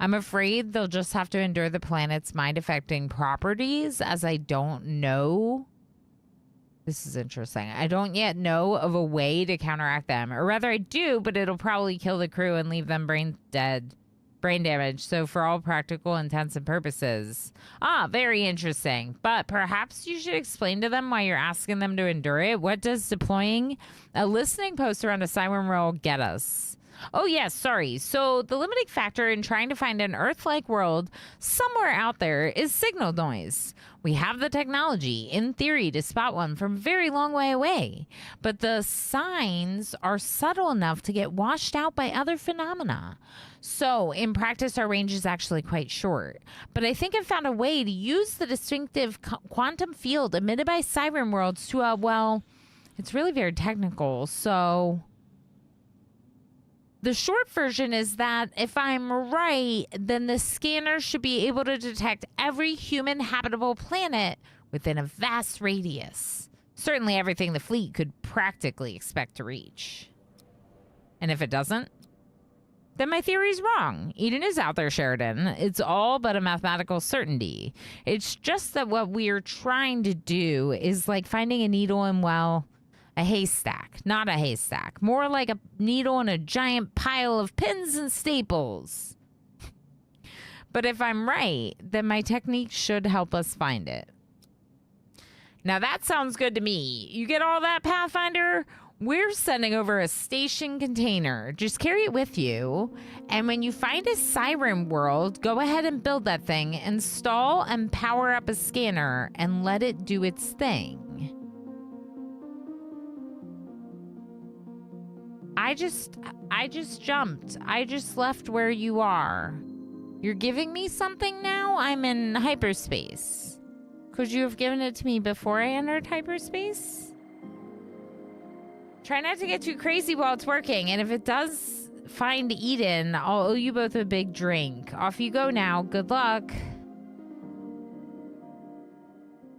I'm afraid they'll just have to endure the planet's mind-affecting properties, as I don't know. This is interesting. I don't yet know of a way to counteract them. Or rather, I do, but it'll probably kill the crew and leave them brain damage. So for all practical intents and purposes. Very interesting. But perhaps you should explain to them why you're asking them to endure it. What does deploying a listening post around a siren world get us? Oh, yes, sorry. So the limiting factor in trying to find an Earth-like world somewhere out there is signal noise. We have the technology, in theory, to spot one from a very long way away. But the signs are subtle enough to get washed out by other phenomena. So in practice, our range is actually quite short. But I think I've found a way to use the distinctive quantum field emitted by siren worlds to, well, it's really very technical, so... The short version is that if I'm right, then the scanner should be able to detect every human habitable planet within a vast radius. Certainly everything the fleet could practically expect to reach. And if it doesn't, then my theory's wrong. Eden is out there, Sheridan. It's all but a mathematical certainty. It's just that what we're trying to do is like finding a needle in, well, a haystack. Not a haystack. More like a needle in a giant pile of pins and staples. But if I'm right, then my technique should help us find it. Now that sounds good to me. You get all that, Pathfinder? We're sending over a station container. Just carry it with you. And when you find a siren world, go ahead and build that thing. Install and power up a scanner and let it do its thing. I just jumped. I just left where you are. You're giving me something now? I'm in hyperspace. Could you have given it to me before I entered hyperspace? Try not to get too crazy while it's working, and if it does find Eden, I'll owe you both a big drink. Off you go now. Good luck.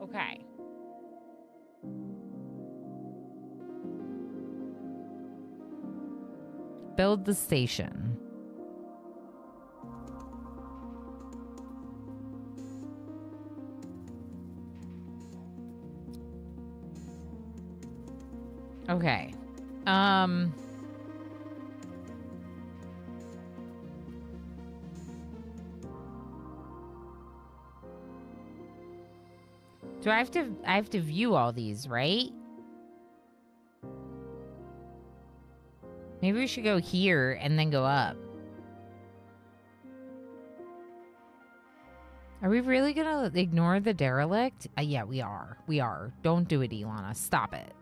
Okay. Build the station. Okay. Do I have to view all these, right? Maybe we should go here and then go up. Are we really gonna ignore the derelict? Yeah, we are. We are. Don't do it, Ilana. Stop it.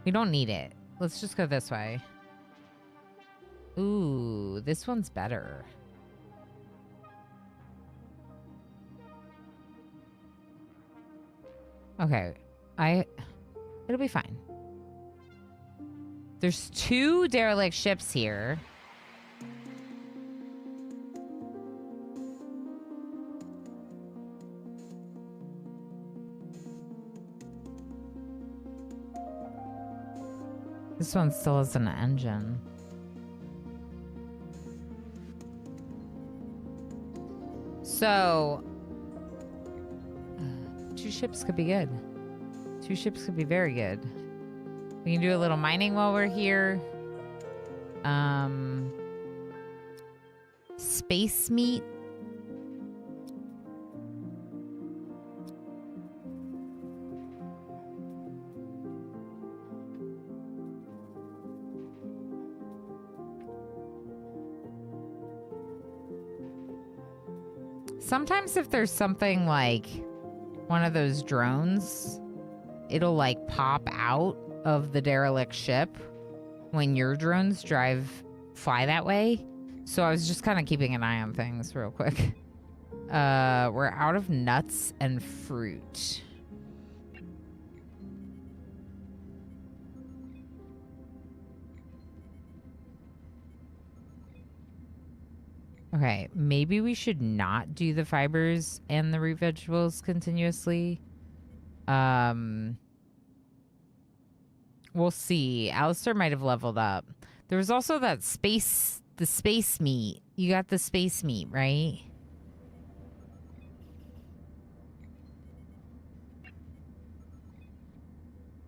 We don't need it. Let's just go this way. Ooh, this one's better. Okay. It'll be fine. There's 2 derelict ships here. This one still has an engine. So, 2 ships could be good. 2 ships could be very good. We can do a little mining while we're here. Space meat. Sometimes if there's something like one of those drones, it'll like pop out of the derelict ship when your drones fly that way. So I was just kind of keeping an eye on things real quick. We're out of nuts and fruit. Okay, maybe we should not do the fibers and the root vegetables continuously. We'll see. Alistair might have leveled up. There was also that the space meat. You got the space meat, right?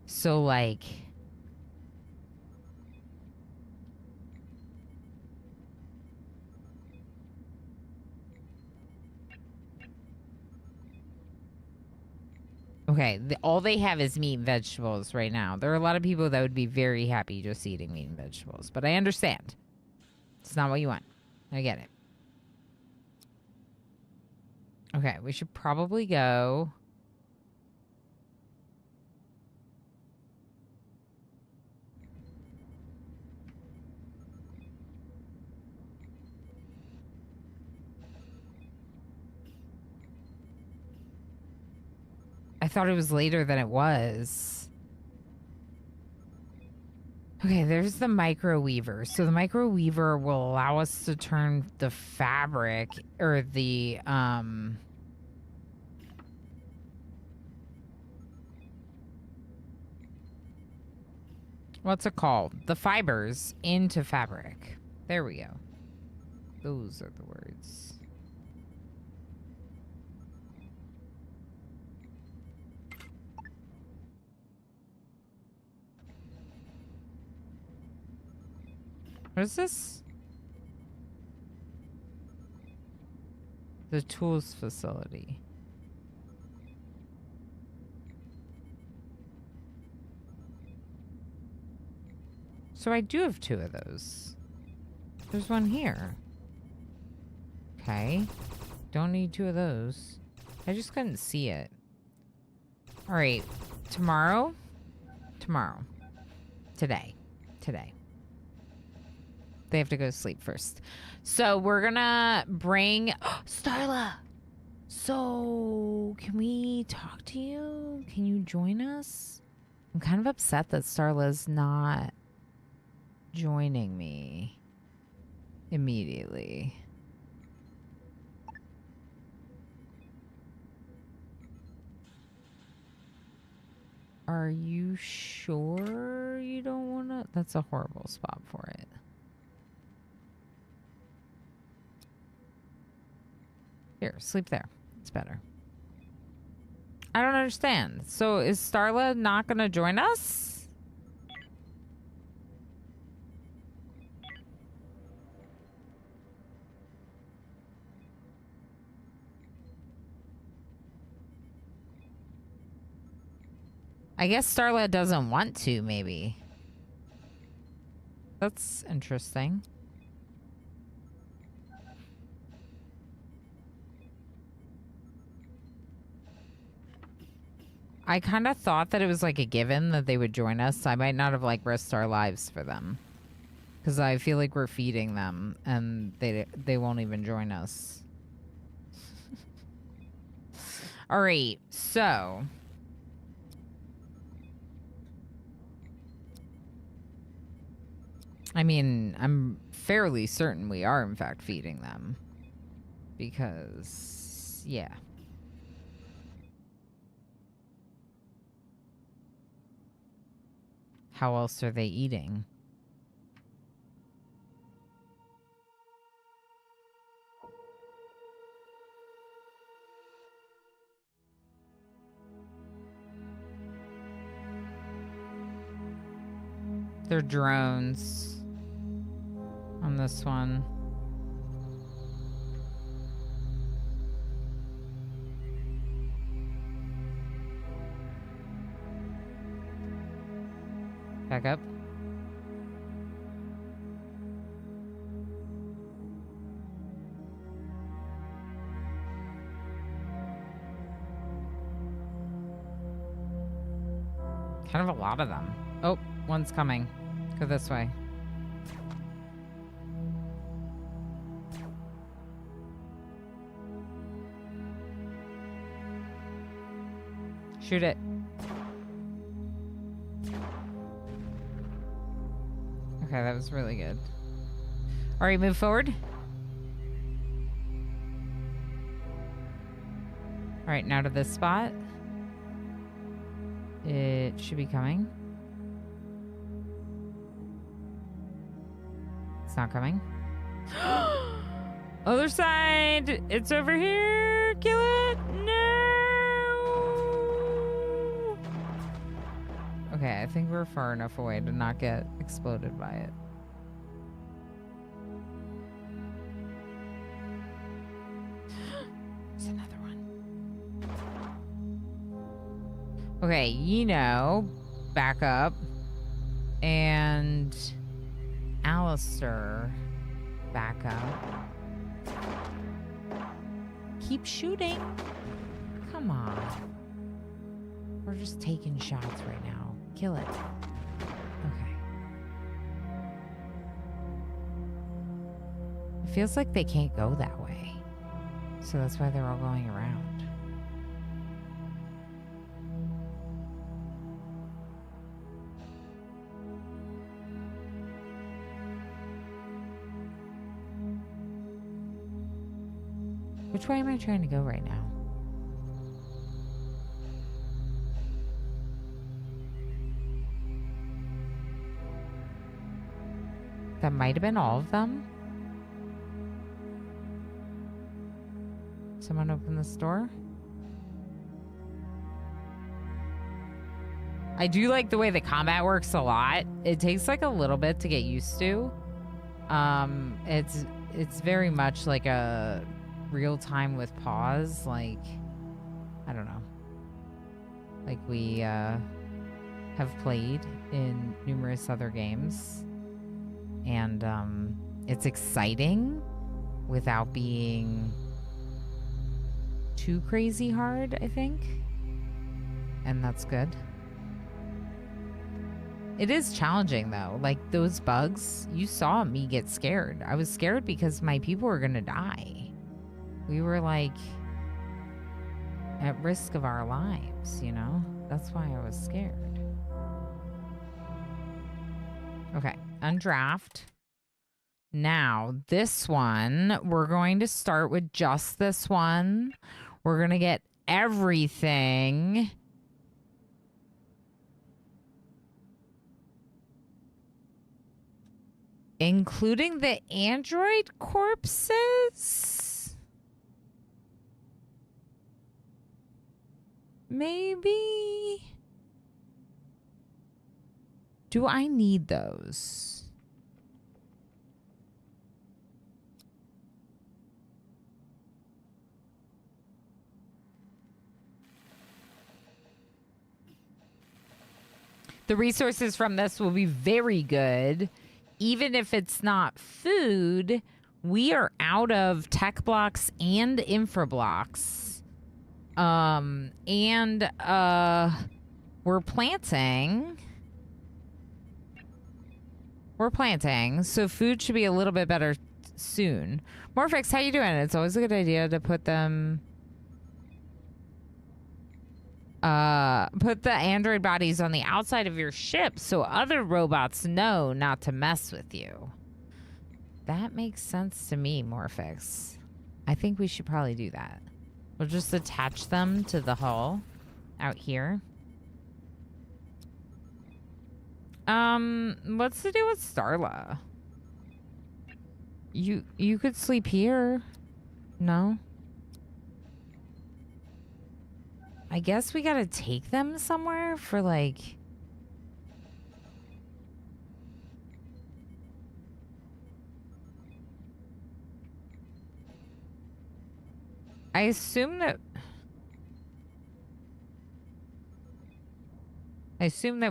So, like... Okay, all they have is meat and vegetables right now. There are a lot of people that would be very happy just eating meat and vegetables, but I understand. It's not what you want. I get it. Okay, we should probably go... I thought it was later than it was. Okay, there's the microweaver. So the microweaver will allow us to turn the fabric or the what's it called? The fibers into fabric. There we go. Those are the words. What is this? The tools facility. So I do have 2 of those. There's one here. Okay. Don't need 2 of those. I just couldn't see it. All right. Tomorrow? Tomorrow. Today. Today. They have to go to sleep first. So we're gonna bring Starla. So can we talk to you? Can you join us? I'm kind of upset that Starla's not joining me immediately. Are you sure you don't want to? That's a horrible spot for it. Here, sleep there. It's better. I don't understand. So is Starla not going to join us? I guess Starla doesn't want to, maybe. That's interesting. I kind of thought that it was like a given that they would join us. So I might not have like risked our lives for them. Because I feel like we're feeding them and they won't even join us. All right, so... I mean, I'm fairly certain we are, in fact, feeding them. Because, yeah. How else are they eating? They're drones on this one. Back up. Kind of a lot of them. Oh, one's coming. Go this way. Shoot it. Okay, that was really good. All right, move forward. All right, now to this spot. It should be coming. It's not coming. Other side. It's over here. Kill it. No. Okay, I think we're far enough away to not get exploded by it. There's another one. Okay, you know, back up. And Alistair, back up. Keep shooting. Come on. We're just taking shots right now. Kill it. Okay. It feels like they can't go that way. So that's why they're all going around. Which way am I trying to go right now? That might have been all of them. Someone open this door. I do like the way the combat works a lot. It takes like a little bit to get used to. It's very much like a real time with pause. Like, I don't know. Like we have played in numerous other games. And it's exciting without being too crazy hard, I think. And that's good. It is challenging though. Like those bugs, you saw me get scared. I was scared because my people were gonna die. We were like at risk of our lives, you know? That's why I was scared. Okay, undraft. Now, this one, we're going to start with just this one. We're going to get everything. Including the android corpses? Maybe? Do I need those? The resources from this will be very good. Even if it's not food, we are out of tech blocks and infra blocks. We're planting. We're planting, so food should be a little bit better soon. Morphix, how you doing? It's always a good idea to put them... put the android bodies on the outside of your ship so other robots know not to mess with you. That makes sense to me, Morphix. I think we should probably do that. We'll just attach them to the hull out here. What's the deal with Starla? You could sleep here. No? I guess we gotta take them somewhere for like... I assume that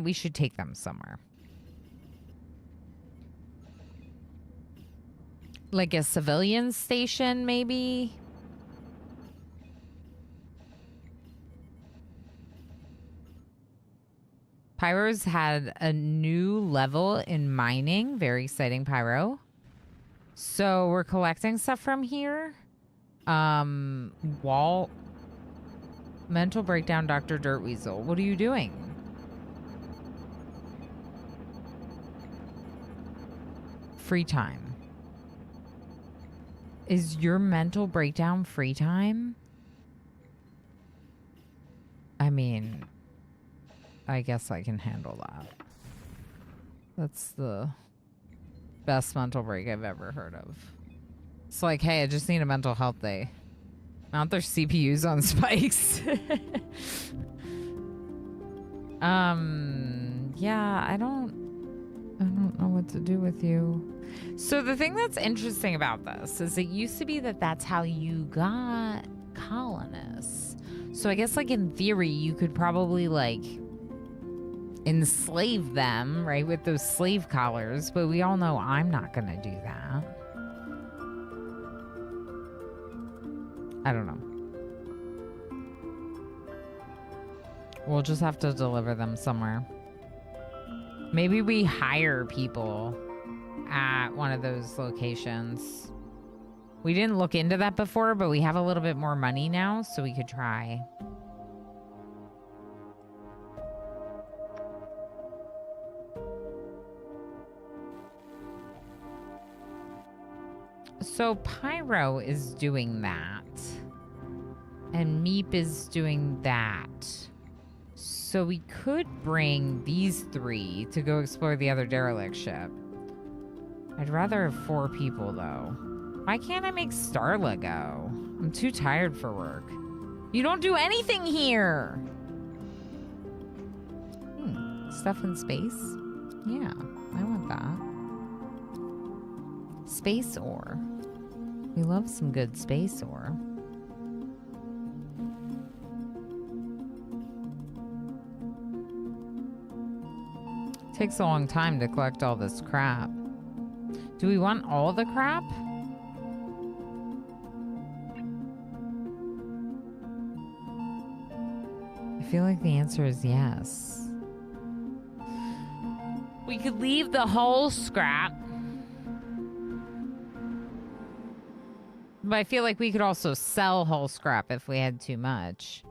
we should take them somewhere. Like a civilian station, maybe? Pyro's had a new level in mining. Very exciting, Pyro. So we're collecting stuff from here. Wall... Mental breakdown, Dr. Dirtweasel. What are you doing? Free time. Is your mental breakdown free time? I mean, I guess I can handle that. That's the best mental break I've ever heard of. It's like, hey, I just need a mental health day. Mount their CPUs on spikes. Yeah, I don't know what to do with you. So the thing that's interesting about this is it used to be that that's how you got colonists. So I guess like in theory you could probably like enslave them, right, with those slave collars, but we all know I'm not gonna do that. I don't know. We'll just have to deliver them somewhere. Maybe we hire people at one of those locations. We didn't look into that before, but we have a little bit more money now, so we could try. So Pyro is doing that. And Meep is doing that. So we could bring these three to go explore the other derelict ship. I'd rather have 4 people, though. Why can't I make Starla go? I'm too tired for work. You don't do anything here! Stuff in space? Yeah, I want that. Space ore. We love some good space ore. Takes a long time to collect all this crap. Do we want all the crap? I feel like the answer is yes. We could leave the whole scrap. But I feel like we could also sell whole scrap if we had too much.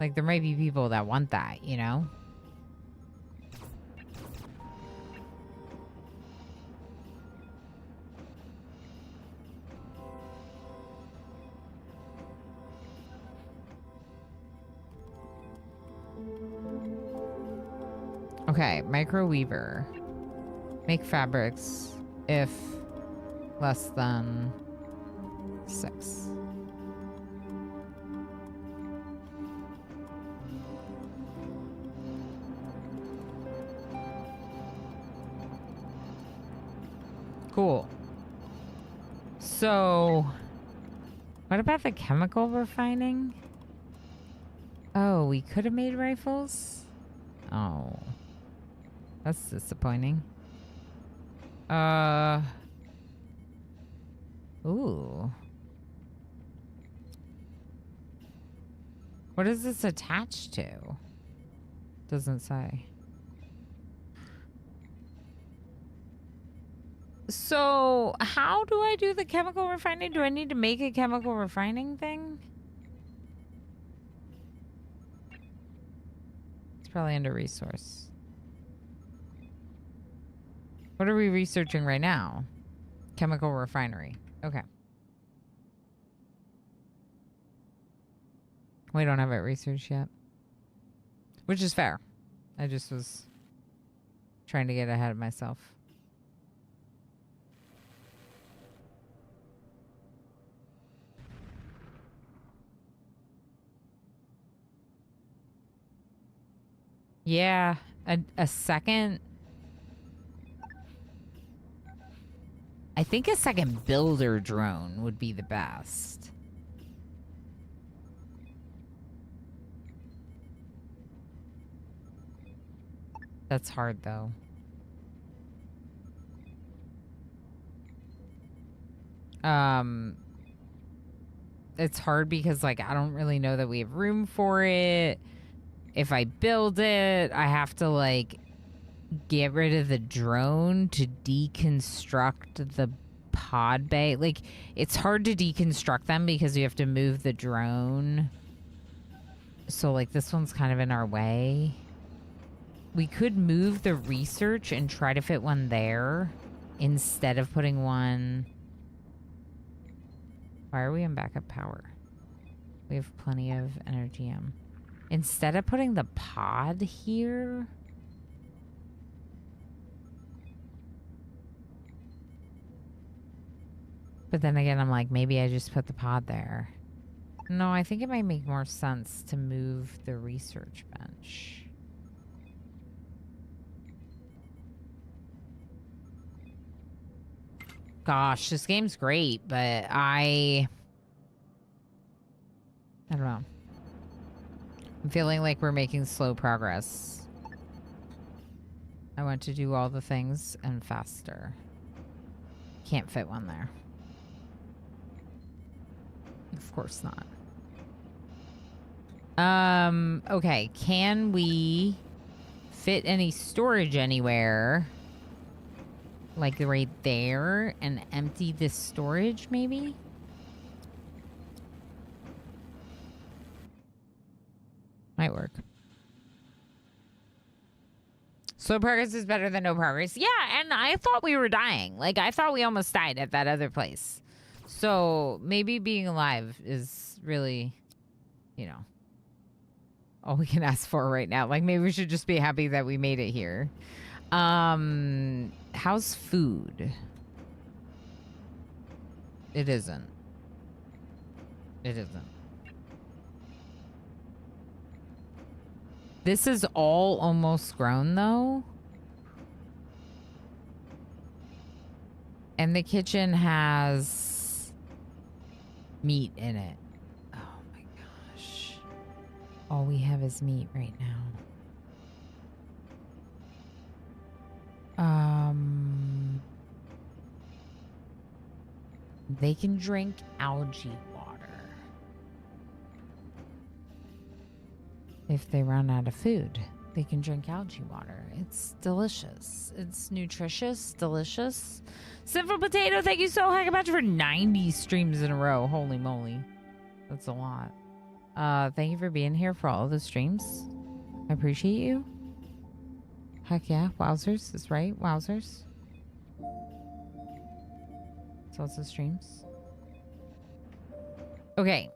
Like, there might be people that want that, you know? Okay, microweaver. Make fabrics if less than 6. Cool. So, what about the chemical refining? Oh, we could have made rifles? Oh. That's disappointing. Ooh. What is this attached to? Doesn't say. So, how do I do the chemical refining? Do I need to make a chemical refining thing? It's probably under resource. What are we researching right now? Chemical refinery. Okay. We don't have it researched yet. Which is fair. I just was trying to get ahead of myself. Yeah, a second. I think a second builder drone would be the best. That's hard, though. It's hard because, like, I don't really know that we have room for it. If I build it, I have to, like, get rid of the drone to deconstruct the pod bay. Like, it's hard to deconstruct them because you have to move the drone. So, like, this one's kind of in our way. We could move the research and try to fit one there instead of putting one... Why are we in backup power? We have plenty of Energium. Instead of putting the pod here... But then again, I'm like, maybe I just put the pod there. No, I think it might make more sense to move the research bench. Gosh, this game's great, but I don't know. I'm feeling like we're making slow progress. I want to do all the things and faster. Can't fit one there. Of course not. Okay. Can we fit any storage anywhere? Like right there and empty this storage, maybe? Might work. Slow progress is better than no progress. Yeah, and I thought we were dying. Like, I thought we almost died at that other place. So maybe being alive is really, you know, all we can ask for right now. Like, maybe we should just be happy that we made it here. How's food? It isn't. It isn't. This is all almost grown, though. And the kitchen has meat in it. Oh my gosh. All we have is meat right now. They can drink algae water if they run out of food. They can drink algae water. It's delicious. It's nutritious, delicious. Sinful Potato, thank you so much for 90 streams in a row. Holy moly. That's a lot. Thank you for being here for all the streams. I appreciate you. Heck yeah. Wowzers is right. Wowzers. It's also streams. Okay.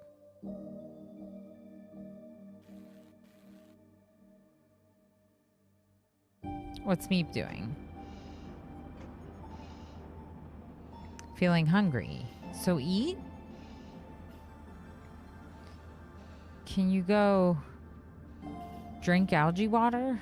What's Meep doing? Feeling hungry. So eat? Can you go drink algae water?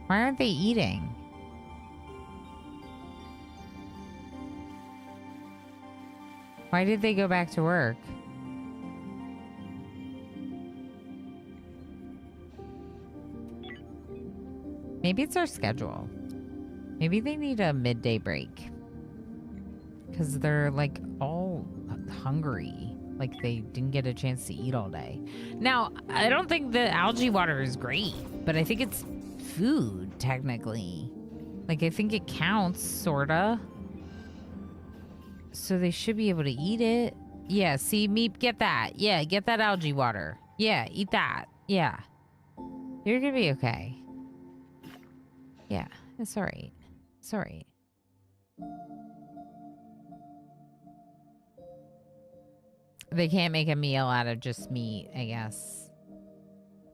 Why aren't they eating? Why did they go back to work? Maybe it's our schedule. Maybe they need a midday break. Because they're like all hungry. Like they didn't get a chance to eat all day. Now, I don't think the algae water is great, but I think it's food, technically. Like, I think it counts, sorta. So they should be able to eat it. Yeah, see, Meep, get that. Yeah, get that algae water. Yeah, eat that. Yeah. You're gonna be okay. Yeah, it's alright. It's alright. They can't make a meal out of just meat, I guess.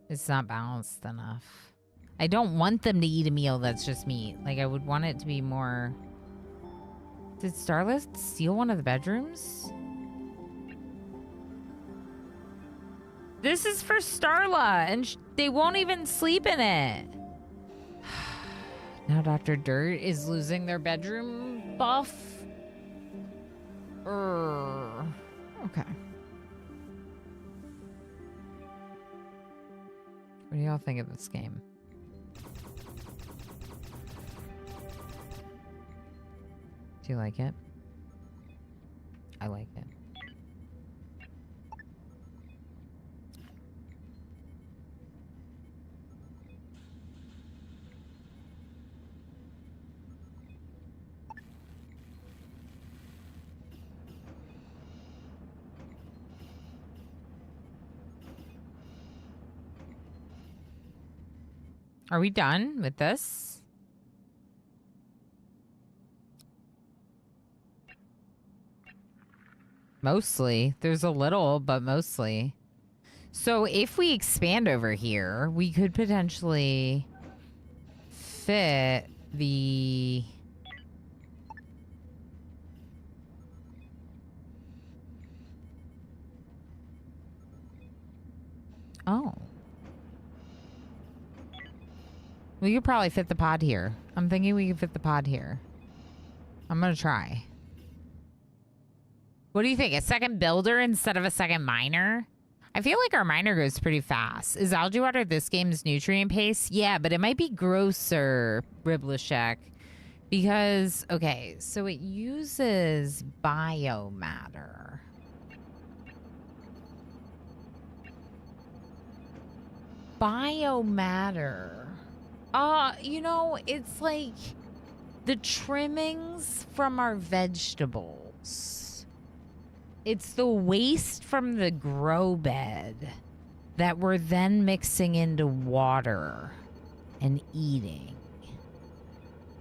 It's not balanced enough. I don't want them to eat a meal that's just meat. Like, I would want it to be more... Did Starla steal one of the bedrooms? This is for Starla, and they won't even sleep in it. Now Dr. Dirt is losing their bedroom buff. Okay. What do y'all think of this game? Do you like it? I like it. Are we done with this? Mostly. There's a little, but mostly. So if we expand over here, we could potentially fit the... Oh. We could probably fit the pod here. I'm thinking we could fit the pod here. I'm gonna try. What do you think? A second builder instead of a second miner? I feel like our miner goes pretty fast. Is algae water this game's nutrient pace? Yeah, but it might be grosser, Riblishek. Because, okay, so it uses biomatter. Biomatter. You know, it's like the trimmings from our vegetables. It's the waste from the grow bed that we're then mixing into water and eating.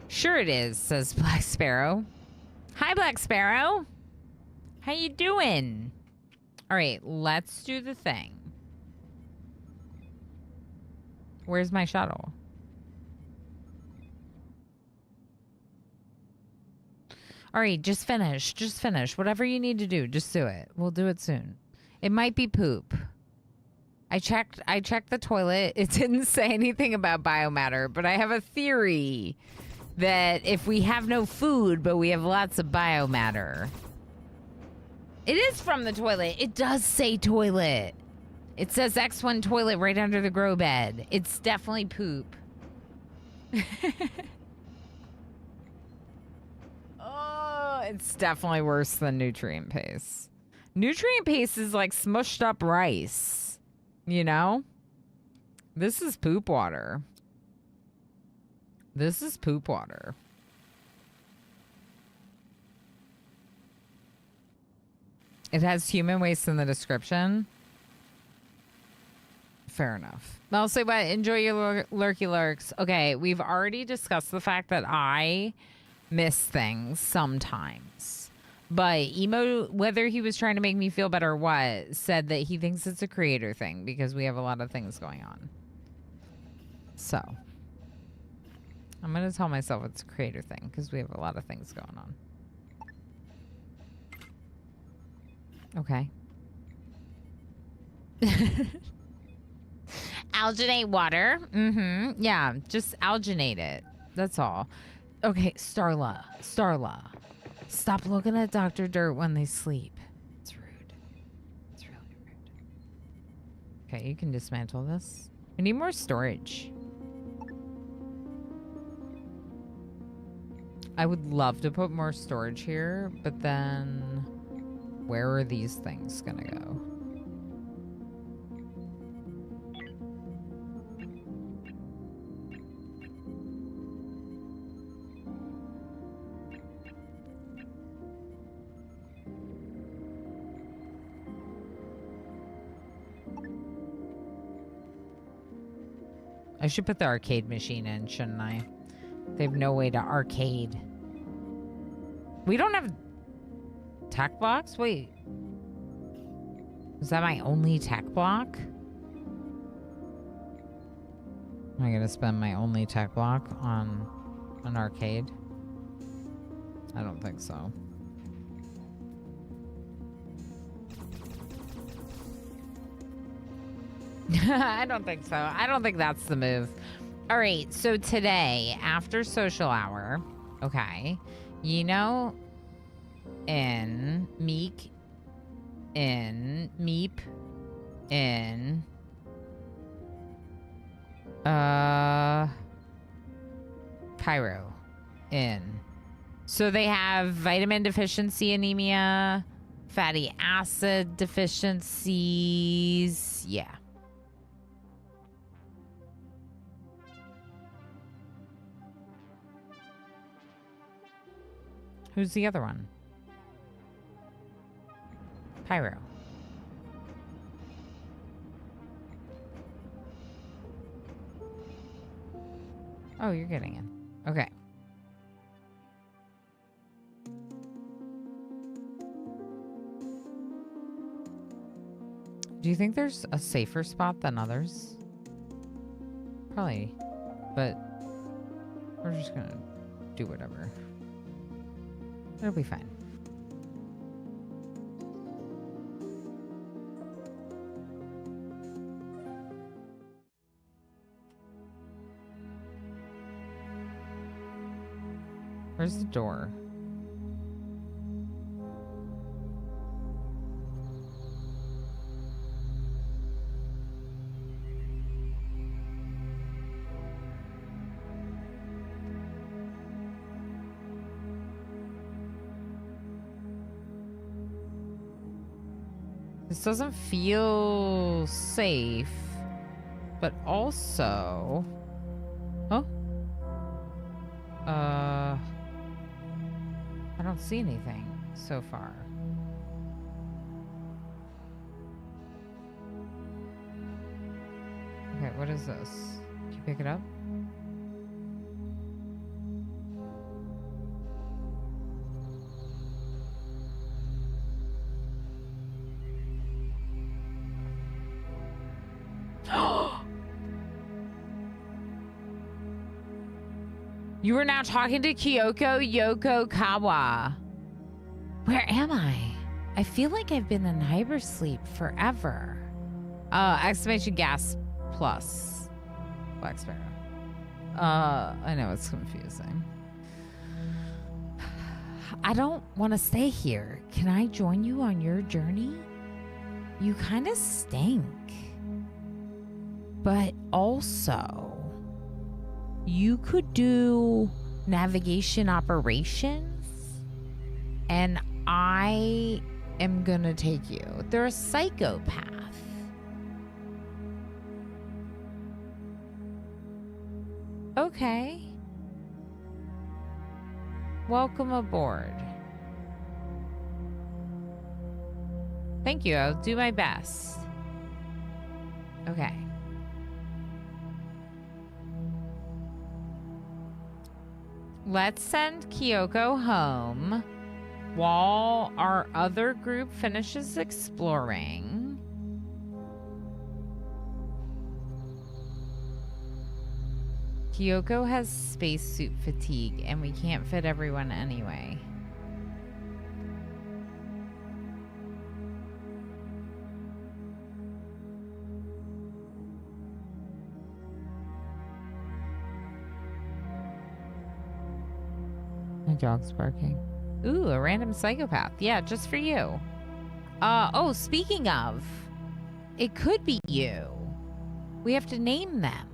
Sure it is, says Black Sparrow. Hi, Black Sparrow. How you doing? All right, let's do the thing. Where's my shuttle? All right, just finish. Just finish. Whatever you need to do, just do it. We'll do it soon. It might be poop. I checked the toilet. It didn't say anything about biomatter, but I have a theory that if we have no food, but we have lots of biomatter. It is from the toilet. It does say toilet. It says X1 toilet right under the grow bed. It's definitely poop. Oh, it's definitely worse than nutrient paste. Nutrient paste is like smushed up rice. You know? This is poop water. This is poop water. It has human waste in the description. Fair enough. I'll say what? Enjoy your lurky lurks. Okay, we've already discussed the fact that I miss things sometimes. But Emo, whether he was trying to make me feel better or what, said that he thinks it's a creator thing because we have a lot of things going on. So, I'm going to tell myself it's a creator thing because we have a lot of things going on. Okay. Alginate water. Mm-hmm. Yeah, just alginate it. That's all. Okay, Starla. Stop looking at Dr. Dirt when they sleep. It's rude. It's really rude. Okay, you can dismantle this. We need more storage. I would love to put more storage here, but then where are these things gonna go? I should put the arcade machine in, shouldn't I? They have no way to arcade. We don't have tech blocks? Wait. Is that my only tech block? Am I gonna spend my only tech block on an arcade? I don't think so. I don't think so. I don't think that's the move. All right, so today, after social hour, okay, you know, in Meek, in Meep, in Cairo, in. So they have vitamin deficiency anemia, fatty acid deficiencies, yeah. Who's the other one? Pyro. Oh, you're getting in. Okay. Do you think there's a safer spot than others? Probably. But we're just gonna do whatever. It'll be fine. Where's the door? This doesn't feel safe, but also... Oh? I don't see anything so far. what is this? Can you pick it up? You are now talking to Kyoko Yoko Kawa. Where am I? I feel like I've been in hypersleep forever. Exclamation gas plus. Black Sparrow. I know it's confusing. I don't want to stay here. Can I join you on your journey? You kind of stink. But also, you could do navigation operations, and I am gonna take you. They're a psychopath. Okay. Welcome aboard. Thank you. I'll do my best. Okay. Let's send Kyoko home while our other group finishes exploring. Kyoko has spacesuit fatigue, and we can't fit everyone anyway. My dog's barking. Ooh, a random psychopath. Yeah, just for you. Oh, speaking of, it could be you. We have to name them.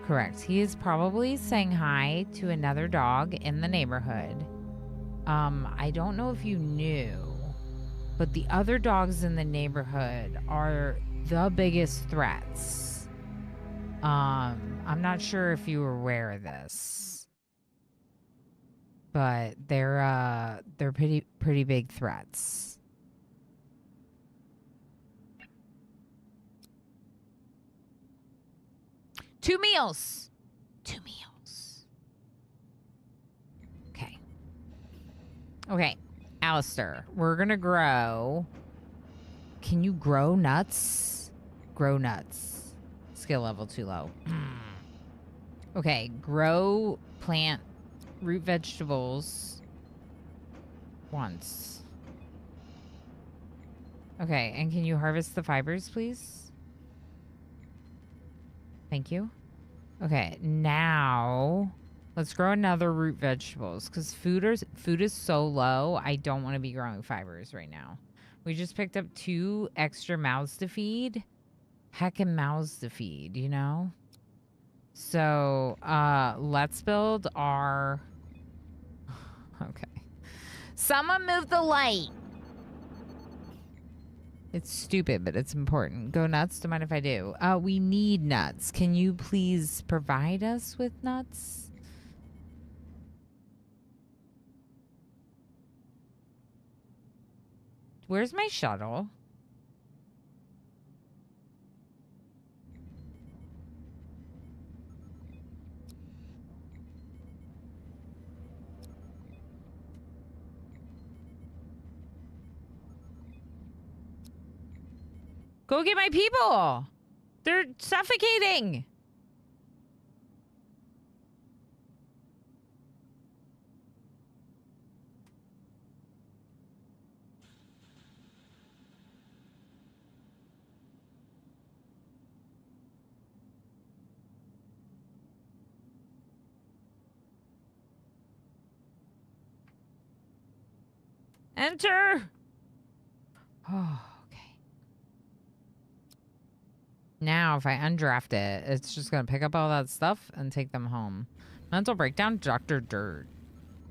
Correct. He is probably saying hi to another dog in the neighborhood. I don't know if you knew, but the other dogs in the neighborhood are the biggest threats. I'm not sure if you were aware of this, but they're pretty big threats. Two meals. Okay. Okay, Alistair, we're gonna grow. Can you grow nuts? Grow nuts. Skill level too low. Okay, grow plant root vegetables once. Okay, and can you harvest the fibers, please? Thank you. Okay, now let's grow another root vegetables because food is so low. I don't want to be growing fibers right now. We just picked up 2 extra mouths to feed. Heckin' mouths to feed, you know? So, let's build our... Okay. Someone move the light! It's stupid, but it's important. Go nuts. Don't mind if I do. We need nuts. Can you please provide us with nuts? Where's my shuttle? Go get my people. They're suffocating. Enter. Oh. Now, if I undraft it, it's just going to pick up all that stuff and take them home. Mental breakdown, Dr. Dirt.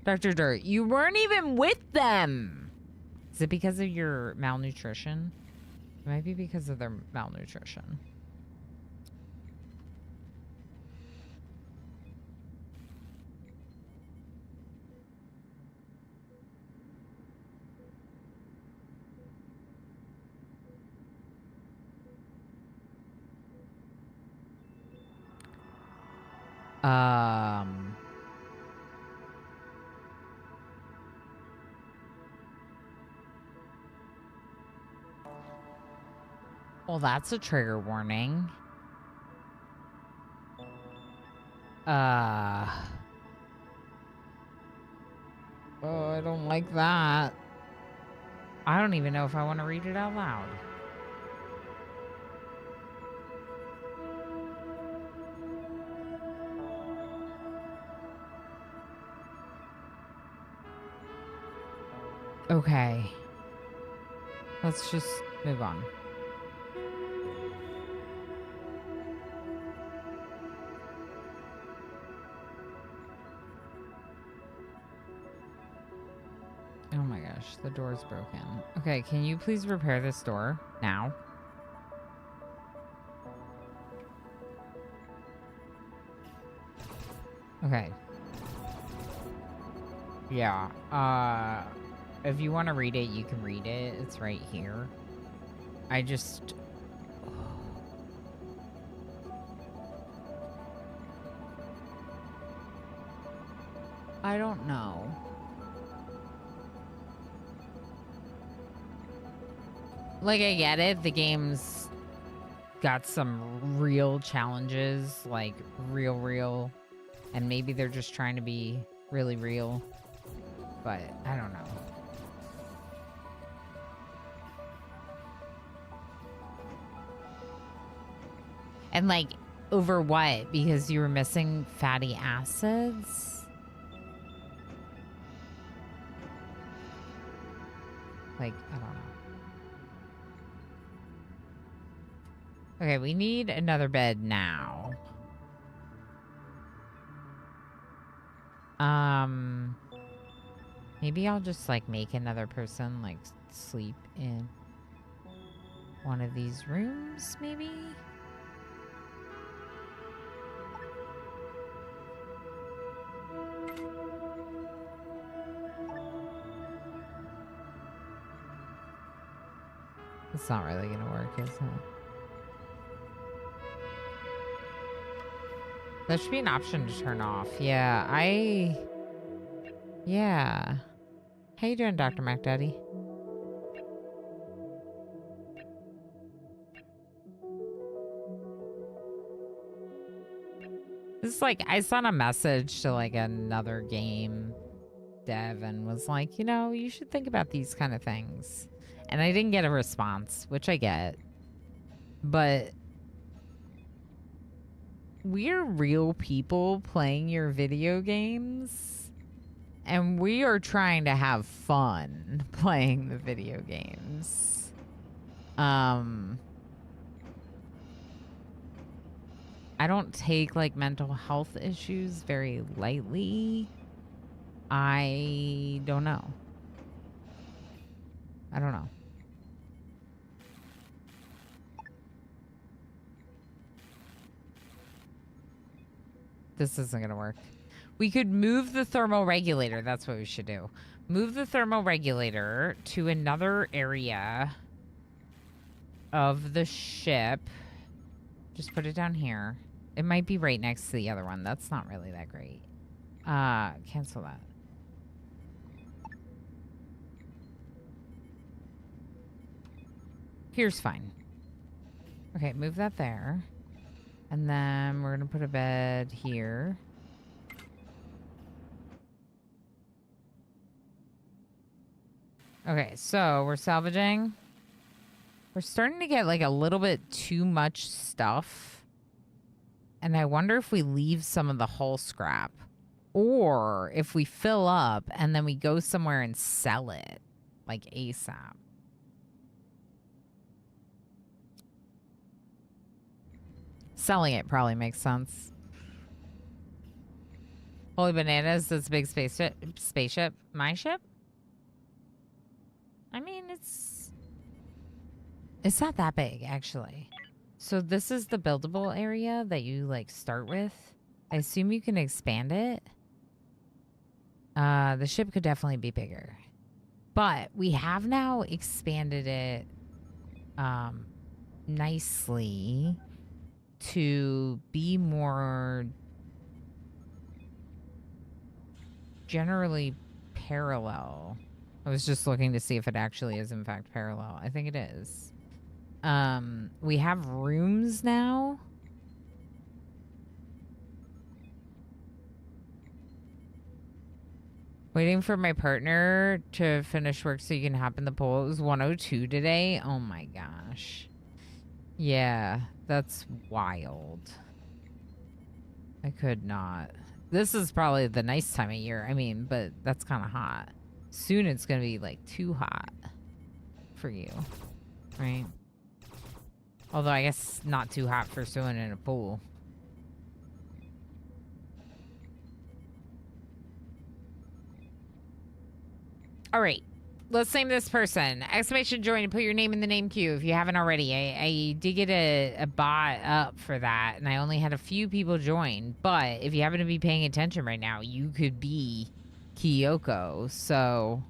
Dr. Dirt, you weren't even with them. Is it because of your malnutrition? It might be because of their malnutrition. Um. Well, that's a trigger warning. Oh, I don't like that. I don't even know if I want to read it out loud. Okay. Let's just move on. Oh my gosh, the door's broken. Okay, can you please repair this door now? Okay. Yeah, if you want to read it, you can read it. It's right here. I just... I don't know. Like, I get it. The game's got some real challenges, like real. And maybe they're just trying to be really real. But I don't know. And like, over what? Because you were missing fatty acids? Like, I don't know. Okay, we need another bed now. Maybe I'll just like make another person like sleep in one of these rooms, maybe? It's not really gonna work, is it? That should be an option to turn off. Yeah, Yeah. How you doing, Dr. MacDaddy? This is like, I sent a message to like another game dev and was like, you know, you should think about these kind of things. And I didn't get a response, which I get. But we're real people playing your video games. And we are trying to have fun playing the video games. I don't take like mental health issues very lightly. I don't know. I don't know. This isn't gonna work. We could move the thermal regulator. That's what we should do. Move the thermal regulator to another area of the ship. Just put it down here. It might be right next to the other one. That's not really that great. Cancel that. Here's fine. Okay, move that there. And then we're gonna put a bed here. Okay, so we're salvaging. We're starting to get like a little bit too much stuff. And I wonder if we leave some of the hull scrap. Or if we fill up and then we go somewhere and sell it. Like ASAP. Selling it probably makes sense. Holy bananas, this big spaceship. My ship? I mean, it's not that big, actually. So this is the buildable area that you, like, start with. I assume you can expand it. The ship could definitely be bigger. But we have now expanded it nicely to be more generally parallel. I was just looking to see if it actually is in fact parallel. I think it is. We have rooms now. Waiting for my partner to finish work so you can hop in the pool. It was 102 today. Oh my gosh. Yeah, that's wild. I could not. This is probably the nice time of year. I mean, but that's kind of hot. Soon it's going to be like too hot for you, right? Although I guess not too hot for swimming in a pool. All right, let's name this person. Exclamation join and put your name in the name queue if you haven't already. I did get a bot up for that, and I only had a few people join. But if you happen to be paying attention right now, you could be Kyoko. So,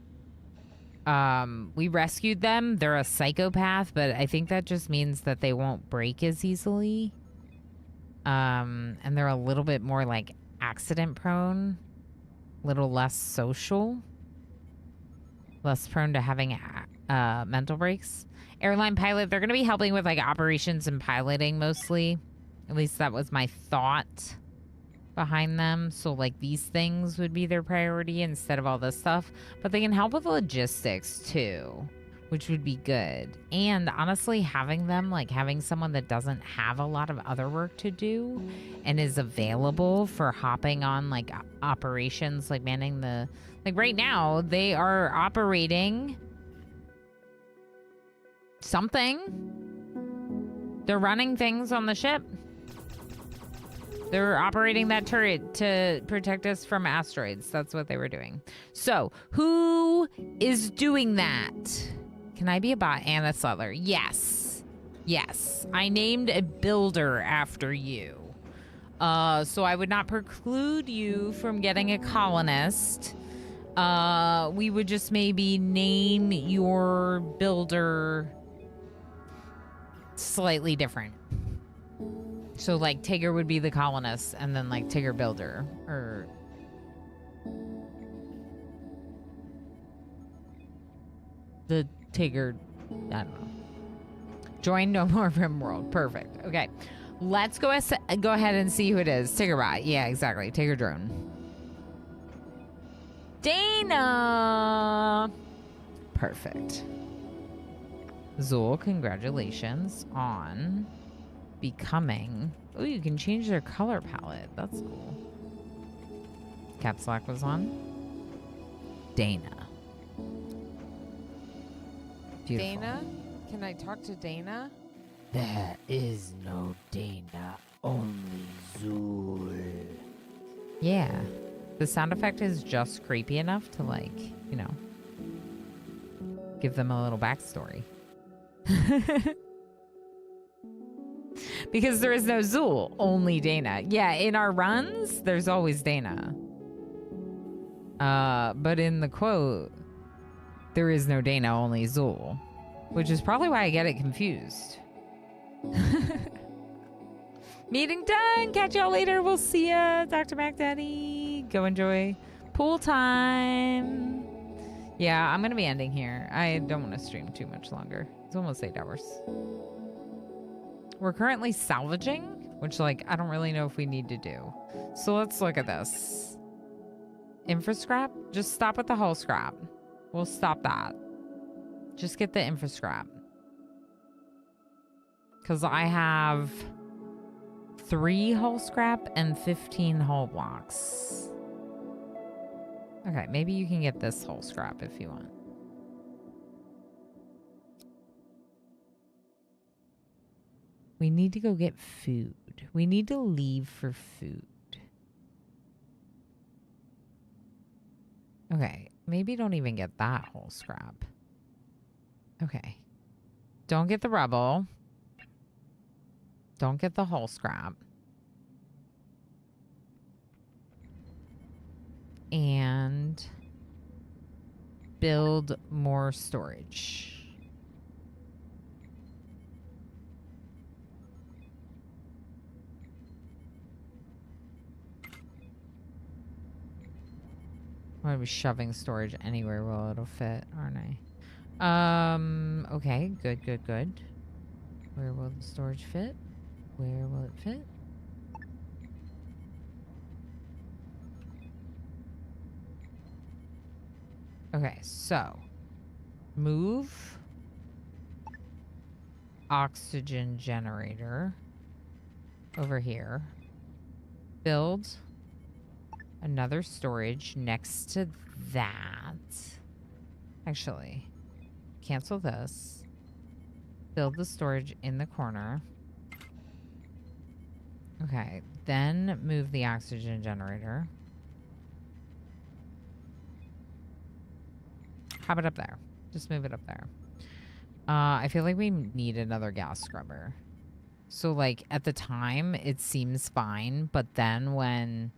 we rescued them. They're a psychopath, but I think that just means that they won't break as easily. And they're a little bit more like accident prone, a little less social. Less prone to having mental breaks. Airline pilot, they're going to be helping with like operations and piloting mostly. At least that was my thought behind them. So like these things would be their priority instead of all this stuff. But they can help with logistics too, which would be good. And honestly, having them, like having someone that doesn't have a lot of other work to do and is available for hopping on like operations, like manning the... Like right now, they are operating something. They're running things on the ship. They're operating that turret to protect us from asteroids. That's what they were doing. So, who is doing that? Can I be a bot? Anna Sutler. Yes. Yes. I named a builder after you. So I would not preclude you from getting a colonist. We would just maybe name your builder slightly different. So like Tigger would be the colonist and then like Tigger builder or the Tigger, I don't know. Join No More Rimworld. Perfect. Okay. Let's go ahead and see who it is. Tiggerbot. Yeah, exactly. Tigger drone. Dana! Perfect. Zool, congratulations on becoming... Oh, you can change their color palette. That's cool. Caps Lock was on. Dana. Beautiful. Dana? Can I talk to Dana? There is no Dana, only Zool. Yeah. The sound effect is just creepy enough to, like, you know, give them a little backstory. Because there is no Zool, only Dana. Yeah, in our runs, there's always Dana. But in the quote, there is no Dana, only Zool. Which is probably why I get it confused. Meeting done. Catch y'all later. We'll see ya, Dr. Mac Daddy. Go enjoy pool time. Yeah, I'm going to be ending here. I don't want to stream too much longer. It's almost 8 hours. We're currently salvaging, which, like, I don't really know if we need to do. So let's look at this. Infra scrap? Just stop at the hull scrap. We'll stop that. Just get the infra scrap. Because I have 3 hull scrap and 15 hull blocks. Okay, maybe you can get this hull scrap if you want. We need to go get food. We need to leave for food. Okay, maybe don't even get that whole scrap. Okay. Don't get the rubble. Don't get the whole scrap. And build more storage. I'm gonna be shoving storage anywhere where it'll fit, aren't I? Okay, good, good, good. Where will the storage fit? Where will it fit? Okay, so move oxygen generator over here. Build another storage next to that. Actually, cancel this. Build the storage in the corner. Okay, then move the oxygen generator. How about up there? Just move it up there. I feel like we need another gas scrubber. So, like, at the time, it seems fine. But then when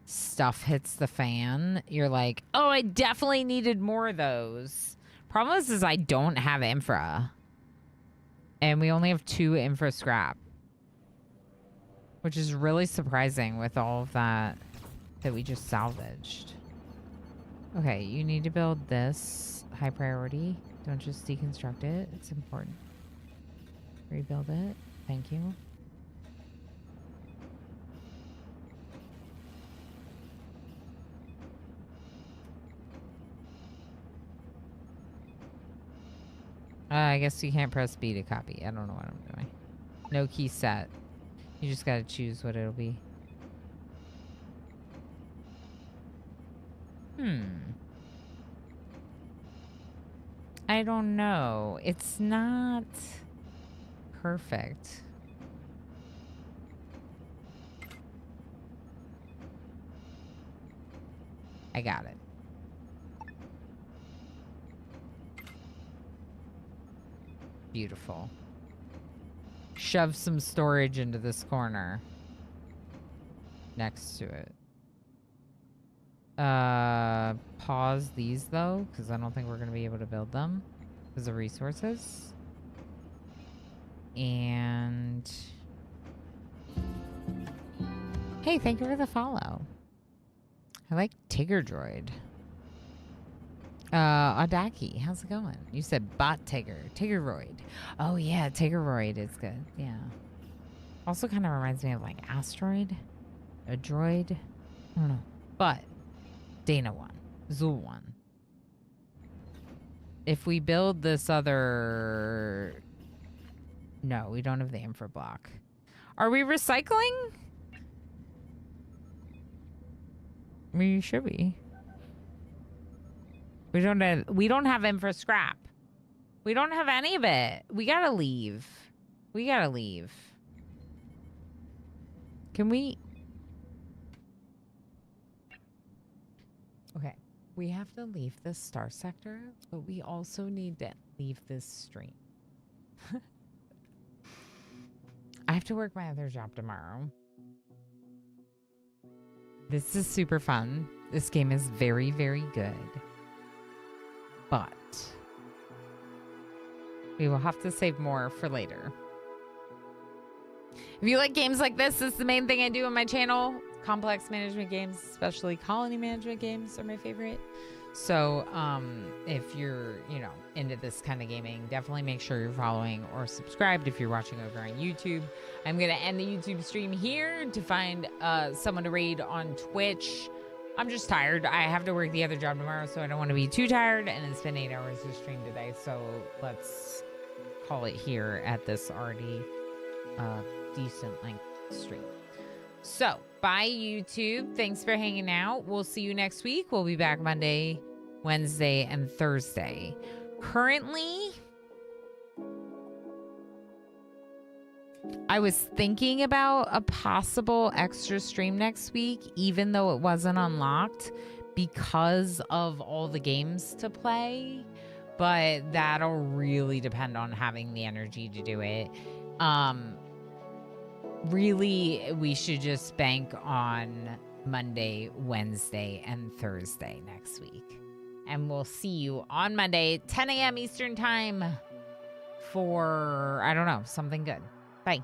stuff hits the fan, you're like, oh, I definitely needed more of those. Problem is I don't have infra. And we only have 2 infra scrap. Which is really surprising with all of that we just salvaged. Okay, you need to build this high priority. Don't just deconstruct it. It's important. Rebuild it. Thank you. I guess you can't press B to copy. I don't know what I'm doing. No key set. You just gotta choose what it'll be. I don't know. It's not perfect. I got it. Beautiful. Shove some storage into this corner next to it. Pause these though, because I don't think we're going to be able to build them because of resources. And hey, thank you for the follow. I like Tigger Droid. Adaki, how's it going? You said bot Tigger. Tiggeroid. Oh yeah, Tiggeroid is good. Yeah. Also kind of reminds me of like Asteroid. A droid. I don't know. But Dana 1. Zool 1. If we build this other... No, we don't have the infra block. Are we recycling? We should be. We don't have infra scrap. We don't have any of it. We gotta leave. We gotta leave. Can we... Okay. We have to leave this star sector, but we also need to leave this stream. I have to work my other job tomorrow. This is super fun. This game is very, very good. But we will have to save more for later. If you like games like this is the main thing I do on my channel. Complex management games, especially colony management games, are my favorite. So if you're, into this kind of gaming, definitely make sure you're following or subscribed if you're watching over on YouTube. I'm going to end the YouTube stream here to find someone to raid on Twitch. I'm just tired. I have to work the other job tomorrow, so I don't want to be too tired. And it's been 8 hours to stream today, so let's call it here at this already decent length stream. So, bye YouTube. Thanks for hanging out. We'll see you next week. We'll be back Monday, Wednesday, and Thursday. Currently, I was thinking about a possible extra stream next week, even though it wasn't unlocked, because of all the games to play. But that'll really depend on having the energy to do it. Really, we should just bank on Monday, Wednesday, and Thursday next week. And we'll see you on Monday, 10 a.m. Eastern Time for, I don't know, something good. Bye.